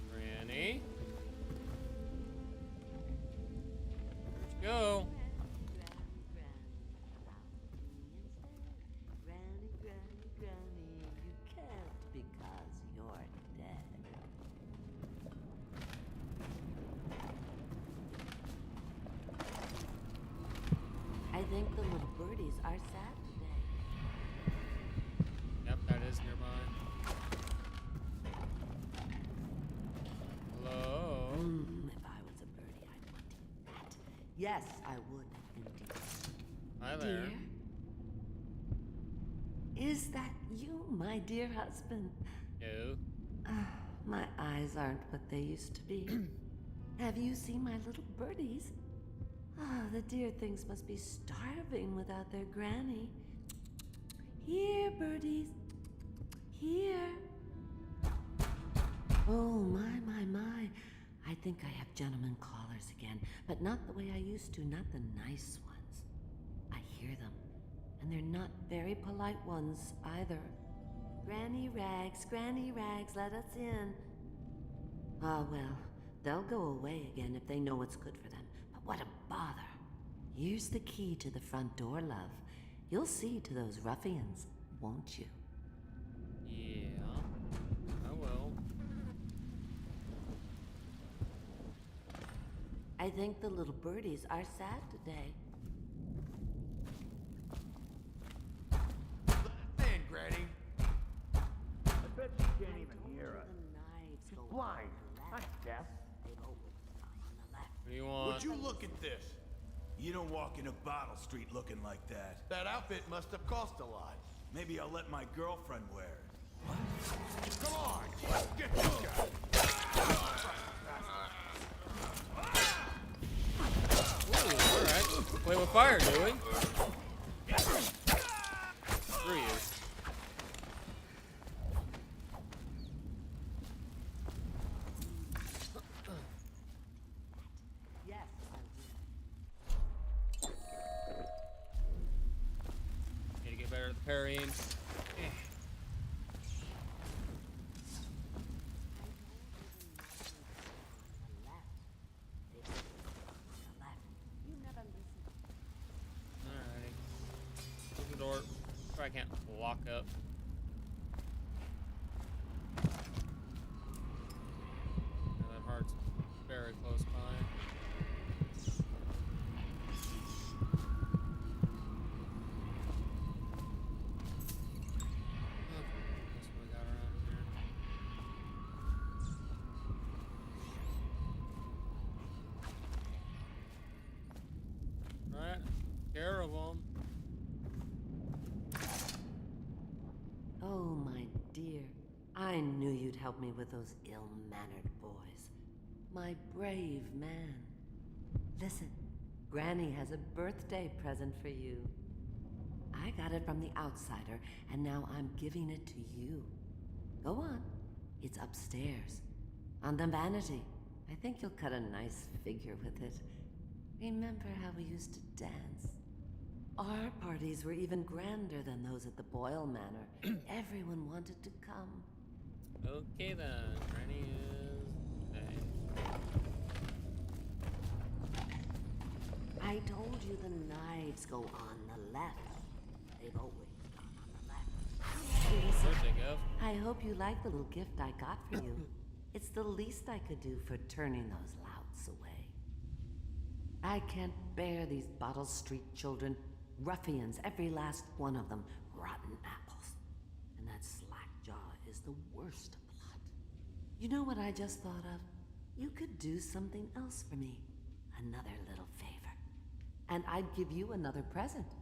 Granny. Where'd you go? Yes, I would, indeed. Hi there. Dear? Is that you, my dear husband? No. My eyes aren't what they used to be. Have you seen my little birdies? Ah, the dear things must be starving without their granny. Here, birdies. Here. Oh, my. I think I have gentlemen callers again, but not the way I used to, not the nice ones. I hear them, and they're not very polite ones either. Granny Rags, let us in. Ah, well, they'll go away again if they know what's good for them. But what a bother. Here's the key to the front door, love. You'll see to those ruffians, won't you? Yeah, I will. I think the little birdies are sad today. Man, Granny. I bet she can't even hear us. She's blind, not deaf. What do you want? Would you look at this? You don't walk into Bottle Street looking like that. That outfit must have cost a lot. Maybe I'll let my girlfriend wear it. Come on! Get this guy! Ooh, alright. Play with fire, do we? Screw you. Yes, Need to get better at the parrying. Alrighty. Close the door. So I can't lock up. That heart's very close by. Care of them. Oh, my dear. I knew you'd help me with those ill-mannered boys. My brave man. Listen, Granny has a birthday present for you. I got it from the outsider, and now I'm giving it to you. Go on. It's upstairs. On the vanity. I think you'll cut a nice figure with it. Remember how we used to dance? Our parties were even grander than those at the Boyle Manor. Everyone wanted to come. Okay then, Granny is dead. I told you the knives go on the left. They've always gone on the left. Birthday gift. I hope you like the little gift I got for you. It's the least I could do for turning those louts away. I can't bear these Bottle Street children. Ruffians, every last one of them. Rotten apples. And that slack-jaw is the worst lot. You know what I just thought of? You could do something else for me. Another little favor. And I'd give you another present.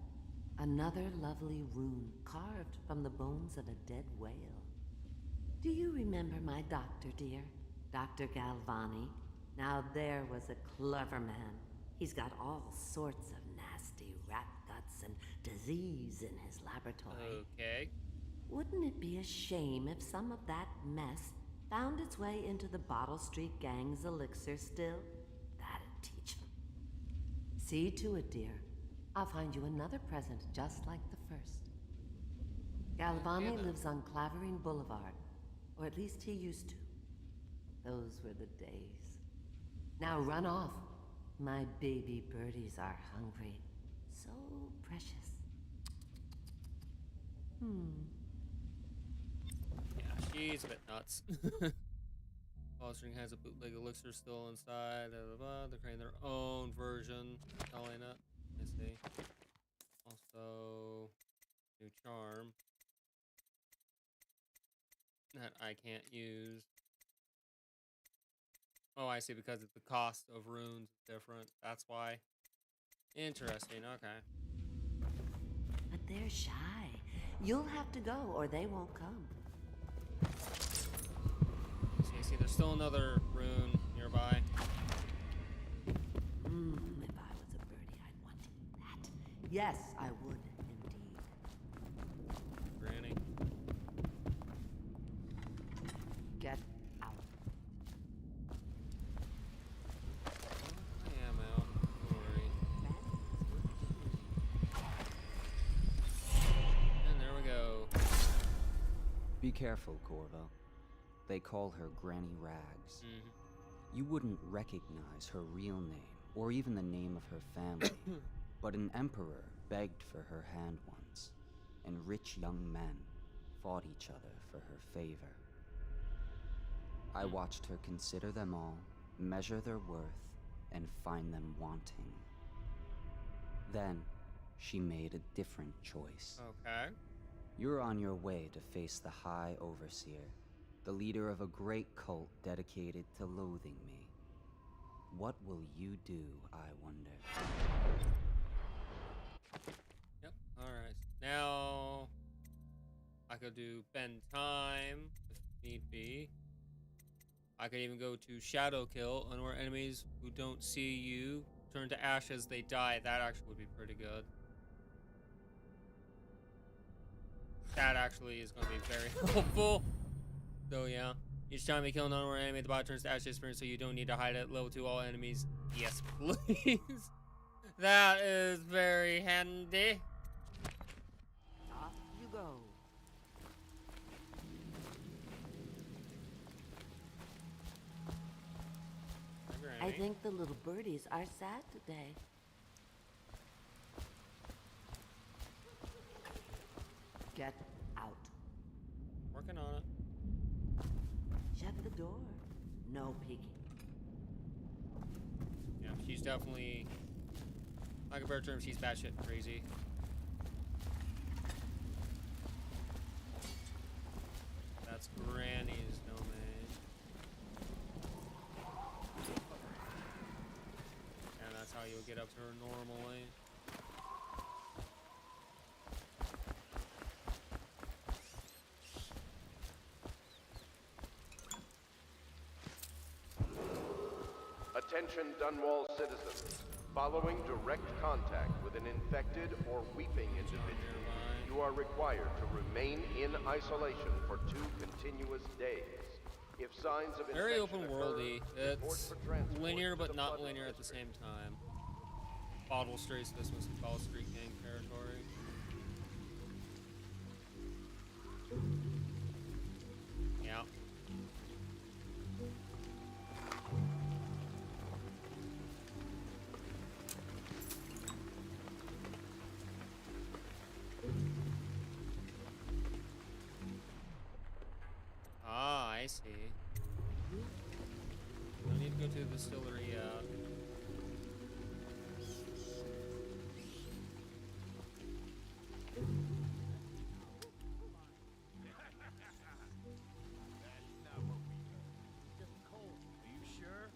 Another lovely rune carved from the bones of a dead whale. Do you remember my doctor, dear? Dr. Galvani? Now there was a clever man. He's got all sorts of nasty rat guts and disease in his laboratory. Okay. Wouldn't it be a shame if some of that mess found its way into the Bottle Street Gang's elixir still? That'd teach them. See to it, dear. I'll find you another present just like the first. Galvani lives on Clavering Boulevard, or at least he used to. Those were the days. Now run off. My baby birdies are hungry. So precious. Yeah, she's a bit nuts. Fostering has a bootleg elixir still inside. Blah, blah, blah. They're creating their own version. Selling it. I see. Also, new charm that I can't use. Oh, I see, because the cost of runes is different. That's why. Interesting, okay. But they're shy. You'll have to go, or they won't come. See, there's still another rune nearby. If I was a birdie, I'd want that. Yes, I would, indeed. Granny. Get out. I am out. Don't worry. And there we go. Be careful, Corvo. They call her Granny Rags. You wouldn't recognize her real name, or even the name of her family, but an emperor begged for her hand once, and rich young men fought each other for her favor. I watched her consider them all, measure their worth, and find them wanting. Then, she made a different choice. Okay. You're on your way to face the High Overseer, the leader of a great cult dedicated to loathing me. What will you do, I wonder? Yep, alright. Now, I could do bend time, if need be. I could even go to Shadow Kill, and where enemies who don't see you turn to ash as they die. That actually would be pretty good. That actually is going to be very helpful. So yeah, each time you kill an unaware enemy, the bot turns to ash experience, so you don't need to hide it. Level 2 all enemies. Yes, please. That is very handy. Off you go. I think the little birdies are sad today. Get out. Working on it. Shut the door. No peeking. Yeah, she's definitely, like a better term, she's batshit crazy. That's Granny's domain. And that's how you'll get up to her normally. Attention Dunwall citizens. Following direct contact with an infected or weeping individual, you are required to remain in isolation for 2 continuous days. If signs of Very infection open worldy. It's linear but not linear at the same time. Bottle Streets, this was Bottle Street Gang territory. Yeah. Ah, I see. Don't need to go to the distillery yet. Are you sure?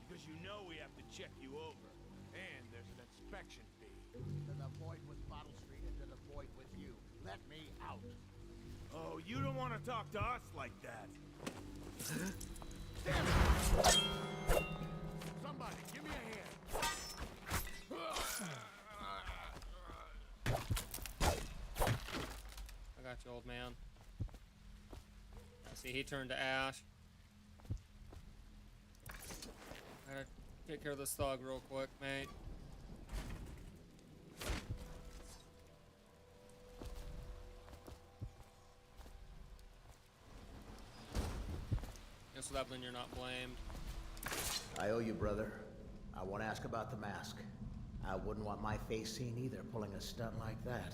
Because you know we have to check you over. And there's an inspection fee. To the void with Bottle Street and to the void with you. Let me out. Oh, you don't want to talk to us like that. Damn it! Somebody, give me a hand. I got you, old man. I see he turned to ash. Gotta take care of this thug real quick, mate. Guess with that, then you're not blamed. I owe you, brother. I want to ask about the mask. I wouldn't want my face seen either, pulling a stunt like that.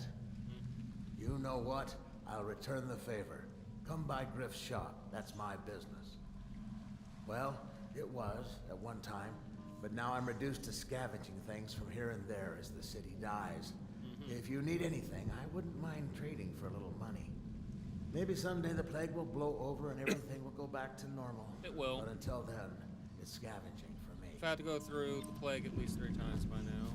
You know what? I'll return the favor. Come by Griff's shop. That's my business. Well, it was at one time, but now I'm reduced to scavenging things from here and there as the city dies. If you need anything, I wouldn't mind trading for a little money. Maybe someday the plague will blow over and everything will go back to normal. It will. But until then, it's scavenging for me. I've had to go through the plague at least 3 times by now.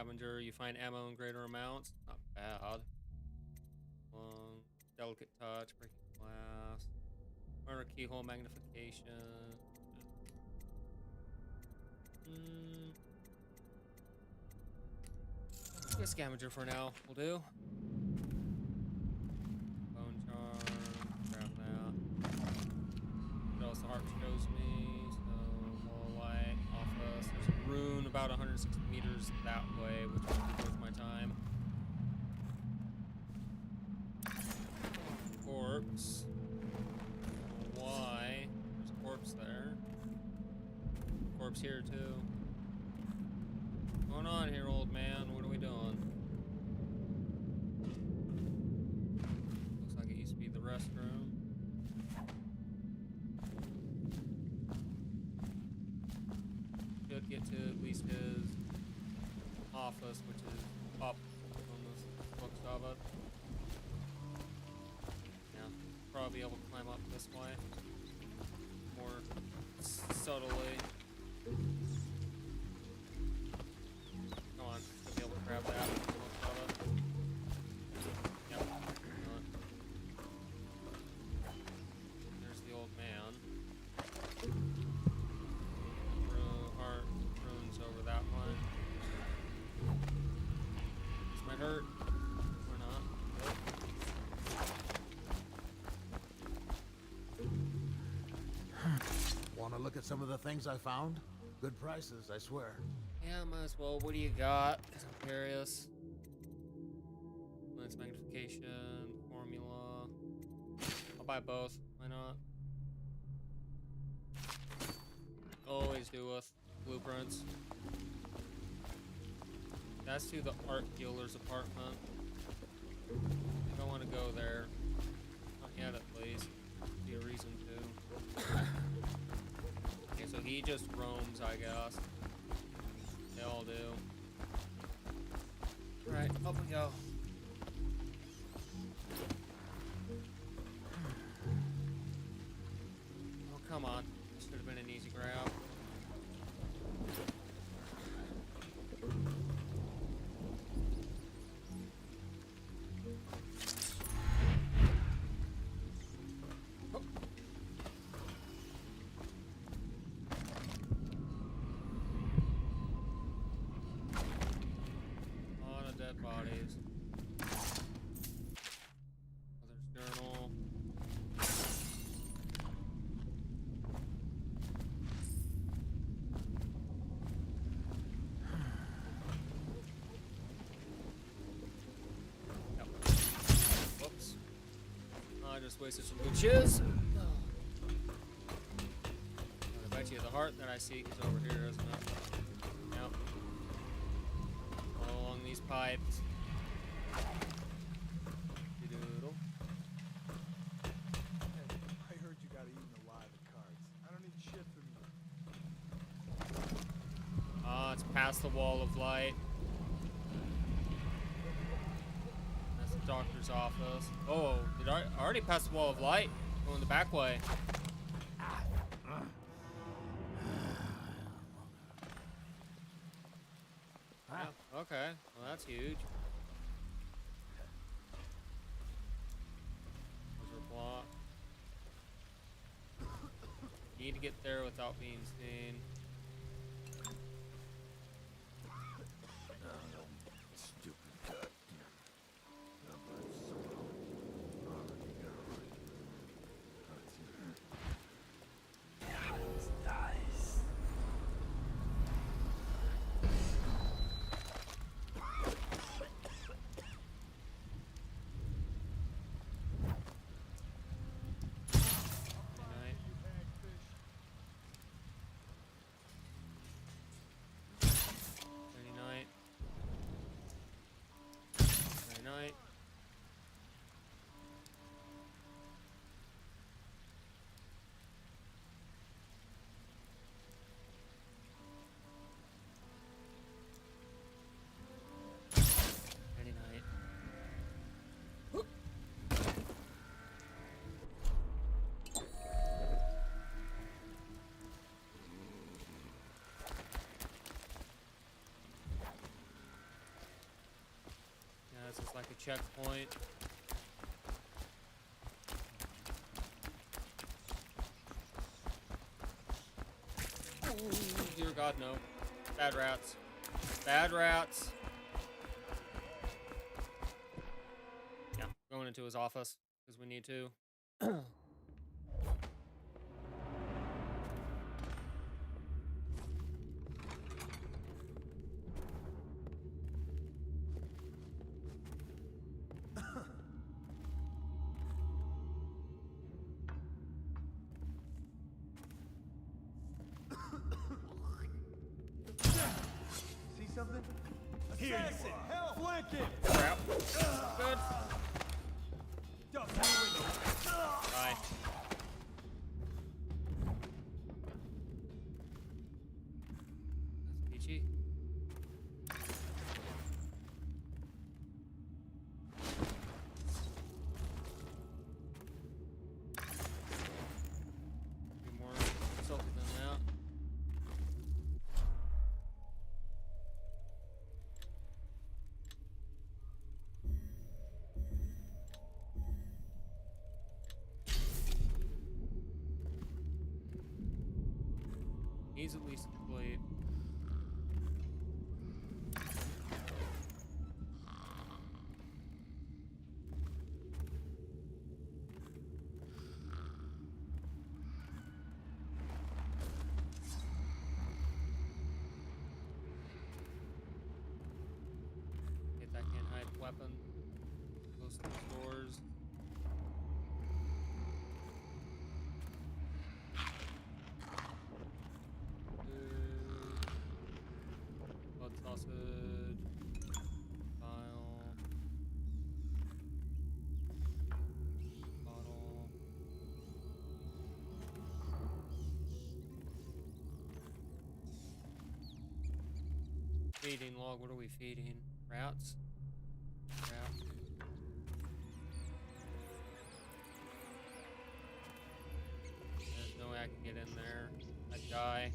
scavenger. You find ammo in greater amounts. Not bad. Delicate touch, breaking glass. Murder keyhole magnification. Get scavenger for now. Will do. Bone charm. Grab that. What else the heart shows me? So, wall light, office. There's a rune about 160 meters that way, which would be worth my time. Corpse. Why? There's a corpse there. Corpse here too. What's going on here, old man? What are we doing? Looks like it used to be the restroom. Should get to at least his office, which is up on this books of it. Yeah, probably be able to climb up this way more subtly. Come on, should be able to grab that. Yep. There's the old man. Heart runes over that one. This might hurt. Or not. Want to look at some of the things I found? Good prices, I swear. Yeah, might as well. What do you got? 'Cause I'm curious. Lens magnification, formula. I'll buy both. Why not? Always do with blueprints. That's to the art dealer's apartment. I don't want to go there. Not yet, at least. Be a reason to. Okay, so he just roams, I guess. They all do. Alright, up we go. Oh, come on. This should have been an easy grab. Bodies. Mother's journal. Yep. Whoops. I just wasted some good shiz. I bet you the heart that I seek is over here, isn't it? Yep. All along these pipes. Doodle. I heard you got eaten alive at cards. I don't need shit from you. Ah, it's past the wall of light. That's the doctor's office. Oh, did I already pass the wall of light? Going the back way. Yeah, okay, well that's huge. There's our block. Need to get there without being seen. Stupid cut. checkpoint. Oh, dear God, no. Bad rats. Bad rats. Yeah, going into his office because we need to. See something? Here you are. Help! Flank him! Crap. Good. Duck through the window. Bye. That's peachy. Be more salty than that. He's at least asleep. Get that can't hide weapon. Close to those doors. Blood sausage. File. Bottle. Feeding log. What are we feeding? Rats? Rat. There's no way I can get in there. I die.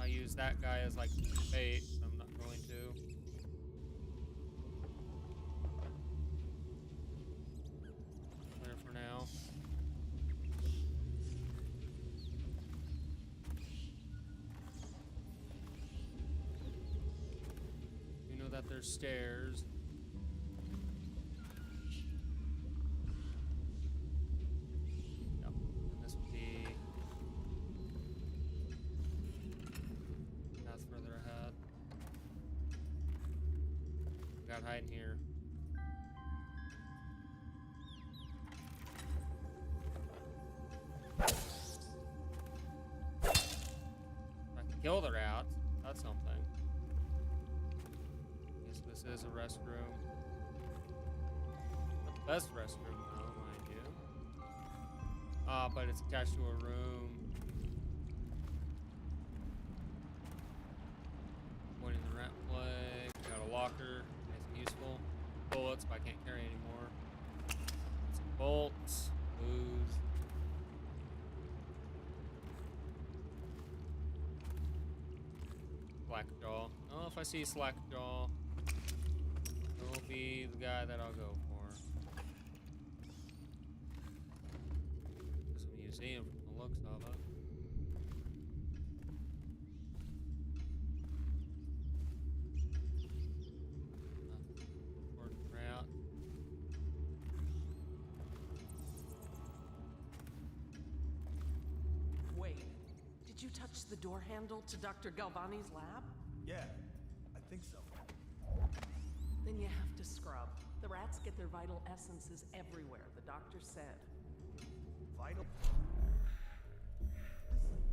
I use that guy as like bait. So I'm not going to. There for now. You know that there's stairs. Yep. And this would be path further ahead. We got hide in here. I can kill the rats. That's something. Guess this is a restroom. Not the best restroom though, mind you. But it's attached to a room. Pointing the rat plague. Got a locker. Nice and useful. Bullets, but I can't carry anymore. Some bolts. Booze. Slackjaw. Oh, if I see Slackjaw, he'll be the guy that I'll go for. There's a museum from the looks of it. Important rat. Wait, did you touch the door handle to Dr. Galvani's lab? Yeah, I think so. Then you have to scrub. The rats get their vital essences everywhere, the doctor said. Vital?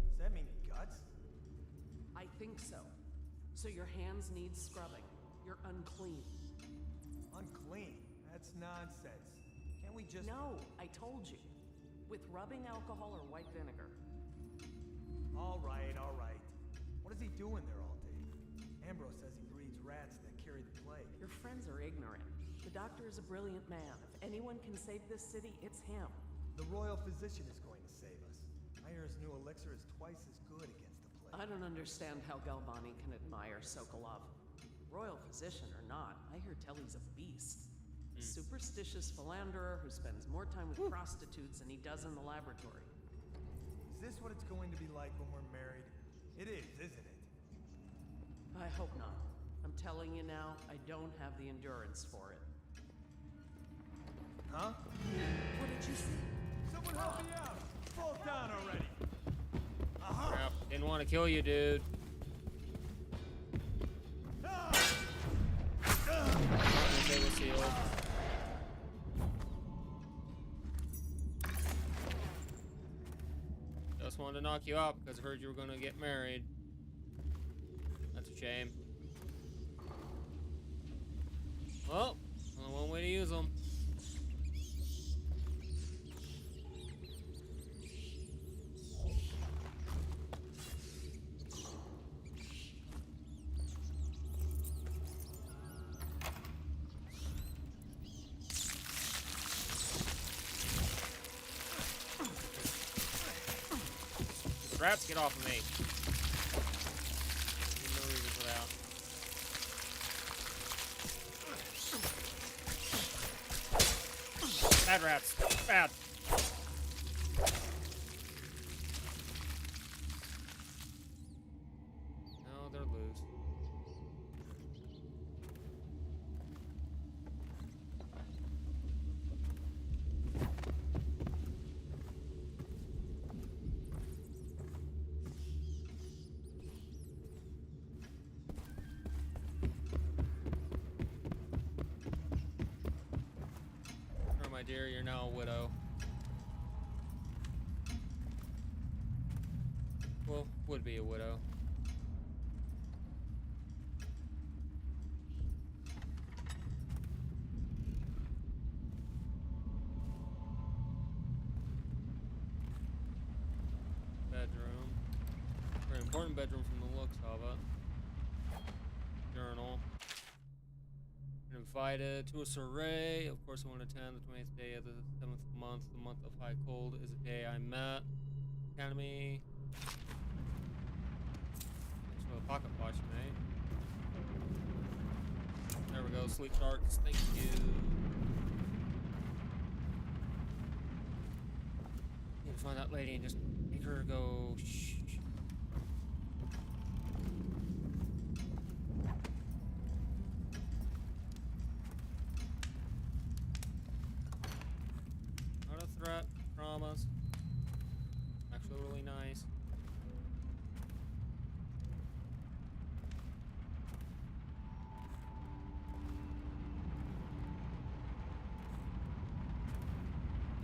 Does that mean guts? I think so. So your hands need scrubbing. You're unclean. Unclean? That's nonsense. Can't we just... No, I told you. With rubbing alcohol or white vinegar. All right, all right. What is he doing there all day? Ambrose says he breeds rats that carry the plague. Your friends are ignorant. The doctor is a brilliant man. If anyone can save this city, it's him. The royal physician is going to save us. I hear his new elixir is twice as good against the plague. I don't understand how Galvani can admire Sokolov. royal physician or not, I hear tell he's a beast. A superstitious philanderer who spends more time with prostitutes than he does in the laboratory. Is this what it's going to be like when we're married? It is, isn't it? I hope not. I'm telling you now, I don't have the endurance for it. Huh? What did you see? Someone help me out! Fall down already! Crap. Didn't want to kill you, dude. Okay, we'll seal. Just wanted to knock you out because I heard you were going to get married. That's a shame. Well, only one way to use them. Rats, get off of me. There's no reason for that. Bad rats. Bad. No, they're loose. My dear, you're now a widow. Well, would be a widow. Bedroom. Very important bedroom from the looks of it. Journal. Invited to a soiree. Of course, I want to attend the 20th day of the 7th month. The month of high cold is the day I met. Academy. Thanks for the pocket watch, mate. There we go. Sleep charts. Thank you. Need to find that lady and just make her go. Shh. Threat, promise. Actually really nice.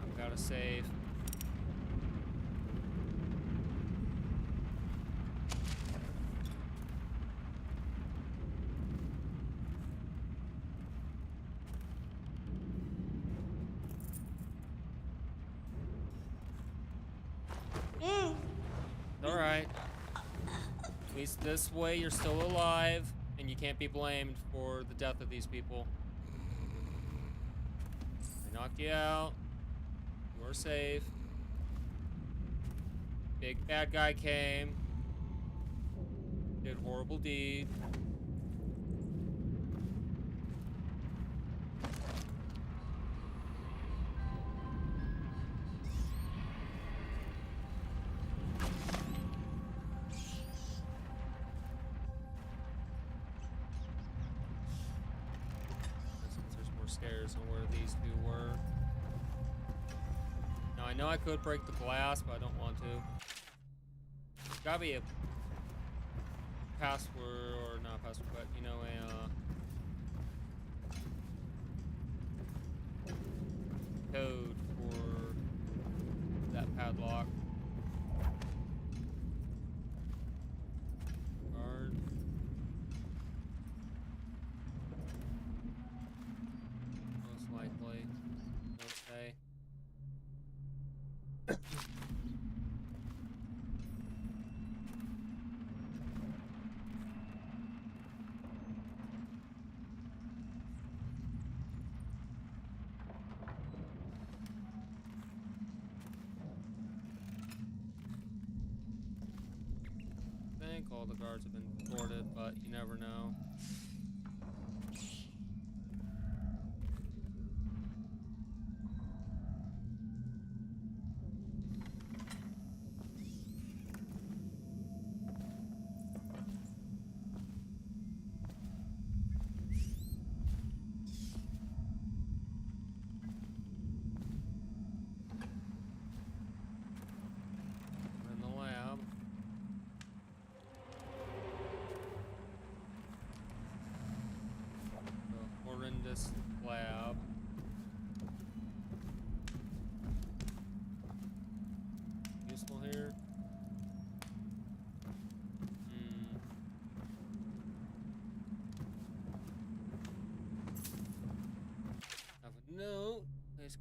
I've got to save. Alright. At least this way you're still alive, and you can't be blamed for the death of these people. I knocked you out. You are safe. Big bad guy came. Did horrible deed. Stairs on where these two were. Now I know I could break the glass, but I don't want to. There's gotta be a password, or not password, but you know, a code for that padlock. Guard. Likely. Okay. I think all the guards have been boarded, but you never know.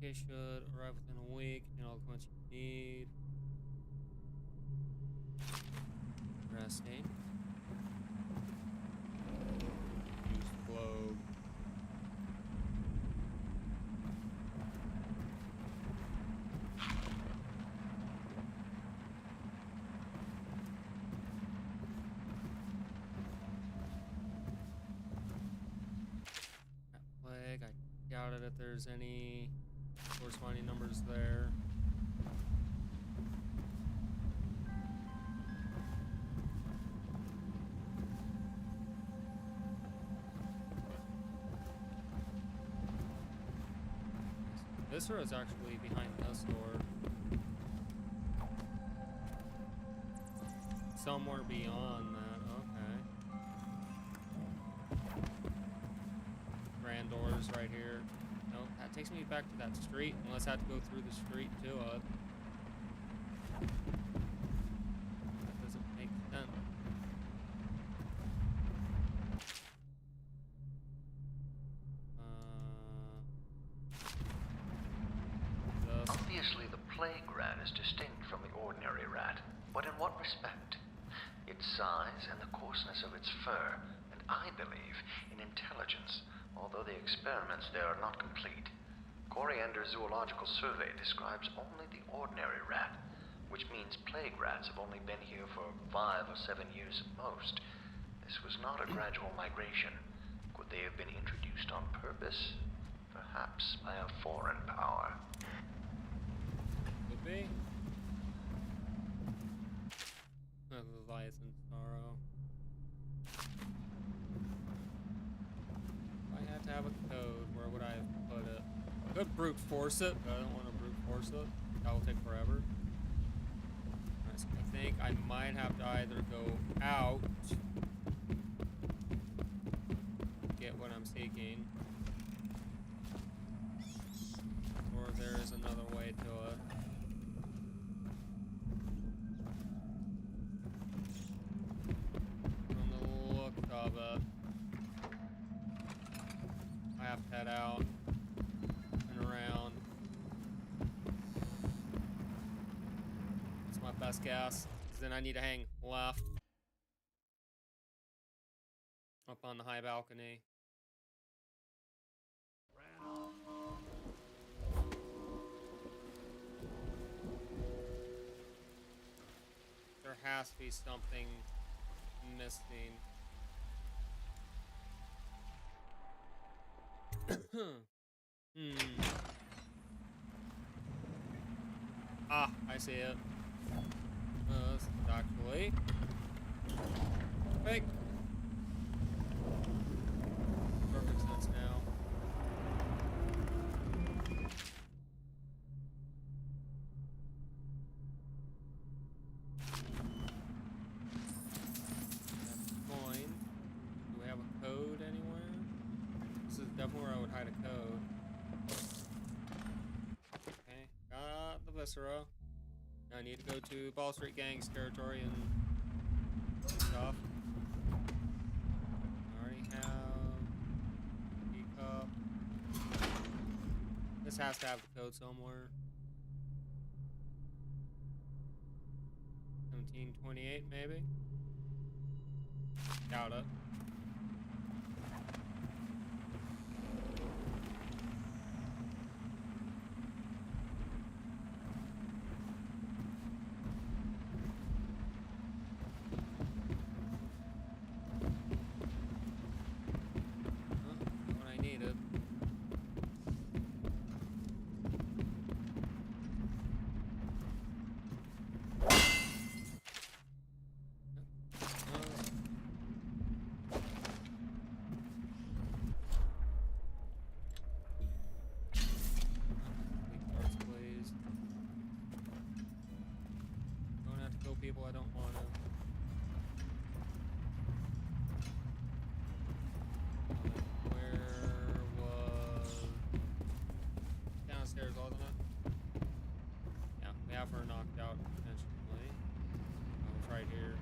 Okay, should arrive within a week. And all the points you need. Resting. Use globe. Plague. I doubt it if there's any corresponding numbers there. This door is actually behind this door. Somewhere beyond that, okay. Grand doors right here. Nope, that takes me back to that street, unless I have to go through the street to it. That doesn't make sense. Obviously, the plague rat is distinct from the ordinary rat, but in what respect? Its size and the coarseness of its fur, and I believe in intelligence, although the experiments there are not complete. Coriander Zoological Survey describes only the ordinary rat, which means plague rats have only been here for 5 or 7 years at most. This was not a gradual migration. Could they have been introduced on purpose? Perhaps by a foreign power. Could be. Leviathan Sorrow. If I had to have a code, where would I have put it? I could brute force it, but I don't want to brute force it. That will take forever. Alright, so I think I might have to either go out, get what I'm seeking, or there is another way to it. From the look of it, I have to head out and around. That's my best guess. 'Cause then I need to hang left up on the high balcony. There has to be something missing. Ah, I see it. This is actually fake. Perfect sense now. Coin. Do we have a code anywhere? This is definitely where I would hide a code. Okay, got the Viscera. Now I need to go to Ball Street Gang's territory and do stuff. I already have teacup. This has to have the code somewhere. 1728 maybe? Doubt it. People I don't want to. Where was downstairs, wasn't it? Yeah, we have her knocked out potentially. Oh, it's right here.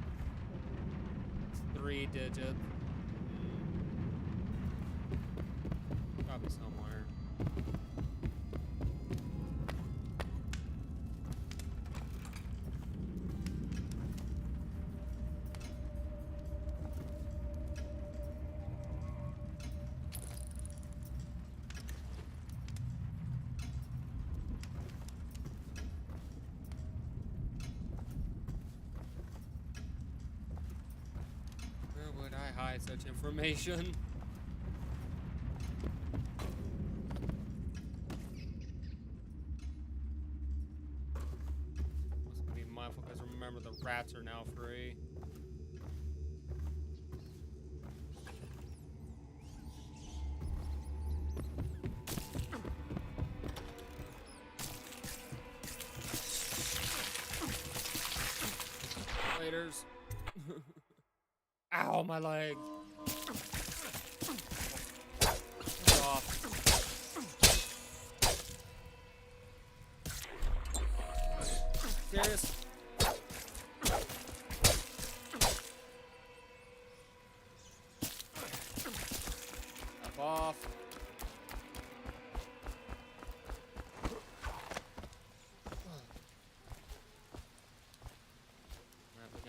It's 3 digits. Probably somewhere. provide such information. Must be mindful because remember the rats are now free. Laters. Ow, my leg. Off. Serious? F off.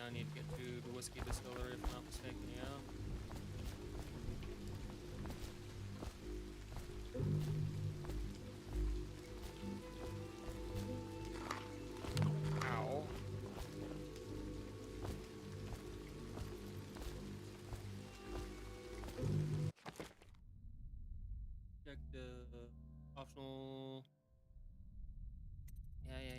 I need to get to the whiskey distillery if I'm not mistaken, yeah. Ow. Check the optional. Yeah.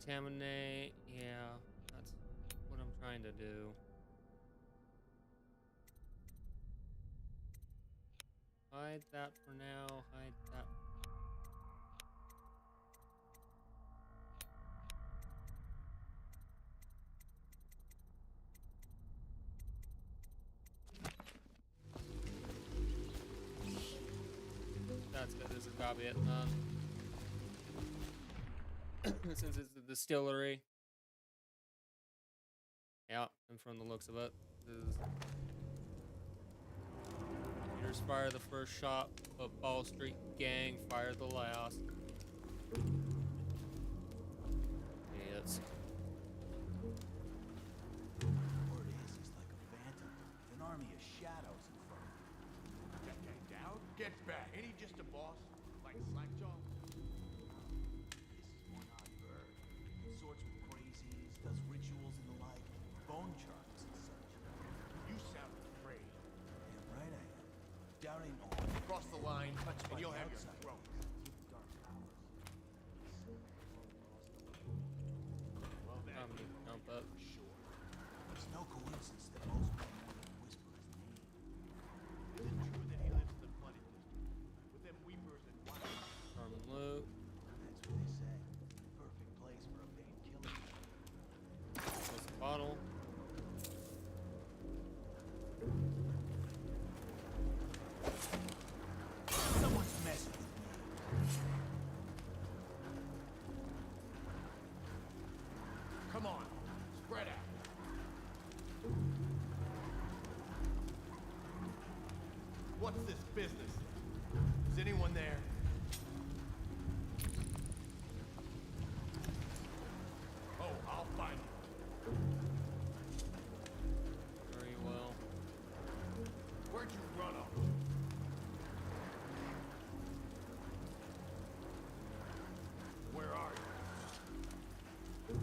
Contaminate, yeah, that's what I'm trying to do. Hide that for now, hide that. That's good, this has got to be it, since it's the distillery. Yeah, and from the looks of it, Peters fire the first shot, but Ball Street Gang fire the last. Idiots. Word is like a phantom, with an army of shadows in front of him. That guy down? Get back. Ain't he just a boss? Like Slackjaw? Sorts with crazies, does rituals and the like, bone charms and such. You sound afraid. Damn right I am. Doubt ain't all. Cross the line, and you'll have your throat. Well, that jump up. For sure. It's no coincidence that most men won't even whisper his name. Is it true that he lives in the flooded district? With them weepers and wild. Norman Luke. That's what they say. Perfect place for a paid killer. Close the bottle. Someone's messing with me. Come on, spread out. What's this business? Is anyone there? Oh, I'll find you. Very well. Where'd you run off? Where are you?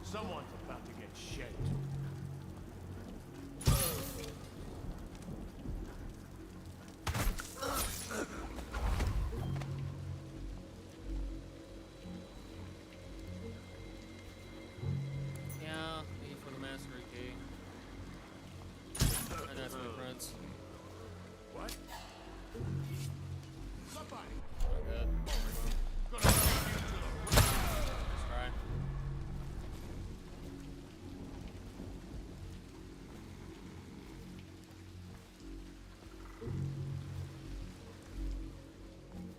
Someone's about to get shed to. Yeah, need for the mastery key. And that's my prince. What? Somebody! Good. Gonna take you to the Let's try.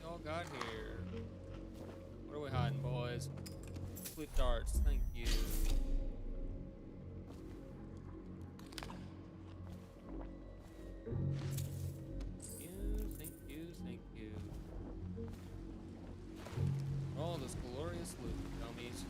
Y'all got here. What are we hiding, boys? Sleep darts, thank you. Thank you. All this glorious loot, dummies.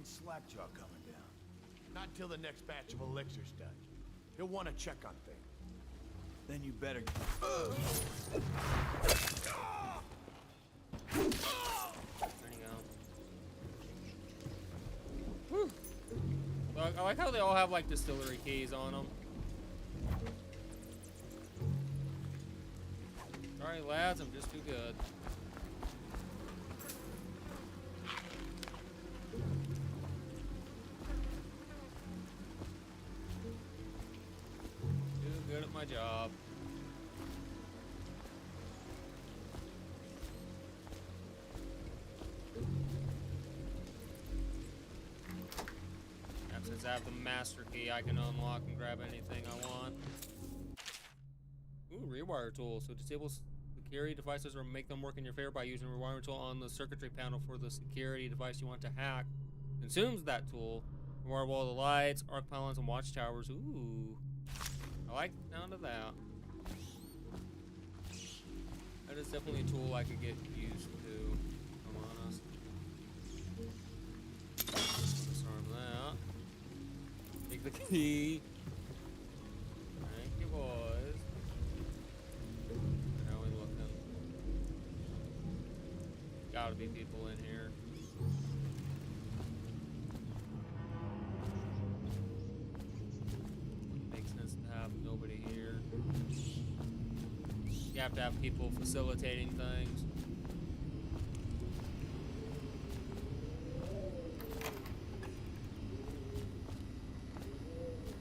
Slackjaw coming down? Not till the next batch of elixirs done. He'll want to check on things. Then you better... There you go. Whew. I like how they all have like distillery keys on them. Sorry lads, I'm just too good. Too good at my job. And since I have the master key, I can unlock and grab anything I want. Ooh, rewire tool. So disable security devices or make them work in your favor by using a rewiring tool on the circuitry panel for the security device you want to hack. Consumes that tool. Rewire all the lights, arc pylons, and watchtowers. Ooh. I like the sound of that. That is definitely a tool I could get used to, if I'm honest. Disarm that. Take the key. Thank you, boys. How are we looking? Gotta be people in here. Makes sense to have nobody here. You have to have people facilitating things.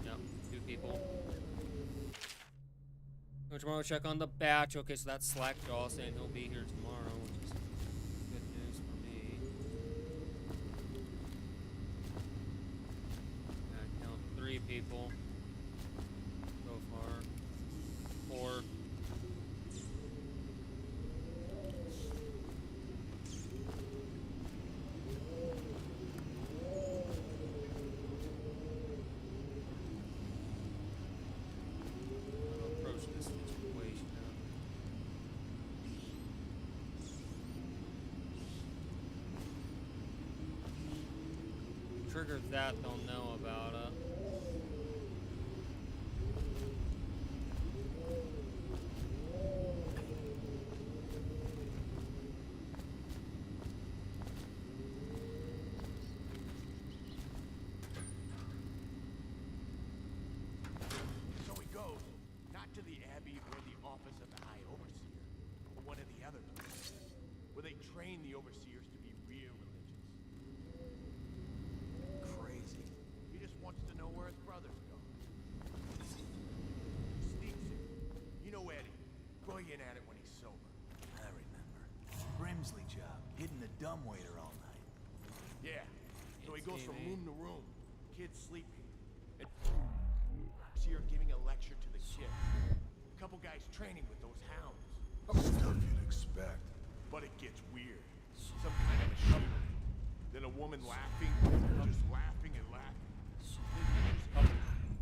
Yep, 2 people. Tomorrow check on the batch. Okay, so that's Slackjaw saying he'll be here tomorrow, which is good news for me. I count 3 people so far. 4. Trigger that, they'll know about it. So he goes, not to the Abbey or the office of the High Overseer, but one of the other places, where they train the Overseers to be real religious. Crazy. He just wants to know where his brother's going. Sneaks in. You know Eddie. Brilliant at it when he's sober. I remember. Brimsley job, hitting the dumbwaiter all night. Yeah. So he goes from room to room, kids sleeping, and here giving a lecture to the kids. A couple guys training with those hounds. Stuff you'd expect. But it gets weird. Some kind of a shuffle. Then a woman laughing, just laughing and laughing. Then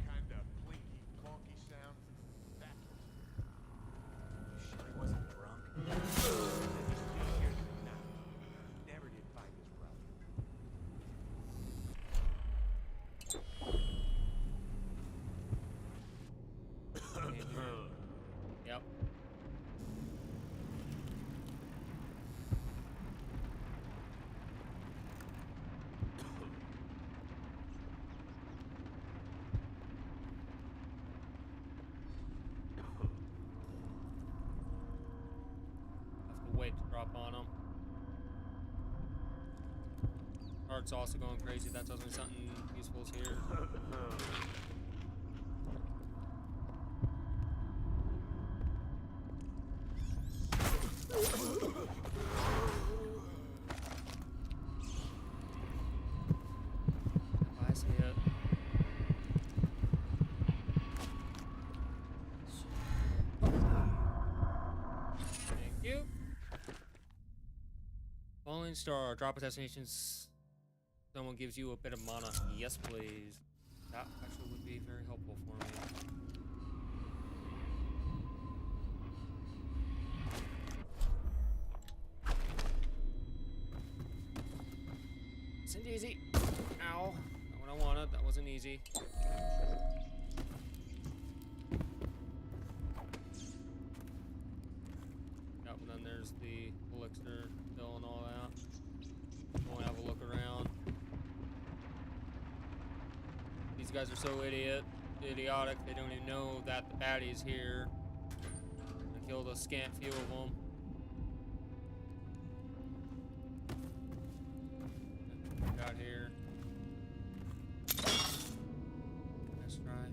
kind of plinky, plonky sound. That's you sure he wasn't drunk? Then he still hears it now. Never did find his brother. Yep. Have to wait to drop on them. Heart's also going crazy. That tells me something useful is here. I see it. Thank you. Falling star. Drop a destination. Someone gives you a bit of mana. Yes, please. That actually would be very helpful for me. Send easy. Ow. Not what I wanted. That wasn't easy. Yep, and then there's the elixir bill and all that. Go and have a look around. These guys are so idiotic, they don't even know that the baddie's here. I killed a scant few of them. Got here. Let's try.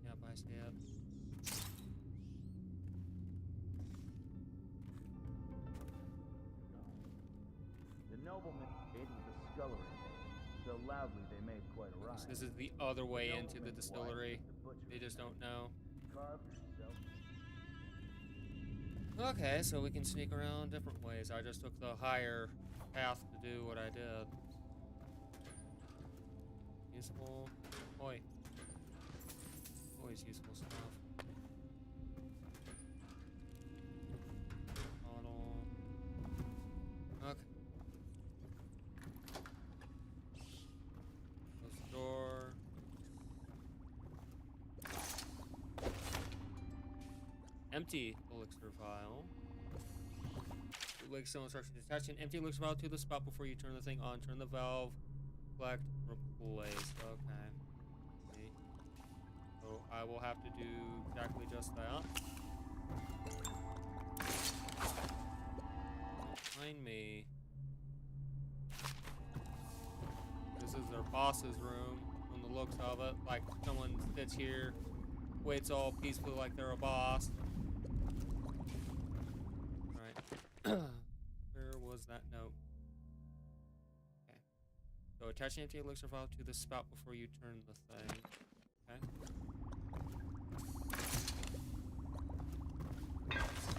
Yep, I see it. The nobleman ate the scullery. So loudly they made quite a rise. This is the other way into the distillery. They just don't know. Carved herself. Okay, so we can sneak around different ways. I just took the higher path to do what I did. Useful. Oi. Always useful stuff. Bottle. Okay. Close the door. Empty elixir vial. Elixir instructions. Attach an empty elixir vial to the spout before you turn the thing on. Turn the valve. Collect. Replace. Okay. See. So I will have to do exactly just that. Don't mind me. This is their boss's room. From the looks of it, like someone sits here, waits all peacefully like they're a boss. Where was that note? Okay. So attach an empty elixir vial to the spout before you turn the thing. Okay.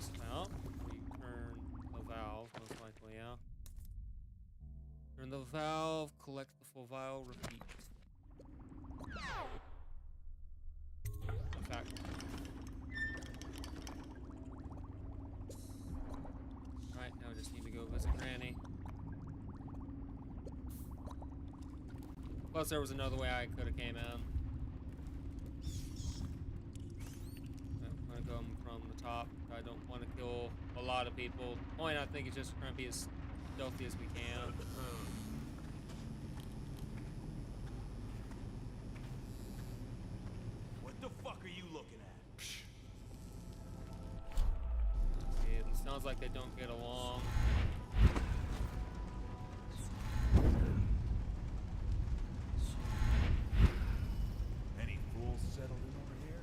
Spout. Before you turn the valve, most likely, yeah. Turn the valve, collect the full vial, repeat. In fact. Right, now I just need to go visit Granny. Plus, there was another way I could have came in. I'm gonna go from the top. I don't want to kill a lot of people. Point, I think, is just trying to be as stealthy as we can. What the fuck are you looking at? See, it sounds like they don't get along. Any fools settled in over here?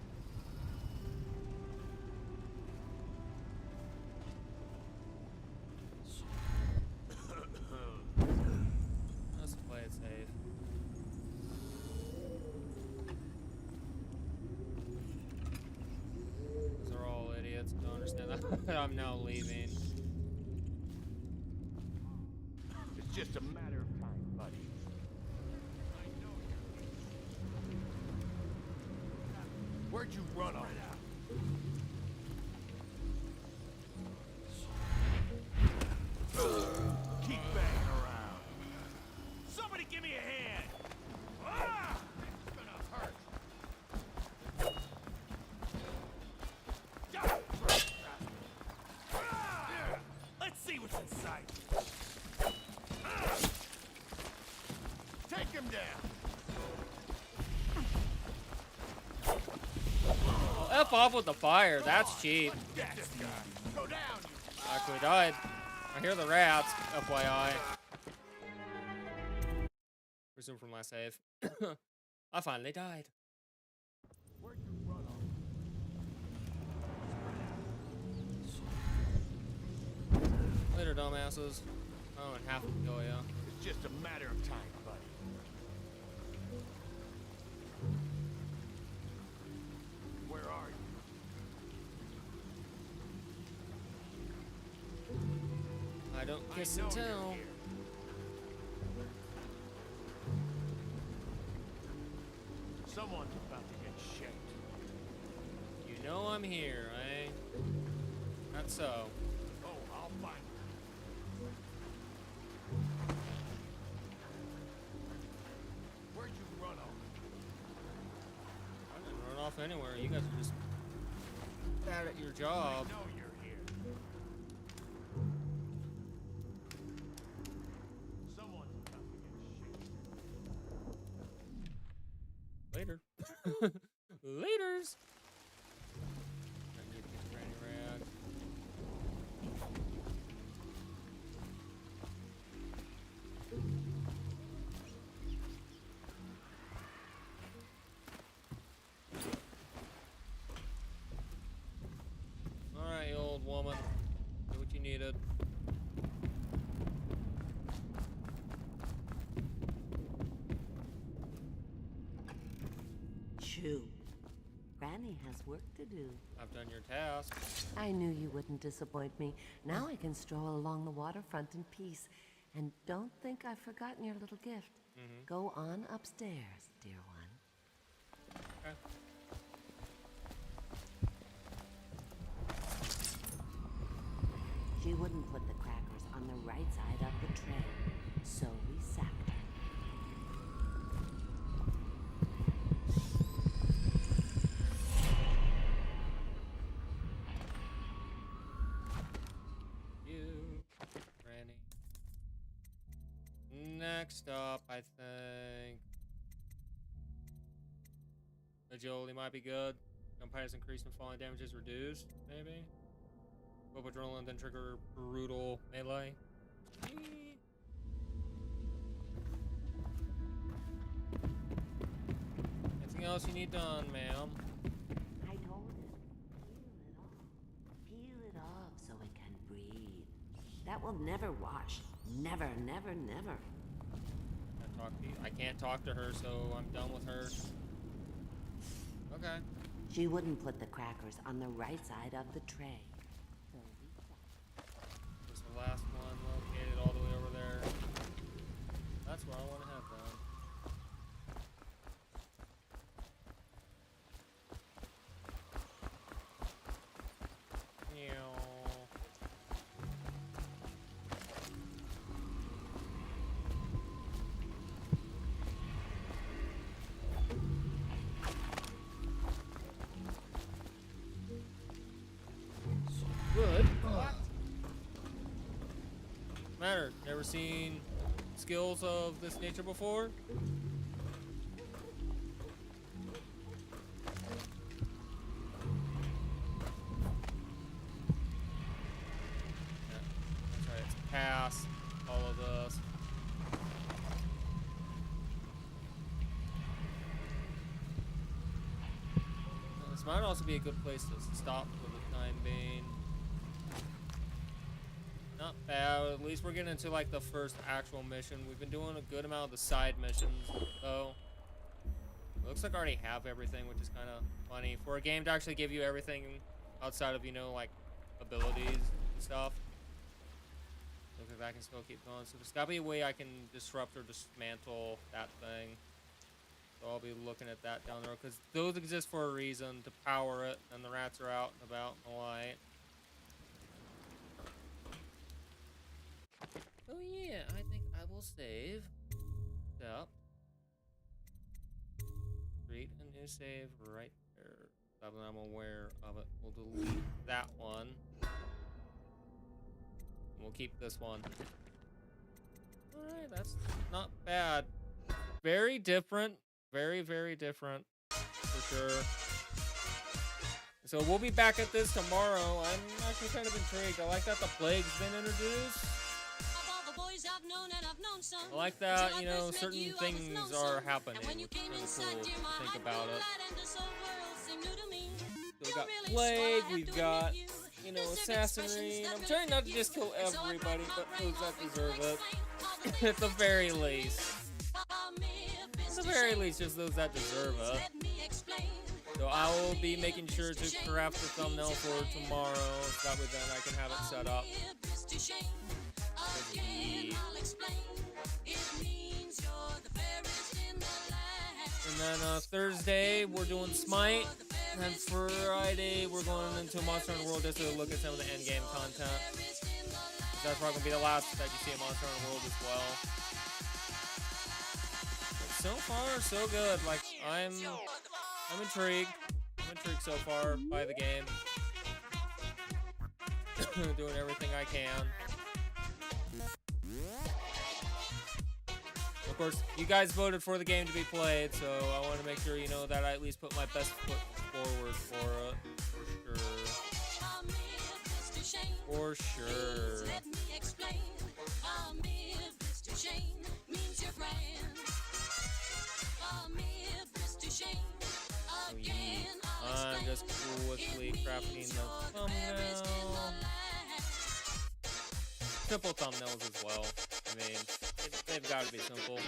Let's play it safe. Those are all idiots. I don't understand that. I'm now leaving. It's just a matter of time, buddy. Where'd you run off? Keep banging around. Somebody give me a hand. Ah! It's gonna hurt. Let's see what's inside. Take him down. Oh, F off with the fire. That's cheap. Go down. Actually died. I hear the rats, FYI. Resume from last save. I finally died. Where'd you run off? Later, dumbasses. Oh, and half will kill ya. It's just a matter of time, buddy. Where are you? I don't kiss and tell. Someone's about to get shaped. You know I'm here, eh? Not so. Oh, I'll find to anywhere. You guys are just bad at your job. I know you're here. Someone's come to get shit. Later. Laters. I need to get Granny Rag. Alright, old woman. Do what you needed. Shoo. Granny has work to do. I've done your task. I knew you wouldn't disappoint me. Now I can stroll along the waterfront in peace. And don't think I've forgotten your little gift. Go on upstairs, dear one. Okay. She wouldn't put the crackers on the right side of the tray, so we sacked her. You, Granny. Next up, I think agility might be good. Gunpowder's increased and falling damage is reduced, maybe. Go adrenaline, then trigger brutal melee. Anything else you need done, ma'am? I told it. Peel it off. Peel it off so it can breathe. That will never wash. Never, never, never. I can't talk to her, so I'm done with her. Okay. She wouldn't put the crackers on the right side of the tray. There's the last one located all the way over there. That's where I want to have done. Good. Matter. Never seen skills of this nature before? Yeah, that's right. It's pass all of this. This might also be a good place to stop for the time being. Not bad. At least we're getting into like the first actual mission. We've been doing a good amount of the side missions, though. Looks like I already have everything, which is kind of funny for a game to actually give you everything outside of, you know, like abilities and stuff. Looks like I can still keep going. So there's gotta be a way I can disrupt or dismantle that thing. So I'll be looking at that down there because those exist for a reason, to power it, and the rats are out and about in the light. Oh yeah, I think I will save. Yep. Create a new save right there. That I'm aware of it. We'll delete that one. And we'll keep this one. Alright, that's not bad. Very different. Very, very different. For sure. So we'll be back at this tomorrow. I'm actually kind of intrigued. I like that the plague's been introduced. I like that, you know, certain things are happening, which is really cool to think about it. So we got plague, we've got, you know, assassinry. I'm trying not to just kill everybody, but those that deserve it. At the very least. At the very least, just those that deserve it. So I will be making sure to craft the thumbnail for tomorrow, so that way then I can have it set up. And then Thursday we're doing Smite, and then Friday we're going into Monster Hunter World just to look at some of the end game content. That's probably gonna be the last that you see in Monster Hunter World as well. But so far so good. Like I'm intrigued. I'm intrigued so far by the game. Doing everything I can. Of course, you guys voted for the game to be played, so I want to make sure you know that I at least put my best foot forward for it. For sure. Let me explain. Mr. Shane means your friend. Mr. Shane. Again, I'm just quickly crafting the thumbnail. Simple thumbnails as well. I mean, they've got to be simple.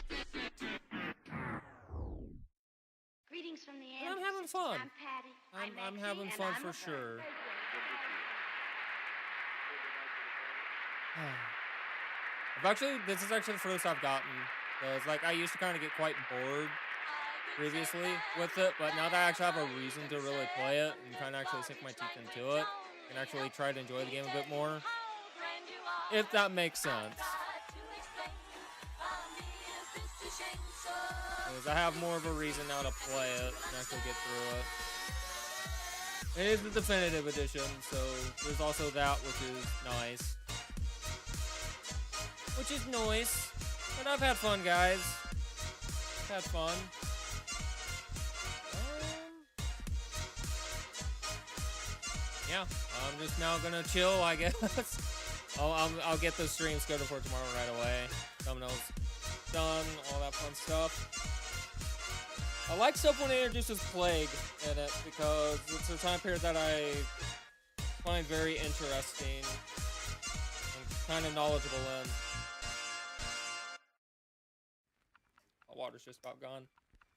Greetings from the And I'm having fun. I'm Patty. I'm having fun for sure. This is actually the first I've gotten. So it's like I used to kind of get quite bored previously with it, but now that I actually have a reason to really play it and kind of actually sink my teeth into it, and actually try to enjoy the game a bit more, if that makes sense. Because I have more of a reason now to play it and actually get through it. It is the definitive edition, so there's also that, which is nice. But I've had fun, guys. I've had fun. Yeah, I'm just now gonna chill, I guess. I'll get the stream scheduled for tomorrow right away. Thumbnails done, all that fun stuff. I like stuff when it introduces Plague in it because it's a time period that I find very interesting and kind of knowledgeable in. My water's just about gone.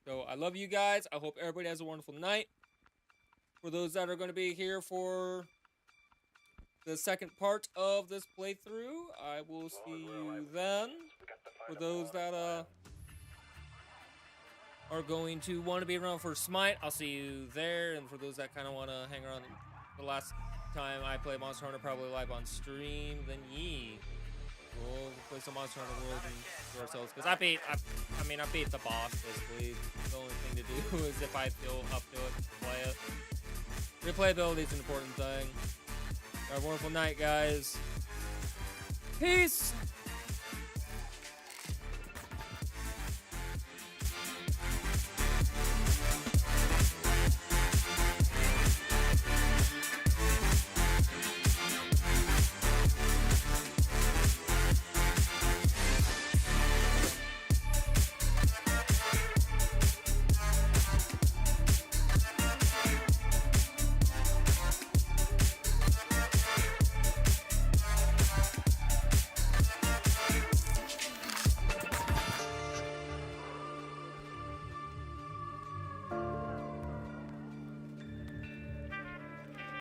So I love you guys. I hope everybody has a wonderful night. For those that are going to be here for the second part of this playthrough, I will see you then. For those that are going to want to be around for Smite, I'll see you there. And for those that kind of want to hang around the last time I played Monster Hunter, probably live on stream, then we'll play some Monster Hunter World and do ourselves. Because I beat the boss, basically. The only thing to do is if I feel up to it, play it. Replayability is an important thing. Have a wonderful night, guys. Peace!